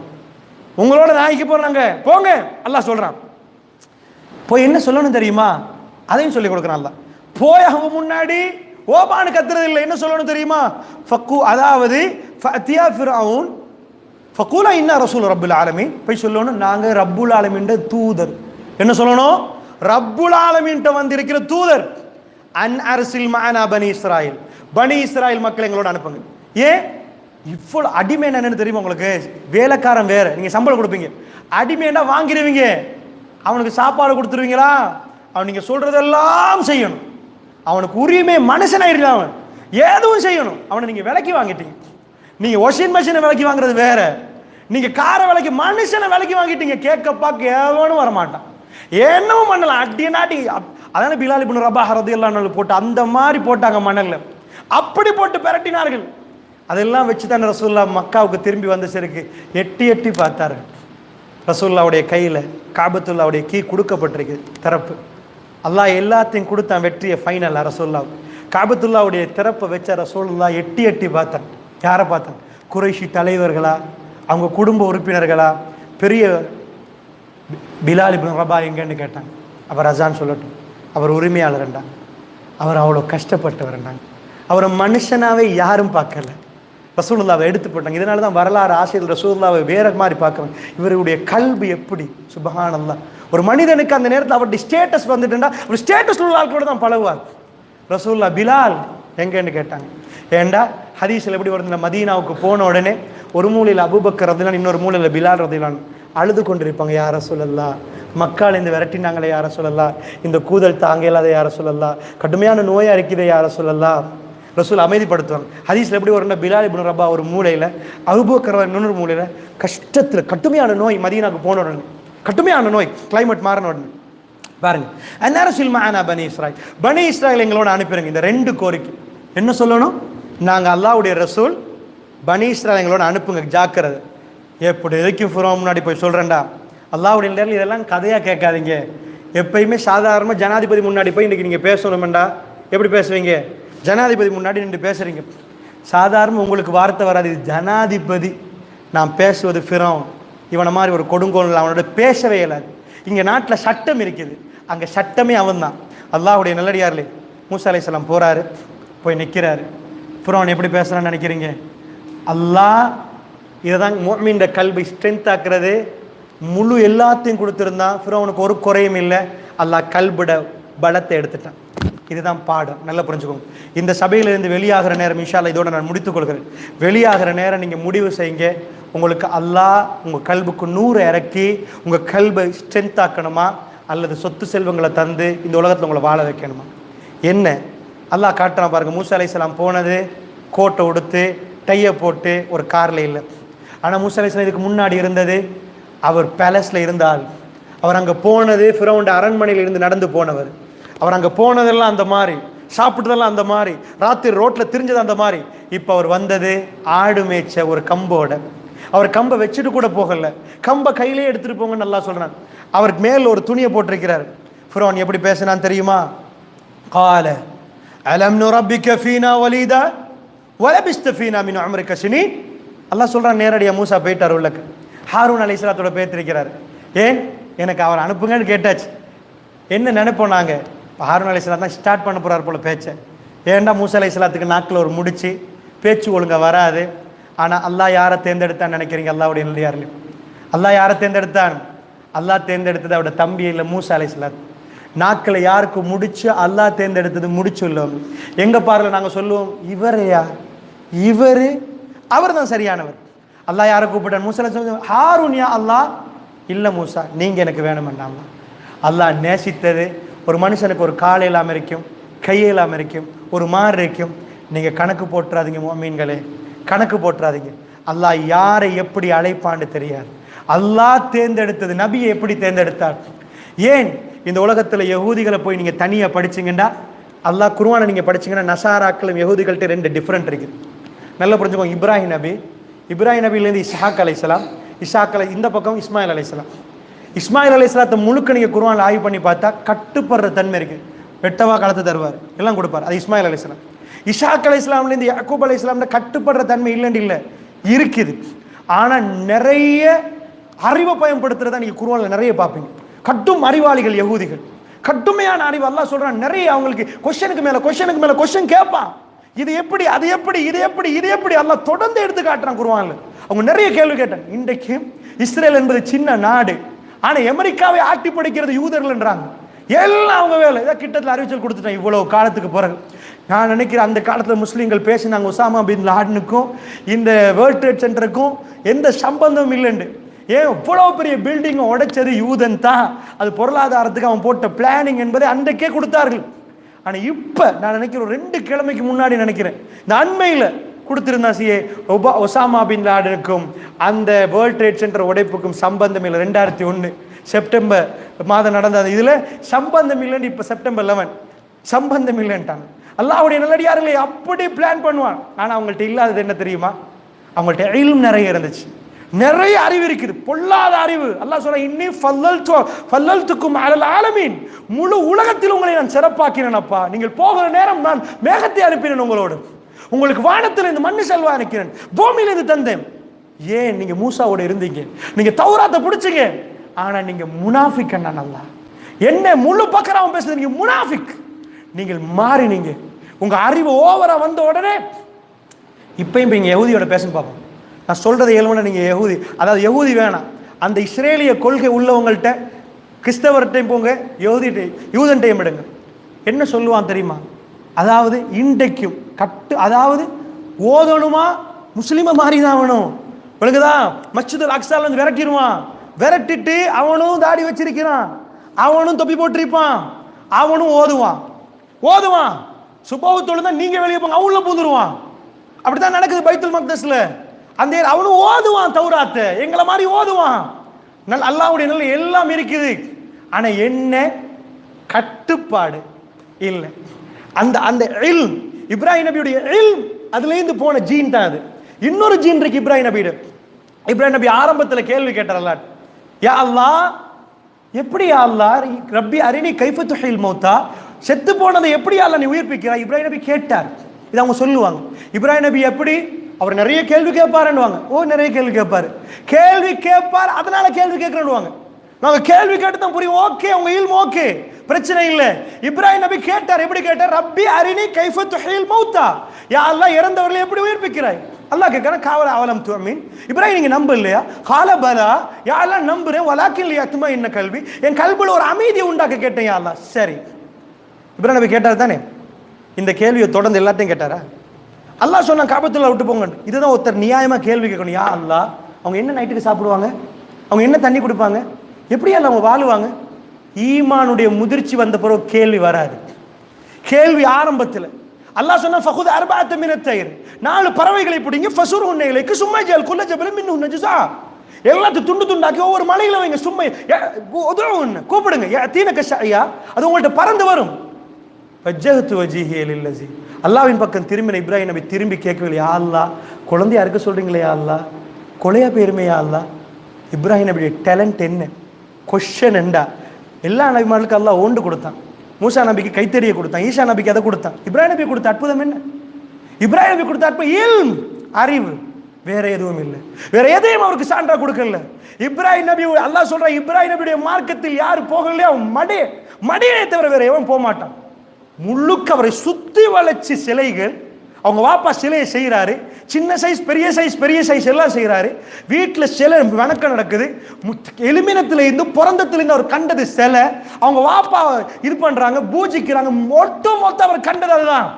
உங்களோட நாய்க்கு போறாங்க போங்க. அல்லாஹ் சொல்றான். போய் என்ன சொல்லணும் தெரியுமா? அதையும் சொல்லி கொடுக்குறான் அல்லாஹ். போய் அவங்க முன்னாடி ஓபானு கத்துறது இல்லை. என்ன சொல்லணும் தெரியுமா? ஃபக்கு, அதாவது ஃபஅத்தியா ஃபிரௌன் ஃபக்கூலா இன்னா ரசூல் ரப்புல் ஆலமீன். போய் சொல்லணும், நாங்க ரப்புல் ஆலமீன் தூதர். என்ன சொல்லணும்? ரப்புல் ஆலமீன் வந்திருக்கிற தூதர். அன் அர்சில் மஅனா பனி இஸ்ராயில். பனி இஸ்ராயில் மக்கள் எங்களோட அனுப்புங்க. ஏன் இவ்வளோ அடிமை என்னன்னு தெரியுமா உங்களுக்கு? வேலைக்காரன் வேற, நீங்க சம்பளம் கொடுப்பீங்க. அடிமைன்னா வாங்கிடுவீங்க, அவனுக்கு சாப்பாடு கொடுத்துருவீங்களா? அவன் நீங்க சொல்றதெல்லாம் செய்யணும். அவனுக்கு உரிமை மனுஷனாயிருந்தான், அவன் எதுவும் செய்யணும். அவனை நீங்க விலைக்கு வாங்கிட்டீங்க. நீங்க வாஷிங் மிஷினை விலைக்கு வாங்குறது வேற, நீங்க காரை விலைக்கு, மனுஷனை விலைக்கு வாங்கிட்டீங்க. கேட்கப்பா எவனும் வரமாட்டான், என்னவும் பண்ணலாம். அடி நாட்டி அதான பிலால் இப்னு ரபாஹ் ரலியல்லாஹு அன்ஹு போட்டு அந்த மாதிரி போட்டாங்க மணல்ல, அப்படி போட்டு பிரட்டினார்கள். அதெல்லாம் வச்சு தான் ரசூலுல்லாஹ் மக்காவுக்கு திரும்பி வந்து சருக்கு எட்டி எட்டி பார்த்தார்கள். ரசூலுல்லாஹ்வுடைய கையில் காபத்துல்லாவுடைய கீ கொடுக்கப்பட்டிருக்கு, திறப்பு. அல்லாஹ் எல்லாத்தையும் கொடுத்தான், வெற்றியை ஃபைனல் ரசூலுல்லாஹ். காபத்துல்லாவுடைய திறப்பை வச்ச ரசூலுல்லாஹ் எட்டி எட்டி பார்த்தான். யாரை பார்த்தான்? குறைஷி தலைவர்களா, அவங்க குடும்ப உறுப்பினர்களா, பெரிய பிலால் இப்னு ரபாஹ் எங்கன்னு கேட்டாங்க. அவர் அசான் சொல்லட்டும், அவர் உரிமையாளர்ண்டா, அவர் அவ்வளோ கஷ்டப்பட்டவர்ண்டாங்க. அவரை மனுஷனாவே யாரும் பார்க்கல. ரசூலுல்லாவை எடுத்து போட்டாங்க. இதனால தான் வரலாறு ஆசிரியர் ரசூலுல்லாவை வேற மாதிரி பார்க்கணும். இவருடைய கல்வி எப்படி சுப்ஹானல்லாஹ். ஒரு மனிதனுக்கு அந்த நேரத்தில் அவருடைய ஸ்டேட்டஸ் வந்துட்டுண்டா, ஒரு ஸ்டேட்டஸ் உள்ள ஆட்களோட தான் பழகுவார். ரசூலுல்லாஹ் பிலால் எங்கன்னு கேட்டாங்க. ஏண்டா ஹதீஸில் எப்படி வருது, மதீனாவுக்கு போன உடனே ஒரு மூலையில் அபூபக்கர் ரலியல்லாஹு, இன்னொரு மூலையில் பிலால் ரலியல்லாஹு அழுது கொண்டிருப்பாங்க. யார ரசூலல்லாஹ், மக்கால் இந்த விரட்டினாங்களே யார ரசூலல்லாஹ், இந்த கூதல் தாங்க இல்லாத யார ரசூலல்லாஹ், கடுமையான நோயா இருக்குதே யார ரசூலல்லாஹ். ரசூல் அமைதிப்படுத்துவாங்க. ஹதீஸ்ல எப்படி வரும்னா, பிலால் இப்னு ரபாஹ் ஒரு மூலையில், அபூபக்கர் இன்னொரு மூலையில், கஷ்டத்தில் கடுமையான நோய். மதீனாவுக்கு போன உடனே கடுமையான நோய், கிளைமேட் மாறின உடனே பாருங்க, அன்னாரசில் மஅனா பனி இஸ்ராயில், பனி இஸ்ராயில் எங்களோட அனுப்பிடுங்க. இந்த 2 கோரிக்கை என்ன சொல்லணும்? நாங்கள் அல்லாஹ்வுடைய ரசூல், பனி இஸ்ராயில் எங்களோட அனுப்புங்க, ஜாக்கிரதை. எப்படி எதுக்கும் ஃபிரௌன் முன்னாடி போய் சொல்கிறேன்டா, அல்லாஹ்வுடைய நேரில் இதெல்லாம் கதையாக கேட்காதீங்க. எப்பயுமே சாதாரணமாக ஜனாதிபதி முன்னாடி போய் இன்றைக்கி நீங்கள் பேசணுமெண்டா எப்படி பேசுவீங்க? ஜனாதிபதி முன்னாடி நின்று பேசுகிறீங்க, சாதாரண உங்களுக்கு வார்த்தை வராது. இது ஜனாதிபதி, நான் பேசுவது ஃபிரௌன், இவனை மாதிரி ஒரு கொடுங்கோல், அவனோட பேசவே இயலாது. இங்கே நாட்டில் சட்டம் இருக்குது, அங்கே சட்டமே அவன் தான். அல்லாஹ்வுடைய நல்லடியார்லே மூசா அலைஹிஸ்ஸலாம் போகிறாரு, போய் நிற்கிறாரு. ஃபிரௌன் எப்படி பேசுகிறான்னு நினைக்கிறீங்க? அல்லாஹ் இதை தான் முஃமின்ட கல்வி ஸ்ட்ரென்த் ஆக்குறது. முழு எல்லாத்தையும் கொடுத்துருந்தான், ஃபிரௌனுக்கு ஒரு குறையும் இல்லை. அல்லாஹ் கல்புட பலத்தை எடுத்துட்டான். இதுதான் பாடம், நல்லா புரிஞ்சுக்கோங்க. இந்த சபையிலிருந்து வெளியாகிற நேரம் இன்ஷா அல்லாஹ் இதோட நான் முடித்துக் கொள்கிறேன். வெளியாகிற நேரம் நீங்கள் முடிவு செய்யுங்க, உங்களுக்கு அல்லாஹ் உங்கள் கல்புக்கு 100 இறக்கி உங்கள் கல்பை ஸ்ட்ரென்த் ஆக்கணுமா, அல்லது சொத்து செல்வங்களை தந்து இந்த உலகத்தில் உங்களை வாழ வைக்கணுமா? என்ன அல்லாஹ் காட்டுறான் பாருங்கள். மூசா அலைஹிஸ்ஸலாம் போனது கோட்டை உடுத்து டையை போட்டு ஒரு காரில் இல்லை. ஆனால் மூசா அலைஹிஸ்ஸலாம் இதுக்கு முன்னாடி இருந்தது, அவர் பேலஸில் இருந்தால், அவர் அங்கே போனது ஃபிரௌன் அரண்மனையில் இருந்து நடந்து போனவர். அவர் அங்கே போனதெல்லாம் அந்த மாதிரி, சாப்பிட்டதெல்லாம் அந்த மாதிரி, ராத்திரி ரோட்டில் திரிஞ்சது அந்த மாதிரி. இப்போ அவர் வந்தது ஆடு மேய்ச்ச ஒரு கம்போட. அவர் கம்பை வச்சுட்டு கூட போகல, கம்பை கையிலே எடுத்துகிட்டு போங்கன்னு நல்லா சொல்கிறான். அவருக்கு மேல் ஒரு துணியை போட்டிருக்கிறார். ஃபிரௌன் எப்படி பேசினான்னு தெரியுமா? கால அலம் நுரப்பிக ஃபீனா வலீதா வலபிஸ்த ஃபீனா மின் உம்ரிக சினீன். அல்லாஹ் சொல்கிறான் நேரடியாக. மூசா போயிட்டார் உள்ளக்கு, ஹாரூன் அலைஹிஸ்ஸலாத்தோட பேத்திருக்கிறார். ஏன் எனக்கு அவர் அனுப்புங்கன்னு கேட்டாச்சு. என்ன நினைப்போம் நாங்கள், ஹாரூன் அலைஹிஸ்ஸலாம் தான் ஸ்டார்ட் பண்ண போகிறார் போல பேச்சை. ஏன்டா மூசா அலைஹிஸ்ஸலாத்துக்கு நாக்கில் ஒரு முடிச்சு, பேச்சு ஒழுங்காக வராது. ஆனால் அல்லாஹ் யாரை தேர்ந்தெடுத்தான்னு நினைக்கிறீங்க? அல்லாஹ்வுடைய நல்லடியார்களே, அல்லாஹ் யாரை தேர்ந்தெடுத்தான்? அல்லாஹ் தேர்ந்தெடுத்தது அவருடைய தம்பி இல்லை, மூசா அலைஹிஸ்ஸலாம். நாக்கில் யாருக்கு முடிச்சு? அல்லாஹ் தேர்ந்தெடுத்தது முடிச்சு உள்ளவங்க. எங்கள் பார்வையில் நாங்கள் சொல்லுவோம், இவரையா இவர், அவர் தான் சரியானவர். அல்லாஹ் யாரை கூப்பிட்டான்? மூசா அலைஹிஸ்ஸலாம். ஹாரூன் யா அல்லாஹ். இல்லை மூசா, நீங்கள் எனக்கு வேணுமெண்டாமா. அல்லாஹ் நேசித்தது ஒரு மனுஷனுக்கு ஒரு கால் இல்லாமல் இருக்கும், கையெல்லாம் இருக்கும், ஒரு மாறு இருக்கும். நீங்கள் கணக்கு போட்டுறாதீங்க முஃமின்களே, கணக்கு போட்டுறாதீங்க. அல்லாஹ் யாரை எப்படி அழைப்பான்னு தெரியாது. அல்லாஹ் தேர்ந்தெடுத்தது நபியை எப்படி தேர்ந்தெடுத்தார்? ஏன் இந்த உலகத்தில் யகூதிகளை போய் நீங்கள் தனியாக படிச்சிங்கன்னா, அல்லாஹ் குர்ஆனை நீங்கள் படிச்சிங்கன்னா நசாராக்களும் யகூதிகள்கிட்ட 2 டிஃப்ரெண்ட் இருக்குது. நல்லா புரிஞ்சுக்கோங்க. இப்ராஹிம் நபியிலேருந்து இஸ்ஹாக் அலைஹிஸ்ஸலாம், இந்த பக்கம் இஸ்மாயில் அலைஹிஸ்ஸலாம். இஸ்மாயில் அலைஹிஸ்ஸலாத்தை முழுக்க நீங்கள் குர்ஆனில் ஆய்வு பண்ணி பார்த்தா கட்டுப்படுற தன்மை இருக்குது. வெட்டவா கலத்து தருவார், எல்லாம் கொடுப்பார். அது இஸ்மாயில் அலைஹிஸ்ஸலாம். இஸ்ஹாக் அலைஹிஸ்ஸலாம்லேருந்து யாக்கூப் அலைஹிஸ்ஸலாம்ல கட்டுப்படுற தன்மை இல்லைன்னு இல்லை, இருக்குது. ஆனால் நிறைய அறிவை பயன்படுத்துறதா நீங்கள் குர்ஆனில் நிறைய பார்ப்பீங்க. கட்டும் அறிவாளிகள் யகூதிகள், கட்டுமையான அறிவு. அல்லாஹ் சொல்றான் நிறைய அவங்களுக்கு கொஸ்டினுக்கு மேல கொஸ்டின் கேட்பான். இது எப்படி, அது எப்படி, இது எப்படி, இது எப்படி, அல்லாஹ் தொடர்ந்து எடுத்து காட்டுறான் குர்ஆன்ல. அவங்க நிறைய கேள்வி கேட்டாங்க. இன்றைக்கு இஸ்ரேல் என்பது சின்ன நாடு, ஆனா அமெரிக்காவை ஆட்டி படைக்கிறது யூதர்கள்ன்றாங்க. எல்லாம் அவங்க வேலை. இதை கிட்டத்தில் அறிவிச்சல் கொடுத்துட்டேன் இவ்வளவு காலத்துக்கு பிறகு. நான் நினைக்கிறேன் அந்த காலத்தில் முஸ்லீம்கள் பேசினாங்க உசாமா பின் லாடனுக்கும் இந்த வேர்ல்ட் ட்ரேட் சென்டருக்கும் எந்த சம்பந்தமும் இல்லைன்னு. ஏன் இவ்வளோ பெரிய பில்டிங்கை உடைச்சது யூதன் தான், அது பொருளாதாரத்துக்கு அவன் போட்ட பிளானிங் என்பதை அன்றைக்கே கொடுத்தார்கள். ஆனால் இப்போ நான் நினைக்கிறேன் 2 கிழமைக்கு முன்னாடி நினைக்கிறேன் இந்த அண்மையில் கொடுத்துருந்தா ஒசாமா பின் லாடனுக்கும் அந்த வேர்ல்ட் ட்ரேட் சென்டர் உடைப்புக்கும் சம்பந்தம் இல்லை. 2001 செப்டம்பர் மாதம் நடந்தது. இதில் சம்பந்தம் இல்லைன்னு இப்போ செப்டம்பர் 11 சம்பந்தம் இல்லைன்ட்டாங்க. அல்லாஹ்வுடைய நல்லடியார்களை அப்படி பிளான் பண்ணுவான். ஆனால் அவங்கள்ட்ட இல்லாதது என்ன தெரியுமா? அவங்கள்ட்ட இல்ம் நிறைய இருந்துச்சு, நிறைய அறிவு இருக்குது, பொல்லாத அறிவு. அல்லாஹ் சொல்ற இன்னி ஃபல்லல்துக்கும் அலல் ஆலமீன், முழு உலகத்தில் உங்களை நான் சிறப்பாக்கினேன் அப்பா. நீங்கள் போகிற நேரம் நான் மேகத்தை அனுப்பினேன் உங்களோடு, உங்களுக்கு வானத்தில் இந்த மண்ணு செல்வா அனுப்பினேன், பூமியிலிருந்து தந்தேன். ஏன் நீங்க மூசாவோட இருந்தீங்க, நீங்க தௌராத்தை பிடிச்சிங்க, ஆனா நீங்க முனாஃபிக். அல்லாஹ் என்ன முழு பக்கராவும் பேசுறது, நீங்க முனாஃபிக், நீங்கள் மாறினீங்க. உங்க அறிவு ஓவரா வந்த உடனே இப்பயும் இங்க யஹூதியோட பேசுன்னு பார்ப்போம். நான் சொல்றது இயல்புனா நீங்கள் யஹூதி, அதாவது யஹூதி வேணாம், அந்த இஸ்ரேலிய கொள்கை உள்ளவங்கள்ட்ட கிறிஸ்தவர்கிட்டையும் போங்க, யூதன்டையும் விடுங்க. என்ன சொல்லுவான் தெரியுமா? அதாவது இன்றைக்கும் அதாவது ஓதணுமா முஸ்லீமை மாறி தான் வேணும், விளங்குதா? மஸ்ஜிதுல் அக்ஸால வந்து விரட்டிடுவான், விரட்டிட்டு அவனும் தாடி வச்சிருக்கிறான், அவனும் தொப்பி போட்டிருப்பான், அவனும் ஓதுவான் சுபஹ் தொழுதா நீங்க வெளியே போங்க, அவனும் பூந்துருவான். அப்படித்தான் நடக்குது பைத்துல் மக்தஸ்ல. அந்த அவனும் ஓதுவான் தௌராத்தை, எங்களை மாதிரி ஓதுவான். அல்லாஹ்வுடைய நல்ல எல்லாம் இருக்குது, ஆனா என்ன கட்டுப்பாடு இல்லை. அந்த அந்த இல்ம் இப்ராஹிம் நபியுடைய இல்ம் அதுலேருந்து போன ஜீன் தான் அது. இன்னொரு ஜீன் இருக்கு இப்ராஹிம் நபியோட. இப்ராஹிம் நபி ஆரம்பத்தில் கேள்வி கேட்டார் அல்லாஹ், யா அல்லாஹ் எப்படி, யா அல்லாஹ் ரப்பி அரினி கைஃப துஹில் மௌத்தா, செத்து போனதை எப்படி அல்லாஹ் நீ உயிர்ப்பிக்கிறாய்? இப்ராஹிம் நபி கேட்டார். இது அவங்க சொல்லுவாங்க. இப்ராஹிம் நபி எப்படி, அவர் நிறைய கேள்வி கேட்பாருன்னுவாங்க. நிறைய கேள்வி கேட்பார், அதனால கேள்வி கேட்கறேன்னுவாங்க. நாங்கள் கேள்வி கேட்டு தான் புரியும். ஓகே, உங்க இல்ம் ஓகே, பிரச்சனை இல்லை. இப்ராஹிம் நபி கேட்டார். எப்படி கேட்டார்? ரப்பி அரினி கைஃப துஹில் மௌத்தா, யா அல்லாஹ் இறந்தவர்களை எப்படி உயிர்ப்பிக்கிறாய்? அல்லாஹ் கேட்கறான், காவல அவலம் துஅமின், இப்ராஹிம் நீங்க நம்ப இல்லையா? கால பலா, யா அல்லாஹ் நம்புறேன், வலாக்கின் லியத்மா இன்ன கல்வி, என் கல்வில ஒரு அமைதியை உண்டாக்க கேட்டேன் யா அல்லாஹ். சரி, இப்ராஹிம் நபி கேட்டார் தானே? இந்த கேள்வியை தொடர்ந்து எல்லாத்தையும் கேட்டாரா? அல்லாஹ் சொன்னா காபத்துல்லா விட்டு போங்க. இதுதான் ஒருத்தர் நியாயமா கேள்வி கேட்கணும். யா அல்லாஹ் அவங்க என்ன நைட்டுக்கு சாப்பிடுவாங்க, அவங்க என்ன தண்ணி குடிப்பாங்க, எப்படி எல்லாம் அவங்க வாழுவாங்க? ஈமானுடைய முதிர்ச்சி வந்த பிறகு கேள்வி வராது. கேள்வி ஆரம்பத்தில் அல்லாஹ் சொன்னா ஃபகுத் அர்பஅத மினத் தய்ர், 4 பறவைகளை பிடிங்க, ஃபசுர்ஹுன்ன இலைக்கு சும்மா ஜல் குல்ல ஜபல் மின்ஹுன்ன ஜஸா, எல்லாத்தையும் துண்டு துண்டாக்கி ஒவ்வொரு மலையில வைங்க, சும்மா உதுஉன் கூப்பிடுங்க, யதீனக ஷையா, அது உங்கள்ட்ட பறந்து வரும். வஜ்ஜஹது வஜ்ஹி லில்லஸி, அல்லாஹ்வின் பக்கம் திரும்பின இப்ராஹிம் நபி திரும்பி கேட்கவில்லை, யா அல்லாஹ் குழந்தையா இருக்க சொல்றீங்களே யா அல்லாஹ், கொலையா போயிருமே யா அல்லாஹ். இப்ராஹிம் நபியுடைய டேலண்ட் என்ன, கொஸ்டின் என்றா எல்லா நபிமார்களுக்கு அல்லாஹ் ஓண்டு கொடுத்தான். மூசா நபிக்கு கைத்தறியை கொடுத்தான், ஈசா நபிக்கு அதை கொடுத்தான். இப்ராஹிம் நபி கொடுத்த அற்புதம் என்ன? இப்ராஹிம் நபி கொடுத்த அற்புதம் இல்ம், அறிவு, வேற எதுவும் இல்லை. வேற எதையும் அவருக்கு சான்றா கொடுக்கல. இப்ராஹிம் நபி அல்லாஹ் சொல்ற, இப்ராஹிம் நபியுடைய மார்க்கத்தில் யார் போகலையோ அவன் மடியை தவிர வேற எவன் போக மாட்டான். முழுக்க அவரை சுத்தி வளைச்சு சிலைகள், அவங்க வாப்பா சிலையை செய்கிறாரு, சின்ன சைஸ் பெரிய சைஸ் எல்லாம் செய்கிறாரு. வீட்டில் சிலை வணக்கம் நடக்குது. எலுமினத்தில் இருந்து பிறந்தத்திலிருந்து அவர் கண்டது சிலை, அவங்க வாப்பா இது பண்றாங்க, பூஜிக்கிறாங்க. மொத்தம் அவர் கண்டது அதுதான்.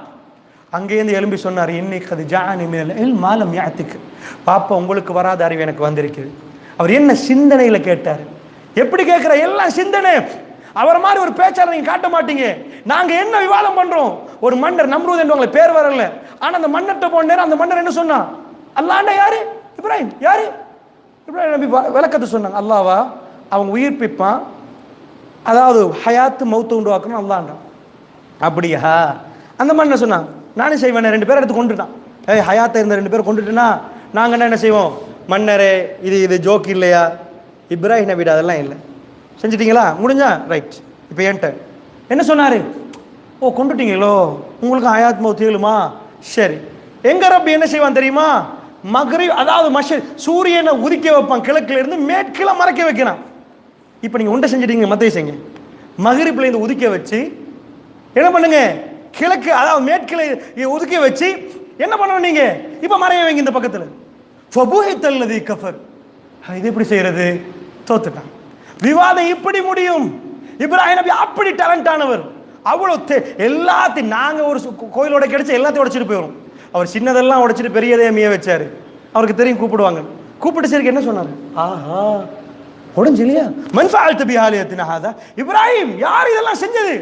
அங்கேருந்து எழும்பி சொன்னார், இன்னைக்கு அது ஜானி மினல் மாலம் யாத்திக்கு, பாப்பா உங்களுக்கு வராத அறிவு எனக்கு வந்திருக்குது. அவர் என்ன சிந்தனையில் கேட்டார்? எப்படி கேட்கிற? எல்லாம் சிந்தனை. அவரை மாதிரி ஒரு பேச்சாளர் நீங்க காட்ட மாட்டீங்க. நாங்க என்ன விவாதம் பண்றோம்? ஒரு மன்னர் நம்ரூத் என்றவங்களை பேர் வரல, ஆனா அந்த மன்னர்கிட்ட போன நேரம் அந்த மன்னர் என்ன சொன்னா? அல்லாஹ்ண்டா யாரு? இப்ராஹிம். யாரு? இப்ராஹிம் நபி விளக்கத்தை சொன்னாங்க. அல்லாஹ்வா அவங்க உயிர்ப்பிப்பான், அதாவது ஹயாத்து மௌத்து உண்டாக்கணும் அல்லாஹ்ண்டா. அப்படியா? அந்த மன்னர் சொன்னான், நானே செய்வேன். 2 பேரை எடுத்து கொண்டுட்டான். ஹயாத்தை இருந்த 2 பேரை கொண்டுட்டுனா நாங்க என்ன செய்வோம்? மன்னரே இது ஜோக் இல்லையா? இப்ராஹிம் நபிடா அதெல்லாம் இல்லை. செஞ்சிட்டீங்களா? முடிஞ்சா ரைட். இப்போ என்கிட்ட என்ன சொன்னாரு? ஓ கொண்டுட்டீங்களோ, உங்களுக்கு ஹயாத் மௌத் ஏழுமா? சரி. எங்க ரப்பி என்ன செய்வான் தெரியுமா? மக்ரிப், அதாவது சூரியனை உதிக்க வைப்பான், கிழக்குல இருந்து மேற்கில மறைக்க வைக்கிறான். இப்போ நீங்க உண்டை செஞ்சிட்டீங்க, மத்திய செய்யுங்க. மக்ரிப்ல இருந்து உதிக்க வச்சு என்ன பண்ணுங்க? கிழக்கு, அதாவது மேற்கில உதிக்க வச்சு என்ன பண்ணுவோம் நீங்க? இப்ப மறைய வைங்க இந்த பக்கத்துல. ஃபபுஹித்தல்லதி கஃபர். இது எப்படி செய்யறது? தோத்துட்டான். விவாதம் இப்படி முடியும். இப்ராஹிம் நபி அப்படி டேலண்ட் ஆனவர். அவ்வளவு எல்லாத்தையும் நாங்க ஒரு கோயிலோட கிடைச்ச எல்லாத்தையும் உடைச்சிட்டு போயிடும். அவர் சின்னதெல்லாம் உடைச்சிட்டு பெரியதே மீய வச்சாரு. அவருக்கு தெரியும் கூப்பிடுவாங்க. கூப்பிட்டு சரி என்ன சொன்னாரு? ஆஹா உடஞ்சு இல்லையா? மன்ஃபஅல்த பிஹாலியத்தினா ஹாதா. இப்ராஹிம் யார் இதெல்லாம் செஞ்சது?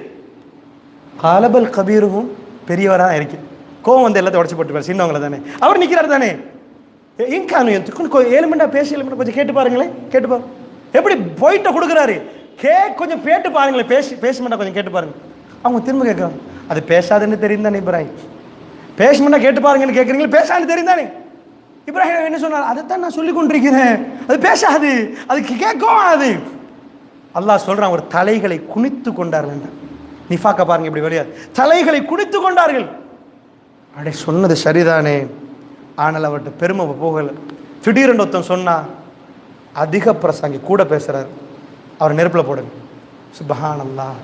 காலபல் கபீருஹும். பெரியவரா இருக்கு, கோவம் வந்து எல்லாத்தையும் உடச்சு போட்டு சின்னவங்கள தானே. அவர் நிக்கிறார் தானே. இங்கானு 7 மினிட்டா பேசி 7 மினிட் கொஞ்சம் கேட்டு பாருங்களேன். கேட்டு பாருங்க எப்படி போயிட்ட கொடுக்குறாரு. கொஞ்சம் கேட்டு பாருங்களேன். பேசமெண்டா கொஞ்சம் கேட்டு பாருங்க. அவங்க திரும்ப கேட்குறாங்க, அது பேசாதுன்னு தெரியும் தானே இப்ராஹிம்? பேசமெண்டா கேட்டு பாருங்கன்னு கேட்குறீங்களே, பேசாதுன்னு தெரியும் தானே? இப்ராஹிம் என்ன சொன்னார்? அதைத்தான் நான் சொல்லி கொண்டிருக்கிறேன், அது பேசாது, அதுக்கு கேட்கும். அது அல்லாஹ் சொல்றான், ஒரு தலைகளை குனித்து கொண்டார்கள். நிஃபாக்க பாருங்க இப்படி வெளியாது, தலைகளை குனித்து கொண்டார்கள். அடே சொன்னது சரிதானே, ஆனால் அவர்கிட்ட பெருமை போகல. திடீரென்று ஒருத்தன் சொன்னா, அதிக பிரசங்கி கூட பேசுறாரு, அவர் நெருப்புல போடுங்க. சுப்ஹானல்லாஹ்.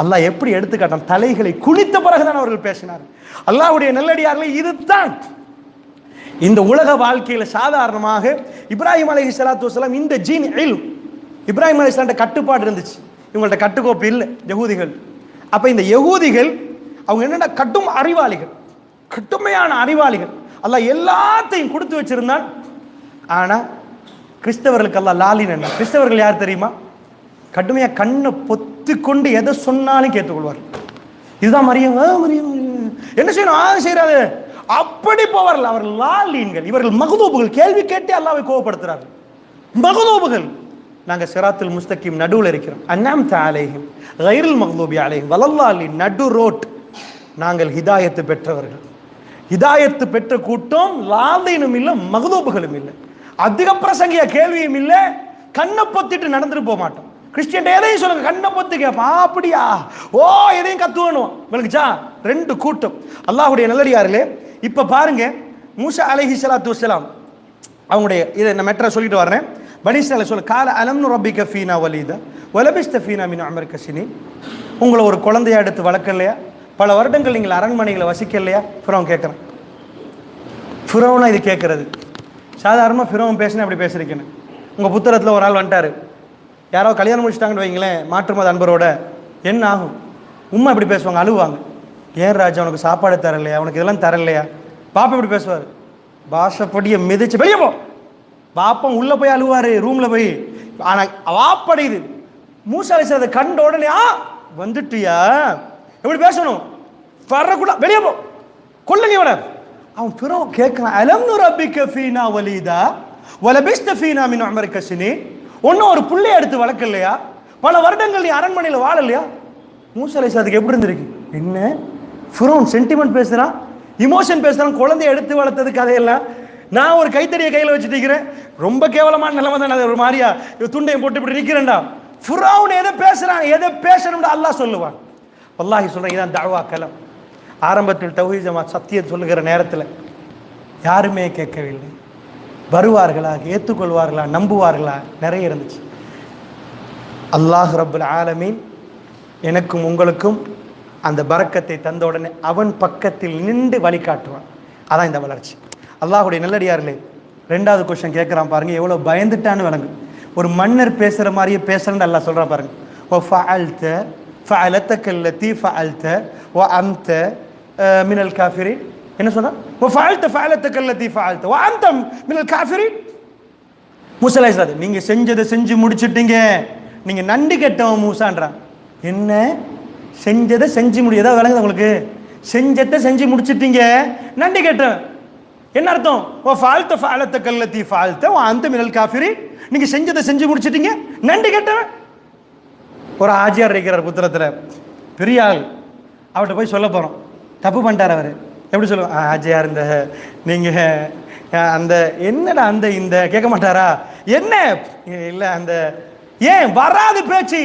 அல்லாஹ் எப்படி எடுத்துக்காட்டான்? தலைகளை குனித்த பிறகுதான் அவர்கள் பேசினார். அல்லாஹ்வுடைய நல்லடியார்களே, இதுதான் இந்த உலக வாழ்க்கையில சாதாரணமாக இப்ராஹிம் அலைஹிஸ்ஸலாத்து வஸலாம் இந்த ஜீன் இல்ம், இப்ராஹிம் அலைஹிஸ்ஸலாம்ட்ட கட்டுப்பாடு இருந்துச்சு, இவங்கள்ட்ட கட்டுக்கோப்பு இல்லை யகூதிகள். அப்ப இந்த யகூதிகள் அவங்க என்னன்னா கட்டும் அறிவாளிகள், கட்டுமையான அறிவாளிகள். அல்லாஹ் எல்லாத்தையும் கொடுத்து வச்சிருந்தான். ஆனா கிறிஸ்தவர்களுக்கு அல்லாஹ் லாலின் என்ன? கிறிஸ்தவர்கள் யார் தெரியுமா? கடுமையா கண்ணை பொத்து கொண்டு எதை சொன்னாலும் கேட்டுக்கொள்வார். இதுதான் மரியம், என்ன செய்யணும் செய்யறாரு, அப்படி போவார்கள். அவர் லாலீன்கள், இவர்கள் மகதூபுகள். கேள்வி கேட்டே அல்லாஹ்வை கோபப்படுத்துறார்கள். மகதூபுகள். நாங்க சிராத்துல் முஸ்தகீம் நடுவுல இருக்கிறோம். அன்அம்த அலைஹிம் கைருல் மக்தூபி அலைஹிம் வலல்லாலின், நடு ரோட். நாங்கள் ஹிதாயத்து பெற்றவர்கள். ஹிதாயத்து பெற்ற கூட்டம் லாலீனும் இல்லை, மகதூபுகளும் இல்லை, அதிக பிரசங்கிய கேள்வியும் இல்லை, கண்ணை பொத்திட்டு நடந்துட்டு போக மாட்டோம். கிறிஸ்டியன் எதையும் சொல்லுங்க, கண்ணை பொத்து கேட்பா. அப்படியா? ஓ எதையும் கத்துவணும். விளங்குச்சா? 2 கூட்டம். அல்லாஹ்வுடைய நல்லடியார்களே, இப்ப பாருங்க, மூசா அலைஹிஸ்ஸலாத்து வஸ்ஸலாம் அவங்களுடைய இதை நான் மெட்ரா சொல்லிட்டு வர்றேன். பனி இஸ்ராயீல் சொல்ல, கால அலம் ரப்பிக ஃபீனா வலீதா வலபிஸ்த ஃபீனா மின் உமரிக சினீன். உங்களை ஒரு குழந்தையா எடுத்து வளர்க்கலையா? பல வருடங்கள் நீங்கள் அரண்மனைகளை வசிக்கலையா? ஃபிரௌன் கேட்குறான். ஃபிரௌனா இது கேட்கறது சாதாரணமாக ஃபிரௌன் பேசினா அப்படி பேசுறீங்கன்னு. உங்கள் புத்தகத்தில் ஒரு ஆள் வந்துட்டார், யாரோ கல்யாணம் முடிச்சிட்டாங்கன்னு வைங்களேன், மாற்று மத அன்பரோட, என்ன ஆகும்? உம்மா இப்படி பேசுவாங்க, அழுவாங்க. ஏன் ராஜா உனக்கு சாப்பாடு தரலையா, உனக்கு இதெல்லாம் தரலையா? பாப்பா இப்படி பேசுவார், பாஷப்படியை மிதிச்சு வெளியே போ. பாப்பம் உள்ள போய் அழுவாரு, ரூம்ல போய். ஆனா வாப்படி இது மூசா அலைஹிஸ்ஸலாம் அதை கண்ட உடனே, வந்துட்டியா, எப்படி பேசணும், வரக்கூட வெளியே போ, கொல்லுங்க இவனை. அவன் பிறகு கேட்கிறான், அலம் நுரப்பிக ஃபீனா வலீதா வலபிஸ்த ஃபீனா மின் உமரிக சினீன். ஒன்னும் ஒரு புள்ளைய எடுத்து வளர்க்கலையா? பல வருடங்கள் நீ அரண்மனையில் வாழலையா? மூசா அலைஹிஸ்ஸலாத்துக்கு எப்படி இருந்திருக்கு? என்ன ஃபிரௌன் சென்டிமெண்ட் பேசுறான், இமோஷன் பேசுறான், குழந்தைய எடுத்து வளர்த்தது கதையெல்லாம். நான் ஒரு கைத்தறியை கையில் வச்சுட்டு இருக்கிறேன், ரொம்ப கேவலமான நிலைமை தான். ஒரு மாதிரியா துண்டையும் போட்டு இப்படி நிற்கிறேன்டா. ஃபிரௌன் எதை பேசுறான், எதை பேசணும்னு அல்லாஹ் சொல்லுவான். வல்லாஹி சொல்றேன், இதான் தஅவா கலம். ஆரம்பத்தில் தௌஹீத் ஜமாத் சத்தியம் சொல்லுகிற நேரத்தில் யாருமே கேட்கவில்லை. வருவார்களா, ஏற்றுக்கொள்வார்களா, நம்புவார்களா, நிறைய இருந்துச்சு. அல்லாஹ் ரப்புல் ஆலமீன் எனக்கும் உங்களுக்கும் அந்த பரக்கத்தை தந்த உடனே அவன் பக்கத்தில் நின்று வழிகாட்டுவான். அதான் இந்த வளர்ச்சி. அல்லாஹுடைய நல்லடியார்களே, 2வது கொஸ்டின் கேட்குறான் பாருங்க, எவ்வளோ பயந்துட்டான்னு விளங்கு. ஒரு மன்னர் பேசுகிற மாதிரியே பேசுறேன்னு அல்லாஹ் சொல்கிறான் பாருங்க. ஓ ஃபஅல்த ஃபஅலதக அல்லதி ஃபஅல்த வ அன்த மினல் காஃபிரின். என்ன சொன்னா? ஓ ஃபஅல்த ஃபஅலதக அல்லதி ஃபஅல்த வ அன்த மினல் காஃபிரின். மூசா அலைஹிஸ்ஸலாம், நீங்க செஞ்சதை செஞ்சு முடிச்சிட்டீங்க, நீங்க நன்றி கெட்டவன் மூசான்றான். என்ன செஞ்சதை செஞ்சு முடியாதா விளங்குது உங்களுக்கு? செஞ்சதை செஞ்சு முடிச்சிட்டீங்க, நன்றி கேட்டேன். என்ன அர்த்தம்? ஓ ஃபால்த்த ஃபாலத்த கல்லத்தி ஃபால்த்த ஓ அந்த மினல் காஃபிரி. நீங்க செஞ்சதை செஞ்சு முடிச்சிட்டீங்க, நன்றி கேட்டவன். ஒரு ஆஜியார் இருக்கிறார் புத்திரத்தில், பெரிய ஆள். அவர்கிட்ட போய் சொல்ல போகிறோம், தப்பு பண்ணிட்டார் அவர். எப்படி சொல்லுவோம்? ஆஜியார் இந்த நீங்கள் அந்த என்னடா அந்த இந்த கேட்க மாட்டாரா? என்ன இல்லை அந்த ஏன் வராது பேச்சு?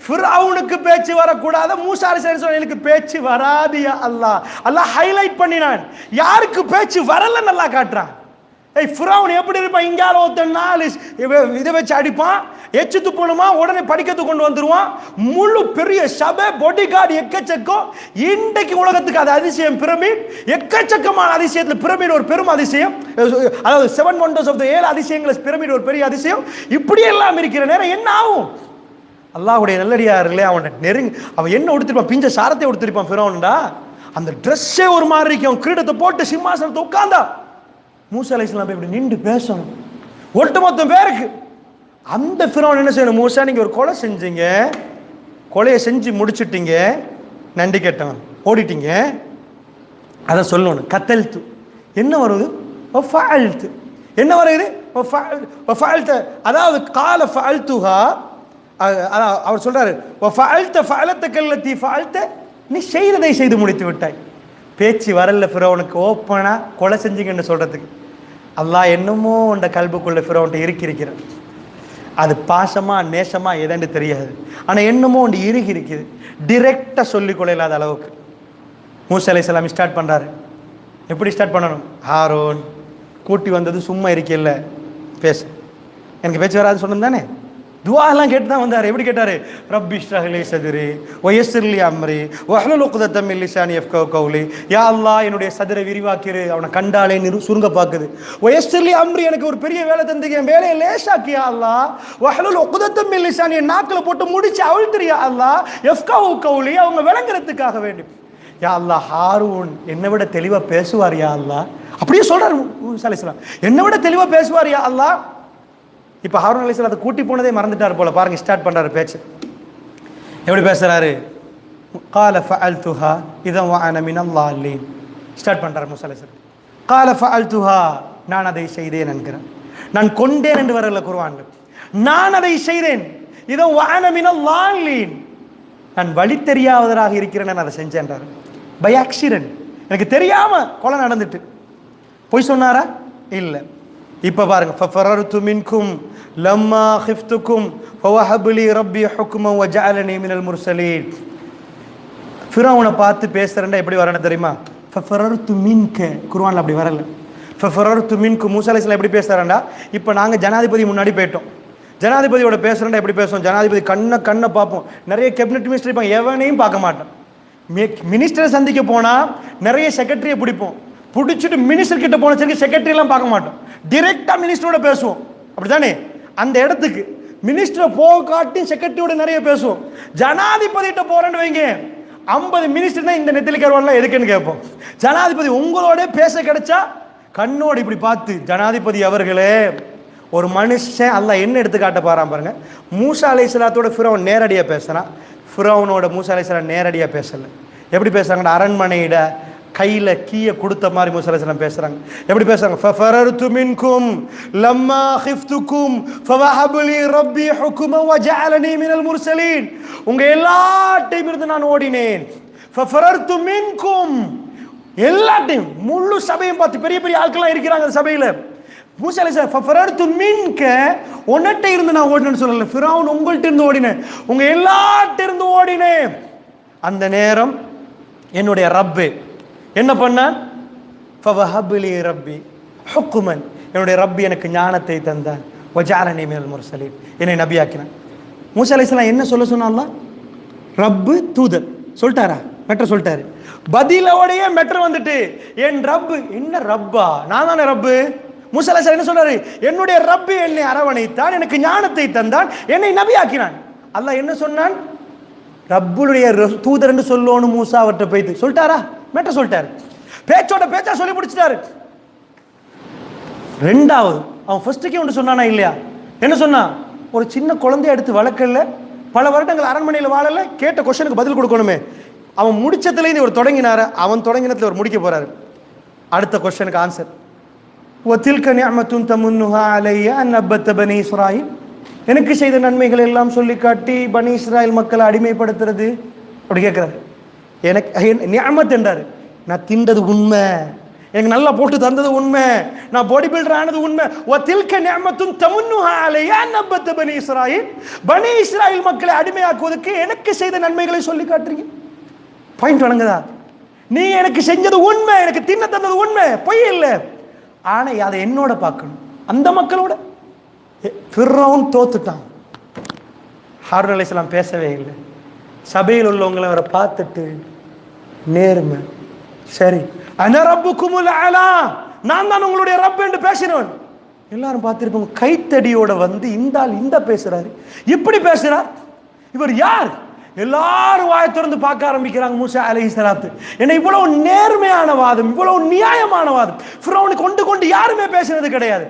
ஃபிரௌனுக்கு பேச்சு வரக்கூடாது, மூசா அலைஹிஸ்ஸலாமுக்கு பேச்சு வராதியா? அல்லாஹ் ஹைலைட் பண்ணினான். யாருக்கு பேச்சு வரல நல்லா காட்டுறான். ஏய் ஃபிரௌன் எப்படி இருப்பான்? இங்கால ஒருத்தன் 4 இதை வச்சு அடிப்பான், எச்சு துப்பணுமா உடனே படிக்கத்து கொண்டு வந்துருவான். முழு பெரிய சபை, பாடி கார்டு, எக்கச்சக்கம். இன்றைக்கு உலகத்துக்கு அது அதிசயம் பிரமிட். எக்கச்சக்கமான அதிசயத்தில் பிரமிட் ஒரு பெரும் அதிசயம். அதாவது 7 wonders of the 7 அதிசயங்கள் பிரமிட் ஒரு பெரிய அதிசயம். இப்படி எல்லாம் இருக்கிற நேரம் என்ன ஆகும்? அல்லாஹ்வுடைய நல்லடியார்களே, அவனை அவன் என்ன உடுத்திருப்பான்? பிஞ்ச சாரத்தை உடுத்திருப்பான் ஃபிரௌன்டா. அந்த ட்ரெஸ்ஸே ஒரு மாதிரி இருக்கும். கிரீடத்தை போட்டு சிம்மாசனத்தை உட்கார்ந்தா மூசா அலைஹிஸ்ஸலாம் இப்படி நின்று பேசணும் ஒட்டுமொத்த பேருக்கு. அந்த ஃபிரௌன் என்ன செய்யணும்? மூசா நீங்க ஒரு கொலை செஞ்சீங்க, கொலையை செஞ்சு முடிச்சிட்டீங்க, நன்றி கேட்டவன், ஓடிட்டீங்க, அதை சொல்லணும். கத்தல்து என்ன வருது? என்ன வருது? அதாவது கால ஃபஅல்துஹா. அவர் சொல்றாரு, நீ செய்ததை செய்து முடித்து விட்டாய். பேச்சு வரல ஃபிரௌனுக்கு ஓப்பனா கொலை செஞ்சீங்கன்னு சொல்றதுக்கு. அல்லாஹ் என்னமோ உண்ட கல்புக்குள்ள ஃபிரௌன்ட்ட இருக்கிறான். அது பாசமா நேசமா எதன்னு தெரியாது, ஆனா என்னமோ ஒன்று இருக்குது. டிரெக்டா சொல்லிக் கொள்ளாத அளவுக்கு மூசா அலைஹிஸ்ஸலாம் ஸ்டார்ட் பண்றாரு. எப்படி ஸ்டார்ட் பண்ணணும்? ஹாரூன் கூட்டி வந்தது சும்மா இருக்கல, பேசு. எனக்கு பேச்சு வராது சொன்னது தானே. துவாலாம் கேட்டு தான் வந்தார். எப்படி கேட்டாரு? ரப்பி இஷ்ரஹ் லி சத்ரி வ யஸ்ஸிர் லி அம்ரி வஹ்லுல் உக்தத்தம் மின் லிசானி யஃப்கஹு கௌலி. யா அல்லாஹ் என்னுடைய சதுரை விரிவாக்கிரு, அவனை கண்டாலே சுருங்க பாக்குது. வ யஸ்ஸிர் லி அம்ரி, எனக்கு ஒரு பெரிய வேலை தந்தீங்க, வேலையை லேசாக்கி யா அல்லாஹ். வஹ்லுல் உக்தத்தம் மின் லிசானி, நாக்கில் போட்டு முடிச்சு அவிழ்த்துரு யா அல்லாஹ். யஃப்கஹு கௌலி, அவங்க விளங்குறதுக்காக வேண்டி. யா அல்லாஹ் ஹாரூன் என்னை விட தெளிவா பேசுவார் யா அல்லாஹ். அப்படியே சொல்றாரு மூசா அலைஹிஸ்ஸலாம், என்னை விட தெளிவா பேசுவார் யா அல்லாஹ். இப்போ ஹாரூன் அலைஹிஸ்ஸலாம் அதை கூட்டி போனதே மறந்துட்டார் போல. பாருங்க, ஸ்டார்ட் பண்றாரு பேச்சு. எப்படி பேசுறாரு? கால ஃபஅல்துஹா இதன் வஅன மினல் லாலின். ஸ்டார்ட் பண்றாரு மூசா அலைஹிஸ்ஸலாம். கால ஃபஅல்துஹா, நான் அதை செய்தேன் என்கிறேன். நான் கொண்டேன் என்று வரல குர்ஆன்ல. நான் அதை செய்தேன். இதன் வஅன மினல் லாலின், நான் வழி தெரியாதவராக இருக்கிறேன், நான் அதை செஞ்சேன்றாரு. பை ஆக்சிடென்ட், எனக்கு தெரியாம கொலை நடந்துட்டு. போய் சொன்னாரா? இல்லை. இப்போ பாருங்க, ஃபஃபரர்து மின்கும் லம்மா ஹிஃப்துக்கும் ஃபவஹப் லி ரப்பி ஹுக்மன் வஜஅலனி மினல் முர்சலீன். ஃபிரௌனை பார்த்து பேசுறேன்டா எப்படி வரணும் தெரியுமா? ஃபஃபரர்து மின்க, குர்ஆன்ல அப்படி வரல. ஃபஃபரர்து மின்கும், மூசா அலைஹிஸ்ஸலாம் எப்படி பேசுறான்டா? இப்போ நாங்கள் ஜனாதிபதி முன்னாடி போயிட்டோம், ஜனாதிபதியோட பேசுறேன்டா எப்படி பேசுவோம்? ஜனாதிபதி கண்ணை பார்ப்போம். நிறைய கேபினட் மினிஸ்டர் இருப்பாங்க, எவனையும் பார்க்க மாட்டோம். மினிஸ்டரை சந்திக்க போனால் நிறைய செக்ரட்டரியை பிடிப்போம், பிடிச்சிட்டு மினிஸ்டர் கிட்ட போன சரி செக்ரட்டரியெல்லாம் பார்க்க மாட்டோம், டிரெக்டாக மினிஸ்டரோட பேசுவோம். அப்படி தானே? அந்த இடத்துக்கு மினிஸ்டரை போகாட்டி செக்ரட்டரியோட நிறைய பேசுவோம். ஜனாதிபதிகிட்ட போகிறேன்னு வைங்க, 50 மினிஸ்டர் தான் இந்த நெத்திலிக்கருவான்லாம் எதுக்குன்னு கேட்போம். ஜனாதிபதி உங்களோட பேச கிடைச்சா கண்ணோடு இப்படி பார்த்து, ஜனாதிபதி அவர்களே, ஒரு மனுஷன் அல்லாஹ் என்ன எடுத்து காட்ட பாராம பாருங்க. மூசா அலைஹிஸ்ஸலாத்தோட ஃபிரௌன் நேரடியாக பேசுகிறான், ஃபிரௌனோட மூசா அலைஹிஸ்ஸலாம் நேரடியாக பேசலை. எப்படி பேசுகிறாங்க? அரண்மனையிட கையில் கீயை கொடுத்த மாதிரி மூசா அலைஹிஸ்ஸலாம் பேசுகிறாங்க. எப்படி பேசுகிறாங்க? ஃபஃபரர்து மின்கும் லம்மா ஹிஃப்துக்கும் ஃபவஹப் லி ரப்பி ஹுக்மன் வஜஅலனி மினல் முர்சலீன். உங்கள் எல்லாட்டையும் இருந்து நான் ஓடினேன். ஃபஃபரர்து மின்கும், எல்லாட்டையும், முழு சபையும் பார்த்து, பெரிய பெரிய ஆட்கள்லாம் இருக்கிறாங்க அந்த சபையில். மூசா அலைஹிஸ்ஸலாம் ஃபஃபரர்து மின்க, உன்கிட்ட இருந்து நான் ஓடினேன்னு சொல்லல, ஃபிரௌன் உங்கள்கிட்ட இருந்து ஓடினேன், உங்கள் எல்லாட்ட இருந்து ஓடினேன். அந்த நேரம் என்னுடைய ரப்பு என்ன பண்ணான்? ஃபவஹப் லி ரப்பி ஹுக்மன், என்னுடைய ரப்பி எனக்கு ஞானத்தை தந்தான், வஜஅலனி மினல் முர்சலீன், என்னை நபியாக்கினான். மூசா அலைஹிஸ்ஸலாம் என்ன சொல்ல சொன்னான்ல? ரப்பு தூதர் சொல்லிட்டாரா? மெட்ரு சொல்லிட்டாரு. பதிலோடையே மெட்ரு வந்துட்டு, என் ரப்பு. என்ன ரப்பா? நான் தானே ரப்பு. மூசா அலைஹிஸ்ஸலாம் என்ன சொல்றாரு? என்னுடைய ரப்பு என்னை அரவணைத்தான், எனக்கு ஞானத்தை தந்தான், என்னை நபியாக்கினான். அல்லாஹ் என்ன சொன்னான்? ரப்புடைய தூதர் என்று சொல்லணும். மூசா அவர்கிட்ட போயிட்டு சொல்லிட்டாரா? மேட்ட சொல்லிட்டாரு. பேச்சோட பேச்சா சொல்லி முடிச்சிட்டாரு. ரெண்டாவது, அவன் ஃபர்ஸ்ட்டுக்கே ஒன்று சொன்னானா இல்லையா? என்ன சொன்னான்? ஒரு சின்ன குழந்தைய எடுத்து வளர்க்கல, பல வருடங்கள் அரண்மனையில் வாழல, கேட்ட கொஸ்டனுக்கு பதில் கொடுக்கணுமே. அவன் முடிச்சதுலேருந்து ஒரு தொடங்கினாரு, அவன் தொடங்கினத்தில் ஒரு முடிக்க போறாரு. அடுத்த கொஸ்டனுக்கு ஆன்சர், وَتِلْكَ نِعْمَةٌ تَمُنُّهَا عَلَيَّ أَنْ أَبَّدْتَ بَنِي إِسْرَائِيلَ. எனக்கு செய்த நன்மைகள் எல்லாம் சொல்லி காட்டி பனி இஸ்ராயல் மக்களை அடிமைப்படுத்துறது அப்படி கேட்கிறாரு. எனக்கு நிஅமத் என்றாரு, நான் திண்டது உண்மை, எனக்கு நல்லா போட்டு தந்தது உண்மை, நான் பாடி பில்டர் ஆனது உண்மை. وَتِلْكَ نِعْمَةٌ تَمُنُّهَا عَلَيَّ أَنْ أَبَّدْتَ بَنِي إِسْرَائِيلَ. பனி இஸ்ராயல் மக்களை அடிமையாக்குவதற்கு எனக்கு செய்த நன்மைகளை சொல்லி காட்டுறீங்க. பாயிண்ட் வணங்குதா? நீ எனக்கு செஞ்சது உண்மை, எனக்கு தின்ன தந்தது உண்மை, பொய் இல்லை. ஆனா அதை என்னோட பார்க்கணும், அந்த மக்களோட. ஃபிர்அவுன் தோத்துட்டான். ஹாரூன் அலைஹிஸ்ஸலாம் பேசவே இல்லை. சபையில் உள்ளவங்களை அவரை பார்த்துட்டு நேர்மை, சரி அன ரப்புக்குமுல் அலா, நான் தான் உங்களுடைய ரப் என்று பேசினவன். எல்லாரும் பார்த்திருப்போம், கைத்தடியோட வந்து இந்த ஆள் இந்த பேசுறாரு, இப்படி பேசுறார், இவர் யார்? எல்லாரும் வாயை திறந்து பார்க்க ஆரம்பிக்கிறாங்க. மூசா அலைஹிஸ்ஸலாத்து என்ன இவ்வளவு நேர்மையான வாதம், இவ்வளவு நியாயமான வாதம் ஃபிரௌன் கொண்டு யாருமே பேசுனது கிடையாது.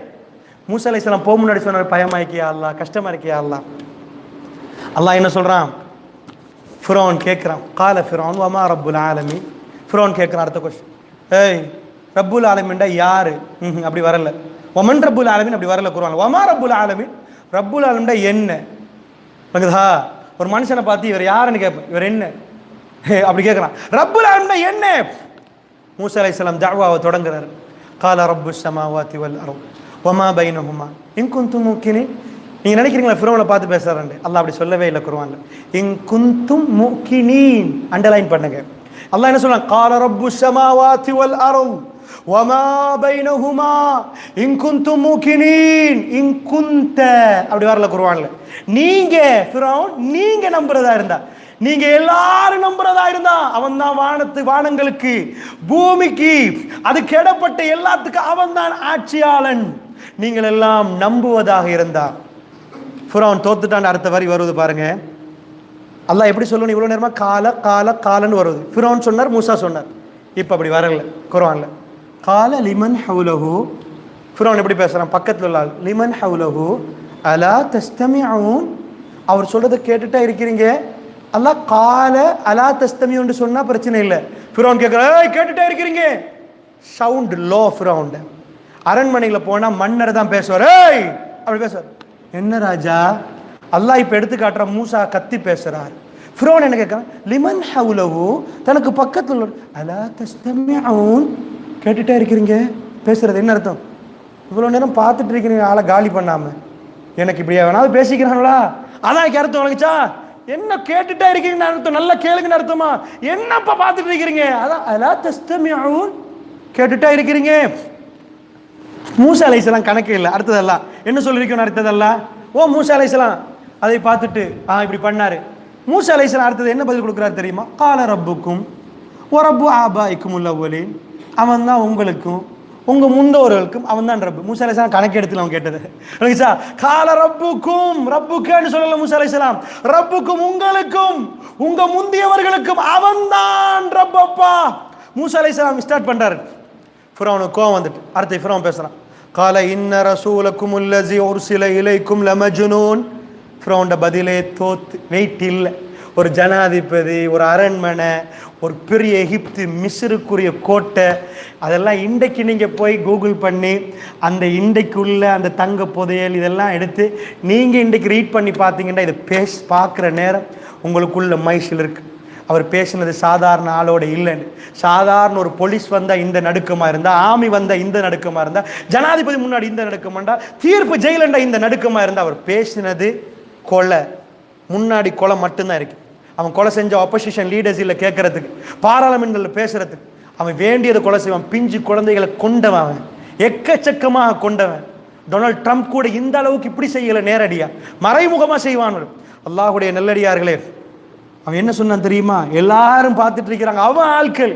மூசா அலைஹிஸ்ஸலாம் போக முன்னாடி சொன்னார், பயமா இருக்கியா அல்லாஹ், கஷ்டமா இருக்கியா அல்லாஹ். அல்லாஹ் என்ன சொல்றான்? ஃபிரௌன் கேட்கிறான், கால ஃபிரௌன் வமா ரப்புல் ஆலமீன். ஃபிரௌன் கேட்கிறான் அடுத்த கொஸ்டின், ஏய் ரப்புல் ஆலமீன்டா யாரு? அப்படி வரல. ஒமன் ரப்புல் ஆலமீன் அப்படி வரல குர்ஆன்ல. வமா ரப்புல் ஆலமீன், ரப்புல் ஆலமீன்டா என்ன? புரியுதா? ஒரு மனுஷனை பார்த்து இவர் யாருன்னு கேட்பேன், இவர் என்ன அப்படி கேட்கலாம். ரப்புல் ஆலமீன்டா என்ன? மூசா அலைஹிஸ்ஸலாம் தஅவாவை தொடங்குறாரு. கால ரப்புஸ் ஸமாவாதி வல் அர்த் வமா பைனஹுமா இன் குன்தும் மூக்கினீன். நீங்க நினைக்கிறீங்களா ஃபிரௌனை பார்த்து பேசுறாரு? அல்லாஹ் அப்படி சொல்லவே இல்லை குர்ஆன்ல. இன் குன்தும் மூக்கினீன் அண்டர்லைன் பண்ணுங்க. அல்லாஹ் என்ன சொல்றான்? கால ரப்புஸ் ஸமாவாதி வல் அர்த் வமா பைனஹுமா இன் குன்தும் மூக்கினீன். இன் குன்த அப்படி வரல குர்ஆன்ல. நீங்க ஃபிரௌன், நீங்க நம்புறதா இருந்தா, நீங்க எல்லாரும் நம்புறதா இருந்தா, அவன் தான் வானங்களுக்கு பூமிக்கு அதுக்கு இடப்பட்ட எல்லாத்துக்கும் அவன் தான் ஆட்சியாளன். நீங்கள் எல்லாம் நம்புவதாக இருந்தா. ஃபிரௌன் தோத்துட்டான். அடுத்த வரி வருவது பாருங்க. அல்லாஹ் எப்படி சொல்லணும்? இவ்வளவு நேரமா கால கால காலன்னு வருது. ஃபிரௌன் சொன்னார், மூசா சொன்னார். இப்ப அப்படி வரல குர்ஆன்ல. கால லிமன் ஹவுலஹு. ஃபிரௌன் எப்படி பேசுறான்? பக்கத்துல உள்ள ஆள், லிமன் ஹவுலஹு அலா தஸ்தமிஊன். அவர் சொல்றதை கேட்டுட்டா இருக்கிறீங்க. அல்லாஹ் கால அலா தஸ்தமியூன்னு சொன்னா பிரச்சனை இல்லை. ஃபிரௌன் கேட்கிற, கேட்டுட்டா இருக்கிறீங்க. Sound low. ஃபிரௌன் அரண்மனையில் போனா மன்னர் தான் பேசுவார். ஏய் அப்படி பேசுவார். என்ன ராஜா? அல்லாஹ் இப்ப எடுத்து காட்டுற, மூசா கத்தி பேசுறார். ஃபிரௌன் என்ன கேட்கிறான்? லிமன் ஹவுலஹு, தனக்கு பக்கத்துல அலா தஸ்தமிஊன், கேட்டுட்டே இருக்கிறீங்க. பேசுறது என்ன அர்த்தம்? இவ்வளவு நேரம் பார்த்துட்டு இருக்கிறீங்க ஆளை காலி பண்ணாம, எனக்கு இப்படியா வேணாலும் பேசிக்கிறாங்களா? அதான் எனக்கு அர்த்தம் வழங்குச்சா? என்ன கேட்டுட்டே இருக்கீங்கன்னு அர்த்தம், நல்லா கேளுங்கன்னு அர்த்தமா? என்னப்பா பார்த்துட்டு இருக்கிறீங்க? அதான் அலா தஸ்தமிஊன், கேட்டுட்டே இருக்கிறீங்க. மூசா அலைஹிஸ்ஸலாம் கணக்கு இல்லை. அடுத்ததெல்லாம் என்ன சொல்லியிருக்கணும்? அடுத்ததெல்லாம் ஓ மூசா அலைஹிஸ்ஸலாம் அதை பார்த்துட்டு இப்படி பண்ணாரு. மூசா அலைஹிஸ்ஸலாம் அடுத்தது என்ன பதில் கொடுக்குறாரு தெரியுமா? கால ரப்புக்கும் ஒ ரப்பு ஆபாய்க்கும் அவ்வலீன், அவன் தான் உங்களுக்கும் உங்க முந்தோர்களுக்கும் அவன் தான் ரப்பு. மூசா அலைஹிஸ்ஸலாம் கணக்கு எடுத்துல அவன் கேட்டது. கால ரப்புக்கும், ரப்புக்குன்னு சொல்லல மூசா அலைஹிஸ்ஸலாம், ரப்புக்கும் உங்களுக்கும் உங்க முந்தியவர்களுக்கும் அவன் தான் ரப்பப்பா. மூசா அலைஹிஸ்ஸலாம் ஸ்டார்ட் பண்றாரு. ஃபிரௌனுக்கு கோவம் வந்துட்டு அடுத்து ஃபிரௌன் பேசுறான். கால இன்ன ரசூலக்கும் அல்லஸி உர்சில இலைக்கும் லமஜ்னூன். ஃபிரௌன்ட பதிலே தோத்து, வெயிட் இல்லை. ஒரு ஜனாதிபதி, ஒரு அரண்மனை, ஒரு பெரிய எகிப்து, மிஸ்ருக்குரிய கோட்டை, அதெல்லாம் இன்றைக்கு நீங்கள் போய் கூகுள் பண்ணி அந்த இன்றைக்குள்ள அந்த தங்க புதையல் இதெல்லாம் எடுத்து நீங்கள் இன்றைக்கு ரீட் பண்ணி பார்த்தீங்கன்னா இது பார்க்குற நேரம் உங்களுக்குள்ள மைஷில் இருக்குது. அவர் பேசினது சாதாரண ஆளோட இல்லைன்னு. சாதாரண ஒரு போலீஸ் வந்தால் இந்த நடுக்கமாக இருந்தால், ஆமி வந்தால் இந்த நடுக்கமாக இருந்தால், ஜனாதிபதி முன்னாடி இந்த நடுக்கமாண்டா, தீர்ப்பு ஜெயிலண்டா இந்த நடுக்கமாக இருந்தால், அவர் பேசினது கொலை, முன்னாடி கொலை மட்டும்தான் இருக்கு. அவன் கொலை செஞ்ச ஆப்போசிஷன் லீடர்ஸ் இல்லை கேட்கறதுக்கு, பாராளுமன்றத்தில் பேசுறதுக்கு. அவன் வேண்டியது கொலை செய்வான். பிஞ்சு குழந்தைகளை கொண்டவன், அவன் எக்கச்சக்கமாக கொண்டவன். டொனால்ட் ட்ரம்ப் கூட இந்த அளவுக்கு இப்படி செய்யலை, நேரடியா மறைமுகமாக செய்வான். அல்லாஹ்வுடைய நல்லடியார்களே, அவன் என்ன சொன்னான் தெரியுமா? எல்லாரும் பார்த்துட்டு இருக்கிறாங்க, அவன் ஆட்கள்.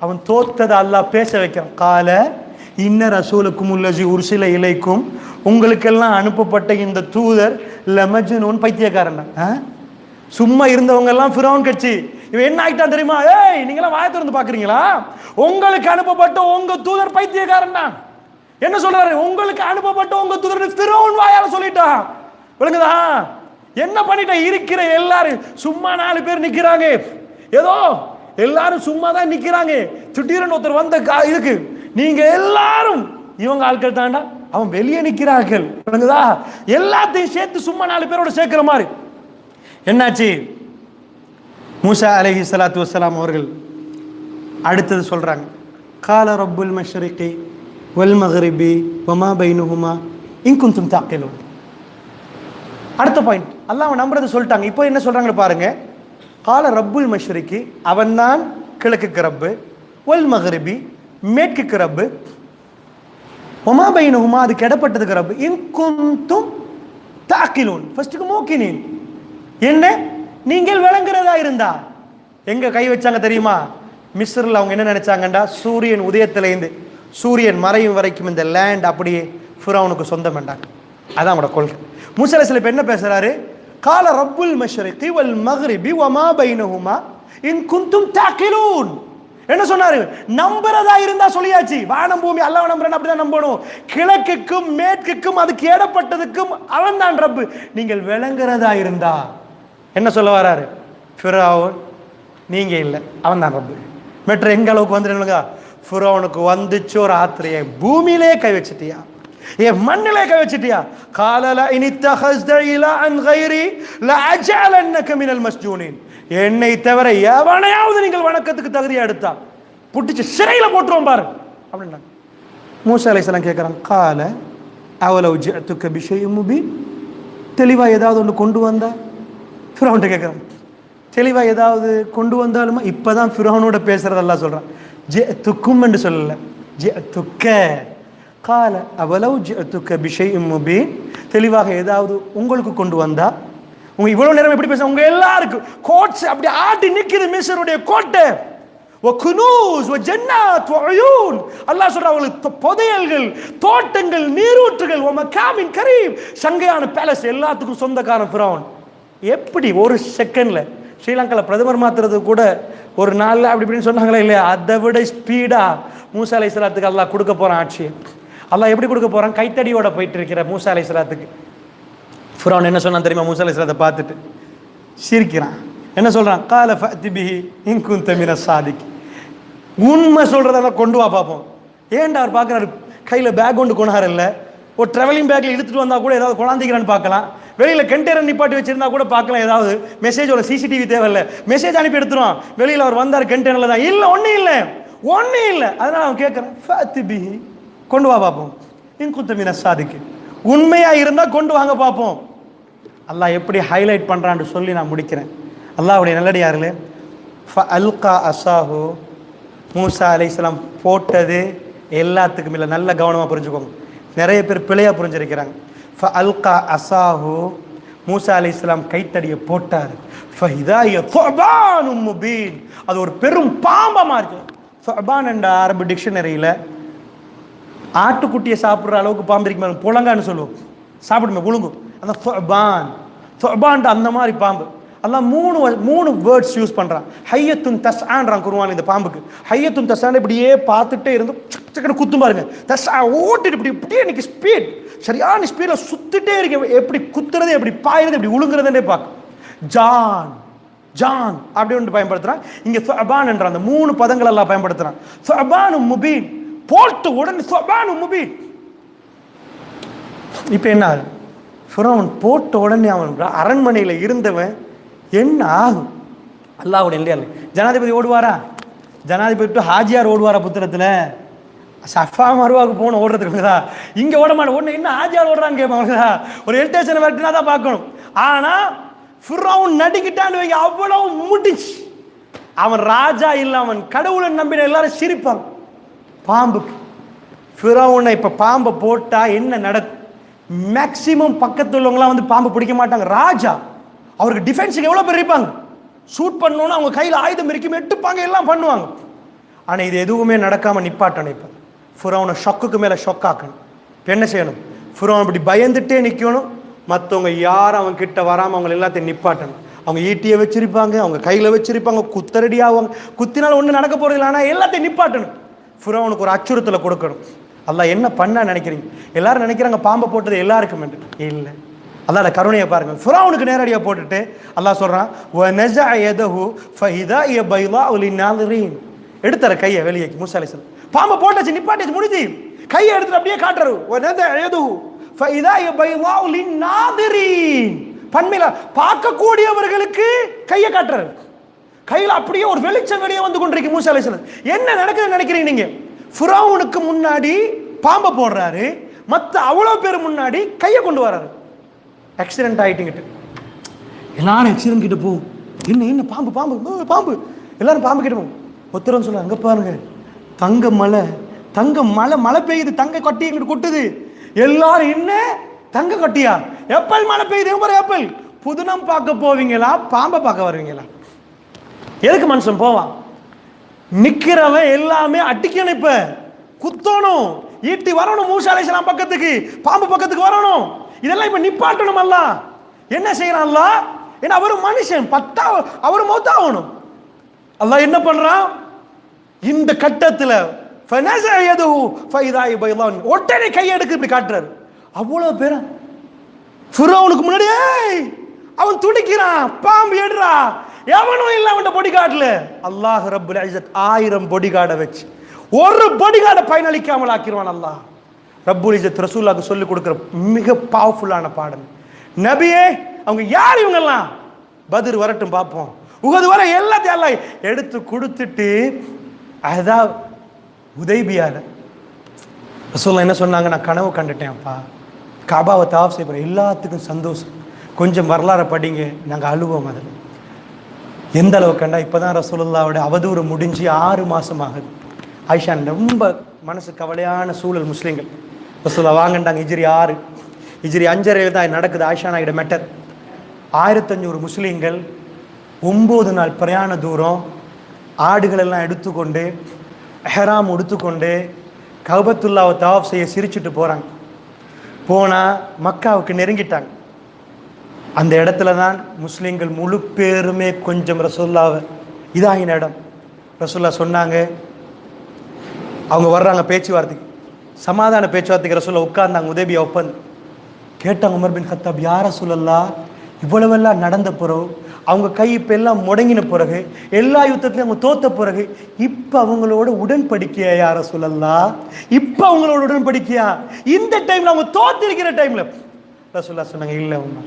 அவன் தோத்ததை அல்லாஹ் பேச வைக்கிறான். கால இன்ன ரசூலுக்கும் அல்லஸி உர்சில இலைக்கும், உங்களுக்கெல்லாம் அனுப்பப்பட்ட இந்த தூதர் லமஜ்னூன், பைத்தியக்காரன். சும்மா இருந்தவங்க எல்லாம் ஃபிரௌன் கட்சி. இவன் என்ன ஆயிட்டான் தெரியுமா? ஏய் நீங்களாம் வாயை திறந்து பாக்குறீங்களா? உங்களுக்கு அனுப்பப்பட்ட உங்க தூதர் பைத்தியக்காரன் தான். என்ன சொல்றாரு? உங்களுக்கு அனுப்பப்பட்ட உங்க தூதர் ஃபிரௌன் வாயால சொல்லிட்டான். விளங்குதா? என்ன பண்ணிட்ட? இருக்கிற எல்லாரும் சும்மா 4 பேர் நிக்கிறாங்க, ஏதோ எல்லாரும் சும்மா தான் நிக்கிறாங்க. திடீர்னு ஒருத்தர் வந்த இதுக்கு நீங்க எல்லாரும் இவங்க ஆட்கள் தாண்டா, அவன் வெளியே நிக்கிறார்கள். எல்லாத்தையும் சேர்த்து சும்மா 4 பேரோட சேர்க்கிற மாதிரி. என்னாச்சு? மூசா அலைஹி ஸலாத்து வஸ்ஸலாம் அவர்கள் அடுத்தது சொல்றாங்க, கால ரப்புல் மஷ்ரிகி வல் மக்ரிபி வமா பைனஹுமா இன் குன்தும் தஅகிலூன். அடுத்த பாயிண்ட், அல்லாஹ் நம்புறது சொல்லிட்டாங்க. இப்போ என்ன சொல்றாங்க பாருங்க. கால ரப்புல் மஷ்ரிகி, அவன்தான் கிழக்குக்கு ரப்பு, வல் மக்ரிபி மேற்குக்கு ரப்பு, வமா பைனஹுமா அது கிடப்பட்டதுக்கு ரப்பு, இன் குன்தும் தஅகிலூன் ஃபர்ஸ்ட்க்கு மூக்கினீன், என்ன நீங்கள் விளங்குறதா இருந்தா. எங்க கை வச்சாங்க தெரியுமா? மிஸ்ரில் அவங்க என்ன நினைச்சாங்கண்டா, சூரியன் உதயத்திலேருந்து சூரியன் மறையும் வரைக்கும் இந்த லேண்ட் அப்படியே ஃபிரௌனுக்கு சொந்தம் வேண்டாங்க. அதான் அவங்களோட கொள்கை. மூசா அலைஹிஸ்ஸலாம் இப்ப என்ன பேசுறாரு? கால ரப்புல் மஷ்ரிகி வல் மக்ரிபி வமா பைனஹுமா இன் குன்தும் தஅகிலூன். என்ன சொன்னாரு? நம்புறதா இருந்தா சொல்லியாச்சு. வானம் பூமி அல்லாஹ் நம்புறேன் அப்படிதான் நம்பணும். கிழக்குக்கும் மேற்குக்கும் அதுக்கு ஏடப்பட்டதுக்கும் அவன் தான் ரப்பு. நீங்கள் விளங்குறதா இருந்தா என்ன சொல்ல வராரு? ஃபிரௌன் நீங்க இல்லை, அவன் தான் ரப்பு. மெட்ர எங்க அளவுக்கு வந்துடுங்க? ஃபிரௌனுக்கு வந்துச்சு ஒரு ஆத்திரைய, பூமியிலே கை வச்சிட்டியா, என் மண்ணிலே கை வச்சிட்டியா. காலல இனித்தஹஸ்த இலஹன் கைரி லஅஜஅலன்னக மினல் மஸ்ஜூனின். என்னை தவிர எவனையாவது நீங்கள் வணக்கத்துக்கு தகுதியா எடுத்தா புடிச்சு சிறையில போட்டுருவோம் பாரு அப்படின்னா. மூசா அலைஹிஸ்ஸலாம் கேட்கறாங்க, கால அவலவ் ஜஅதுக பிஷைஇன் முபீன், தெளிவா ஏதாவது ஒன்று கொண்டு வந்தா? ஃபிரௌன்ட்ட கேட்குறான், தெளிவா ஏதாவது கொண்டு வந்தாலுமா? இப்பதான் ஃபிரௌனோட பேசுறதெல்லாம் சொல்றான். ஜிஅதுக்கும் என்று சொல்லல, ஜிஅதுக. கால அவலவ் ஜிஅதுக பிஷைஇன் முபீன், தெளிவாக ஏதாவது உங்களுக்கு கொண்டு வந்தா. உங்க இவ்வளவு நேரம் எப்படி பேச, உங்க எல்லாருக்கும் கோட்ஸ் அப்படி ஆட்டி நிக்குது மிஸ்ருடைய கோட்டை. வகுனூஸ் வஜன்னாத் வஉயூன், அல்லாஹ் சொல்றான் அவங்களுக்கு புதையல்கள், தோட்டங்கள், நீரூற்றுகள், வமகாமின் கரீம், சங்கையான பேலஸ் எல்லாத்துக்கும் சொந்தக்காரன் ஃபிரௌன். எப்படி ஒரு செகண்ட்ல ஸ்ரீலங்காவில் பிரதமர் மாத்துறது கூட ஒரு நாளில் அப்படி இப்படின்னு சொன்னாங்களே இல்லையா, அதை விட ஸ்பீடா மூசா அலைஹிஸ்ஸலாத்துக்கு அல்லாஹ் கொடுக்க போறான் ஆட்சி. அல்லாஹ் எப்படி கொடுக்க போறான்? கைத்தடியோட போயிட்டு இருக்கிற மூசா அலைஹிஸ்ஸலாத்துக்கு. ஃபிரௌன் என்ன சொன்னான் தெரியுமா? மூசா அலைஹிஸ்ஸலாத்தை பார்த்துட்டு சிரிக்கிறான். என்ன சொல்றான்? கால ஃபஅதி பிஹி இன் குன்த மினஸ் சாதிக். உண்மை சொல்றதெல்லாம் கொண்டு வா பார்ப்போம். ஏன்டா அவர் பார்க்குறாரு, கையில் பேக் கொண்டு கொண்டாரு இல்லை, ஒரு ட்ராவலிங் பேக்கில் இழுத்துட்டு வந்தால் கூட ஏதாவது கொண்டாந்திக்கிறான்னு பார்க்கலாம். வெளியில் கண்டெய்னர் நிப்பாட்டி வச்சிருந்தா கூட பார்க்கலாம். ஏதாவது மெசேஜோட சிசிடிவி தேவையில்லை, மெசேஜ் அனுப்பி எடுத்துருவான். வெளியில் அவர் வந்தார் கண்டெய்னரில் தான், இல்லை ஒன்றும் இல்லை. அதனால் அவன் கேட்குறான், ஃபஅதி பிஹி கொண்டு வா பார்ப்போம், இன் குன்த மினஸ் சாதிக், உண்மையாக இருந்தால் கொண்டு வாங்க பார்ப்போம். அல்லாஹ் எப்படி ஹைலைட் பண்ணுறான்னு சொல்லி நான் முடிக்கிறேன். அல்லாஹ்வுடைய நல்லடியார்களே, ஃபஅல்கா அஸாஹு, மூசா அலைஹிஸ்ஸலாம் போட்டது எல்லாத்துக்கும் இல்லை. நல்ல கவனமாக புரிஞ்சுக்கோங்க, நிறைய பேர் பிழையாக புரிஞ்சிருக்கிறாங்க. ஃபஅல்கா அஸாஹு, மூசா அலைஹிஸ்ஸலாம் கைத்தடியை போட்டார். ஃபஇதா ஹிய ஸுஅபானும் முபீன், அது ஒரு பெரும் பாம்பா மாறிச்சு. ஸுஅபான் என்ற அரபு டிக்ஷனரியில் ஆட்டுக்குட்டியை சாப்பிட்ற அளவுக்கு பாம்பு இருக்கு, புலங்கான்னு சொல்லுவோம், சாப்பிடுமே விழுங்கும், அந்த ஸுஅபான் அந்த மாதிரி பாம்பு. அல்லாஹ் மூணு வேர்ட்ஸ் யூஸ் பண்றான். ஹையத்துன் தஸ்ஆன்றான் குர்ஆன்ல இந்த பாம்புக்கு. ஹையத்துன் தஸ்ஆன் இப்படியே பார்த்துட்டே இருந்து சக்கன குத்தும் பாருங்க. தஸ்ஆ ஓட்டிட்டு இப்படியே எனக்கு ஸ்பீட், சரியான ஸ்பீட்ல சுத்திட்டே இருக்கு. எப்படி குத்துறது, எப்படி பாயிறது, எப்படி உழுங்குறதுன்னே பார்க்க. ஜான் அப்படி ஒன்று பயன்படுத்துறான். இங்க ஸுஅபான் என்ற அந்த 3 பதங்கள் எல்லாம் பயன்படுத்துறான். ஸுஅபானும் முபீன், போட்டு உடனே ஸுஅபானும் முபீன். இப்போ என்ன ஆகுது? ஃபிரௌன் போட்ட உடனே அவன் அரண்மனையில் இருந்தவன் என்ன ஆகும்? அல்லாஹ்வுடைய இல்லையா, ஜனாதிபதி ஓடுவாரா? ஜனாதிபதி டு ஹாஜியார் ஓடுவாரா? புத்திரத்தில் சஃபா மருவாவுக்கு போகணும் ஓடுறதுக்கு. இங்கே ஓட மாட்டேன், ஒன்று என்ன ஹாஜியார் ஓடுறான்னு கேட்பாங்க. ஒரு ஹில்டேஷன் வரட்டுனா தான் பார்க்கணும். ஆனால் ஃபிரௌன் நடிக்கிட்டான்னு வைங்க, அவ்வளவு முடிச்சு. அவன் ராஜா இல்லை, அவன் கடவுளை நம்பின எல்லாரும் சிரிப்பாங்க. பாம்புக்கு ஃபிரௌனை இப்போ பாம்பை போட்டால் என்ன நடக்கும்? மேக்சிமம் பக்கத்தில் உள்ளவங்களாம் வந்து பாம்பு பிடிக்க மாட்டாங்க. ராஜா அவருக்கு டிஃபென்ஸுக்கு எவ்வளோ பேர் இருப்பாங்க, ஷூட் பண்ணணும்னு அவங்க கையில் ஆயுதம் இருக்கும், எட்டுப்பாங்க, எல்லாம் பண்ணுவாங்க. ஆனால் இது எதுவுமே நடக்காமல் நிப்பாட்டணும். இப்போ ஃபிரௌனை ஷொக்குக்கு மேலே ஷொக்காக்கணும். இப்போ என்ன செய்யணும்? ஃபிரௌன் இப்படி பயந்துட்டே நிற்கணும். மற்றவங்க யாரும் அவங்க கிட்ட வராமல் அவங்க எல்லாத்தையும் நிப்பாட்டணும். அவங்க ஈட்டியை வச்சிருப்பாங்க, அவங்க கையில் வச்சிருப்பாங்க, குத்தரடி ஆவாங்க. குத்தினாலும் ஒன்றும் நடக்க போகிறது இல்லை. ஆனால் எல்லாத்தையும் நிப்பாட்டணும். ஃபிரௌனுக்கு ஒரு அச்சுறுத்தலை கொடுக்கணும். அல்லாஹ் என்ன பண்ண நினைக்கிறீங்க? எல்லாரும் நினைக்கிறாங்க பாம்பை போட்டது எல்லாருக்கும் என்று. இல்லை, அல்லாஹ்வோட கருணையை பாருங்க. ஃபிரௌனுக்கு நேரடியாக போட்டுட்டு அல்லாஹ் சொல்றான் வனஸஅ யதஹு ஃபஹிதா பைலாஉ லின்னாஸிரீன். எடுத்தார கையை வெளியே மூசா அலைஹிஸ்ஸலாம். பாம்பை போட்டாச்சு, நிப்பாட்டிச்சு, முடிஞ்சு. கையை எடுத்துட்டு அப்படியே காட்டுறாரு. வனஸஅ யதஹு ஃபஹிதா பைலாஉ லின்னாஸிரீன். பன்மையில பார்க்கக்கூடியவர்களுக்கு கையை காட்டுறாரு. கையில் அப்படியே ஒரு வெளிச்சம் வெளியே வந்து கொண்டிருக்கு மூசா அலைஹிஸ்ஸலாம். என்ன நடக்குதுன்னு நினைக்கிறீங்க நீங்க? ஃபிரௌனுக்கு முன்னாடி பாம்பை போடுறாரு, மற்ற அவ்வளோ பேர் முன்னாடி கையை கொண்டு வர்றாரு. ஆக்சிடென்ட் ஆகிட்டுங்கிட்டு எல்லாரும் ஆக்சிடென்ட் கிட்ட போகும். என்ன பாம்பு பாம்பு பாம்பு, எல்லாரும் பாம்பு கிட்ட போகும். ஒருத்தரும் சொல்ல அங்கே பாருங்க தங்க மலை, தங்க மலை, மழை பெய்யுது, தங்க கட்டி எங்கிட்டு கொட்டுது. எல்லாரும் என்ன தங்க கட்டியா? எப்பல் மழை பெய்யுது, எப்பல். புதுனம் பார்க்க போவீங்களா, பாம்பை பார்க்க வருவீங்களா? எதுக்கு மனுஷன் போவான்? நிக்கிறவன் எல்லாமே அடிக்கணும், இப்ப குத்தணும், ஈட்டி வரணும். மூசா அலைஹிஸ்ஸலாம் பக்கத்துக்கு, பாம்பு பக்கத்துக்கு வரணும். இதெல்லாம் இப்ப நிப்பாட்டணும். அல்லாஹ் என்ன செய்யறான்? அல்லாஹ் ஏன்னா அவரு மனுஷன், பத்தா அவரு மௌத்தாகணும். அல்லாஹ் என்ன பண்றான் இந்த கட்டத்துல? ஒட்டனை கையெடுக்கு இப்படி காட்டுறாரு. அவ்வளவு பேர ஃபிரௌனுக்கு முன்னாடி அவன் துடிக்கிறான், பாம்பு எடுறா. எவனும் இல்லை அவன் பொடி காட்டுல. அல்லாஹ் ரப்புல் இஸ்ஸத் 1000 பொடி கார்டை வச்சு ஒரு பொடி கார்டை பயனளிக்காமல் ஆக்கிடுவான். அல்லாஹ் ரப்புல் இஸ்ஸத் ரசூலுல்லாஹ்க்கு சொல்லி கொடுக்கிற மிக பவர்ஃபுல்லான பாடம். நபியே அவங்க யார் இவங்கெல்லாம்? பத்ர் வரட்டும் பார்ப்போம், உஹது வர எல்லாத்தையும் அல்லாஹ் எடுத்து கொடுத்துட்டு அதான் உதைபியால ரசூலுல்லாஹ் என்ன சொன்னாங்க? நான் கனவு கண்டுட்டேன் அப்பா, காபாவை தவாஃப் செய்ய போறேன். எல்லாத்துக்கும் சந்தோஷம். கொஞ்சம் வரலாறு படிங்க, நாங்கள் அழுவோம். அதில் எந்த அளவு கண்டா, இப்போதான் ரசூலுல்லாஹ்வோட அவதூறு முடிஞ்சு 6 மாதம் ஆகுது. ஆயிஷா ரொம்ப மனசு கவலையான சூழல். முஸ்லீம்கள் ரசூலுல்லாஹ் வாங்கண்டாங்க. ஹிஜ்ரி 6, ஹிஜ்ரி 5 தான் நடக்குது ஆயிஷா நாயுட மேட்டர். 1500 முஸ்லீம்கள் 9 நாள் பிரயாண தூரம், ஆடுகள் எல்லாம் எடுத்துக்கொண்டு, எஹ்ராம் உடுத்துக்கொண்டு கஅபத்துல்லாஹ்வை தவாஃப் செய்ய சிரிச்சுட்டு போகிறாங்க. போனால் மக்காவுக்கு நெருங்கிட்டாங்க. அந்த இடத்துல தான் முஸ்லீம்கள் முழு பேருமே கொஞ்சம் ரசூலுல்லாஹ்வை இதாகின இடம். ரசூலுல்லாஹ் சொன்னாங்க, அவங்க வர்றாங்க பேச்சுவார்த்தைக்கு, சமாதான பேச்சுவார்த்தைக்கு. ரசூலுல்லாஹ் உட்கார்ந்தாங்க, உதைபியா ஒப்பந்தம் கேட்டாங்க. உமர் பின் கத்தாப், யா ரசூலல்லாஹ் இவ்வளவெல்லாம் நடந்த பிறகு, அவங்க கை இப்போ எல்லாம் முடங்கின பிறகு, எல்லா யுத்தத்துலையும் அவங்க தோத்த பிறகு, இப்போ அவங்களோட உடன்படிக்கையா யா ரசூலல்லாஹ்? இப்போ அவங்களோட உடன்படிக்கையா? இந்த டைமில் அவங்க தோத்திருக்கிற டைமில்? ரசூலுல்லாஹ் சொன்னாங்க, இல்லை உண்மை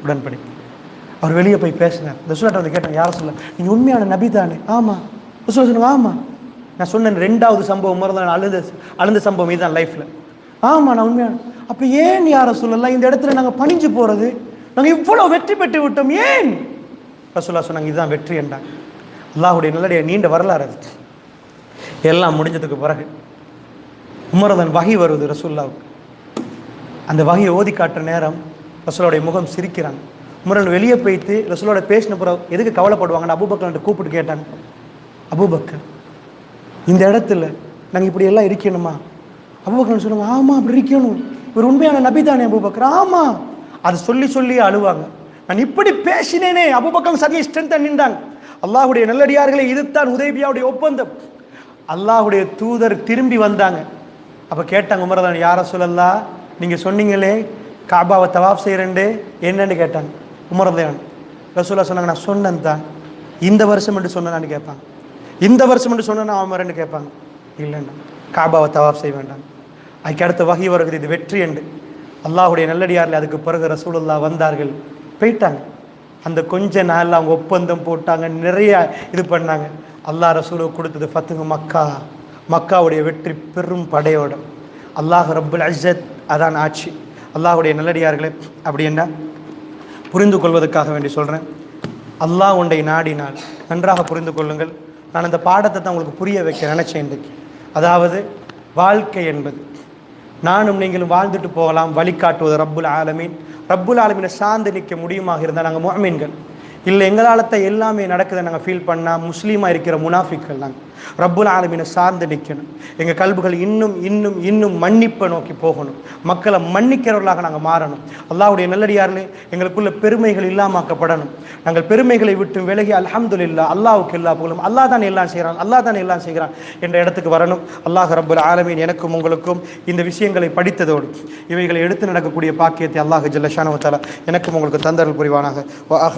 உடன்படிக்கை. அவர் வெளியே போய் பேசினார். ரசூலுல்லாஹ் வந்து கேட்டாங்க, யார சொல்ல நீங்கள் உண்மையான நபி தானே? ஆமாம். ரசூலுல்லாஹ் சொன்னாங்க, ஆமாம். நான் சொன்னேன் 2வது சம்பவம் மறந்து அழுந்த சம்பவம் இதுதான் லைஃப்பில். ஆமாம் நான் உண்மையான. அப்போ ஏன் யார சொல்லலாம் இந்த இடத்துல நாங்கள் பணிஞ்சு போகிறது? நாங்கள் இவ்வளோ வெற்றி பெற்று விட்டோம், ஏன்? ரசூலுல்லாஹ் சொன்னாங்க, இதுதான் வெற்றி என்றாங்க. அல்லாஹ்வுடைய நல்லடைய நீண்ட வரலாறு அது. எல்லாம் முடிஞ்சதுக்கு பிறகு உமரதன் வகை வருது ரசூலுல்லாஹ்வுக்கு. அந்த வகையை ஓதி காட்டுற நேரம் ரசூலுடைய முகம் சிரிக்கிறாங்க. உமரன் வெளியே போயிட்டு ரசூலோட பேசின பிறகு எதுக்கு கவலைப்படுவாங்கன்னு அபூபக்கர்கிட்ட கூப்பிட்டு கேட்டாங்க. அபூபக்கர், இந்த இடத்துல நாங்கள் இப்படி எல்லாம் இருக்கணுமா? அபூபக்கர் சொன்னாங்க, ஆமாம் அப்படி இருக்கணும், இவர் உண்மையான நபி தானே அபூபக்கர்? ஆமாம். அது சொல்லி சொல்லி அழுவாங்க. நான் இப்படி பேசினேனே. அபூபக்கர் சரியை ஸ்ட்ரென்த் நின்றாங்க. அல்லாஹ்வுடைய நல்லடியார்களே, இதுதான் உதைபியாவுடைய ஒப்பந்தம். அல்லாஹ்வுடைய தூதர் திரும்பி வந்தாங்க. அப்போ கேட்டாங்க உமரதான், யார சொல்லலாம் நீங்கள் சொன்னீங்களே காபாவை தவாஃப் செய்கிறேன்டே, என்னன்னு கேட்டாங்க. உமரதான் ரசூலுல்லாஹ் சொன்னாங்க, நான் சொன்னேன் தான். இந்த வருஷம் என்று சொன்னான்னு கேட்பாங்க. இந்த வருஷம் என்று சொன்னா உமரன்னு கேட்பாங்க. இல்லைன்னா காபாவை தவாஃப் செய்ய வேண்டாம். அதுக்கு அடுத்த வகை வருகிறது, இது வெற்றி என்று. அல்லாஹ்வுடைய நல்லடியாரில் அதுக்கு பிறகு ரசூலுல்லாஹ் வந்தார்கள், போயிட்டாங்க. அந்த கொஞ்ச நாளில் அவங்க ஒப்பந்தம் போட்டாங்க, நிறைய இது பண்ணாங்க. அல்லாஹ் ரசூலுக்கு கொடுத்தது ஃபத்ஹு மக்கா, மக்காவுடைய வெற்றி பெரும் படையோட. அல்லாஹ் ரப்புல் இஸ்ஸத் அதான் ஆட்சி. அல்லாஹ்வுடைய நல்லடியார்களே, அப்படி என்ன புரிந்து கொள்வதற்காக வேண்டி சொல்கிறேன். அல்லாஹ் உண்டை நாடினால் நன்றாக புரிந்து கொள்ளுங்கள். நான் அந்த பாடத்தை தான் உங்களுக்கு புரிய வைக்க நினச்சேன் இன்றைக்கு. அதாவது வாழ்க்கை என்பது நானும் நீங்களும் வாழ்ந்துட்டு போகலாம், வழிகாட்டுவது ரப்புல் ஆலமீன். ரப்புல் ஆலமீனை சார்ந்து நிற்க முடியுமாக இருந்தால் நாங்கள் முஃமின்கள். இல்லை எங்களால் தான் எல்லாமே நடக்குது நாங்கள் ஃபீல் பண்ணால் முஸ்லீமாக இருக்கிற முனாஃபிக்கள் நாங்கள். ரப்புல் ஆலமீனை சார்ந்து நிற்கணும். எங்கள் கல்புகள் இன்னும் இன்னும் இன்னும் மன்னிப்பை நோக்கி போகணும். மக்களை மன்னிக்கிறவர்களாக நாங்கள் மாறணும். அல்லாஹ்வுடைய நல்லடியார்களே, எங்களுக்குள்ள பெருமைகள் இல்லாமக்கப்படணும். நாங்கள் பெருமைகளை விட்டு விலகி அல்ஹம்துலில்லாஹ், அல்லாஹ்வுக்கு எல்லா புகழும், அல்லாஹ் தான் எல்லாம் செய்கிறான், அல்லாஹ் தான் எல்லாம் செய்கிறான் என்ற இடத்துக்கு வரணும். அல்லாஹ் ரப்புல் ஆலமீன் எனக்கும் உங்களுக்கும் இந்த விஷயங்களை படித்ததோடு இவைகளை எடுத்து நடக்கக்கூடிய பாக்கியத்தை அல்லாஹ் ஜல்ல ஷானஹு வ தஆலா எனக்கும் உங்களுக்கு தந்தருள் புரிவானாக.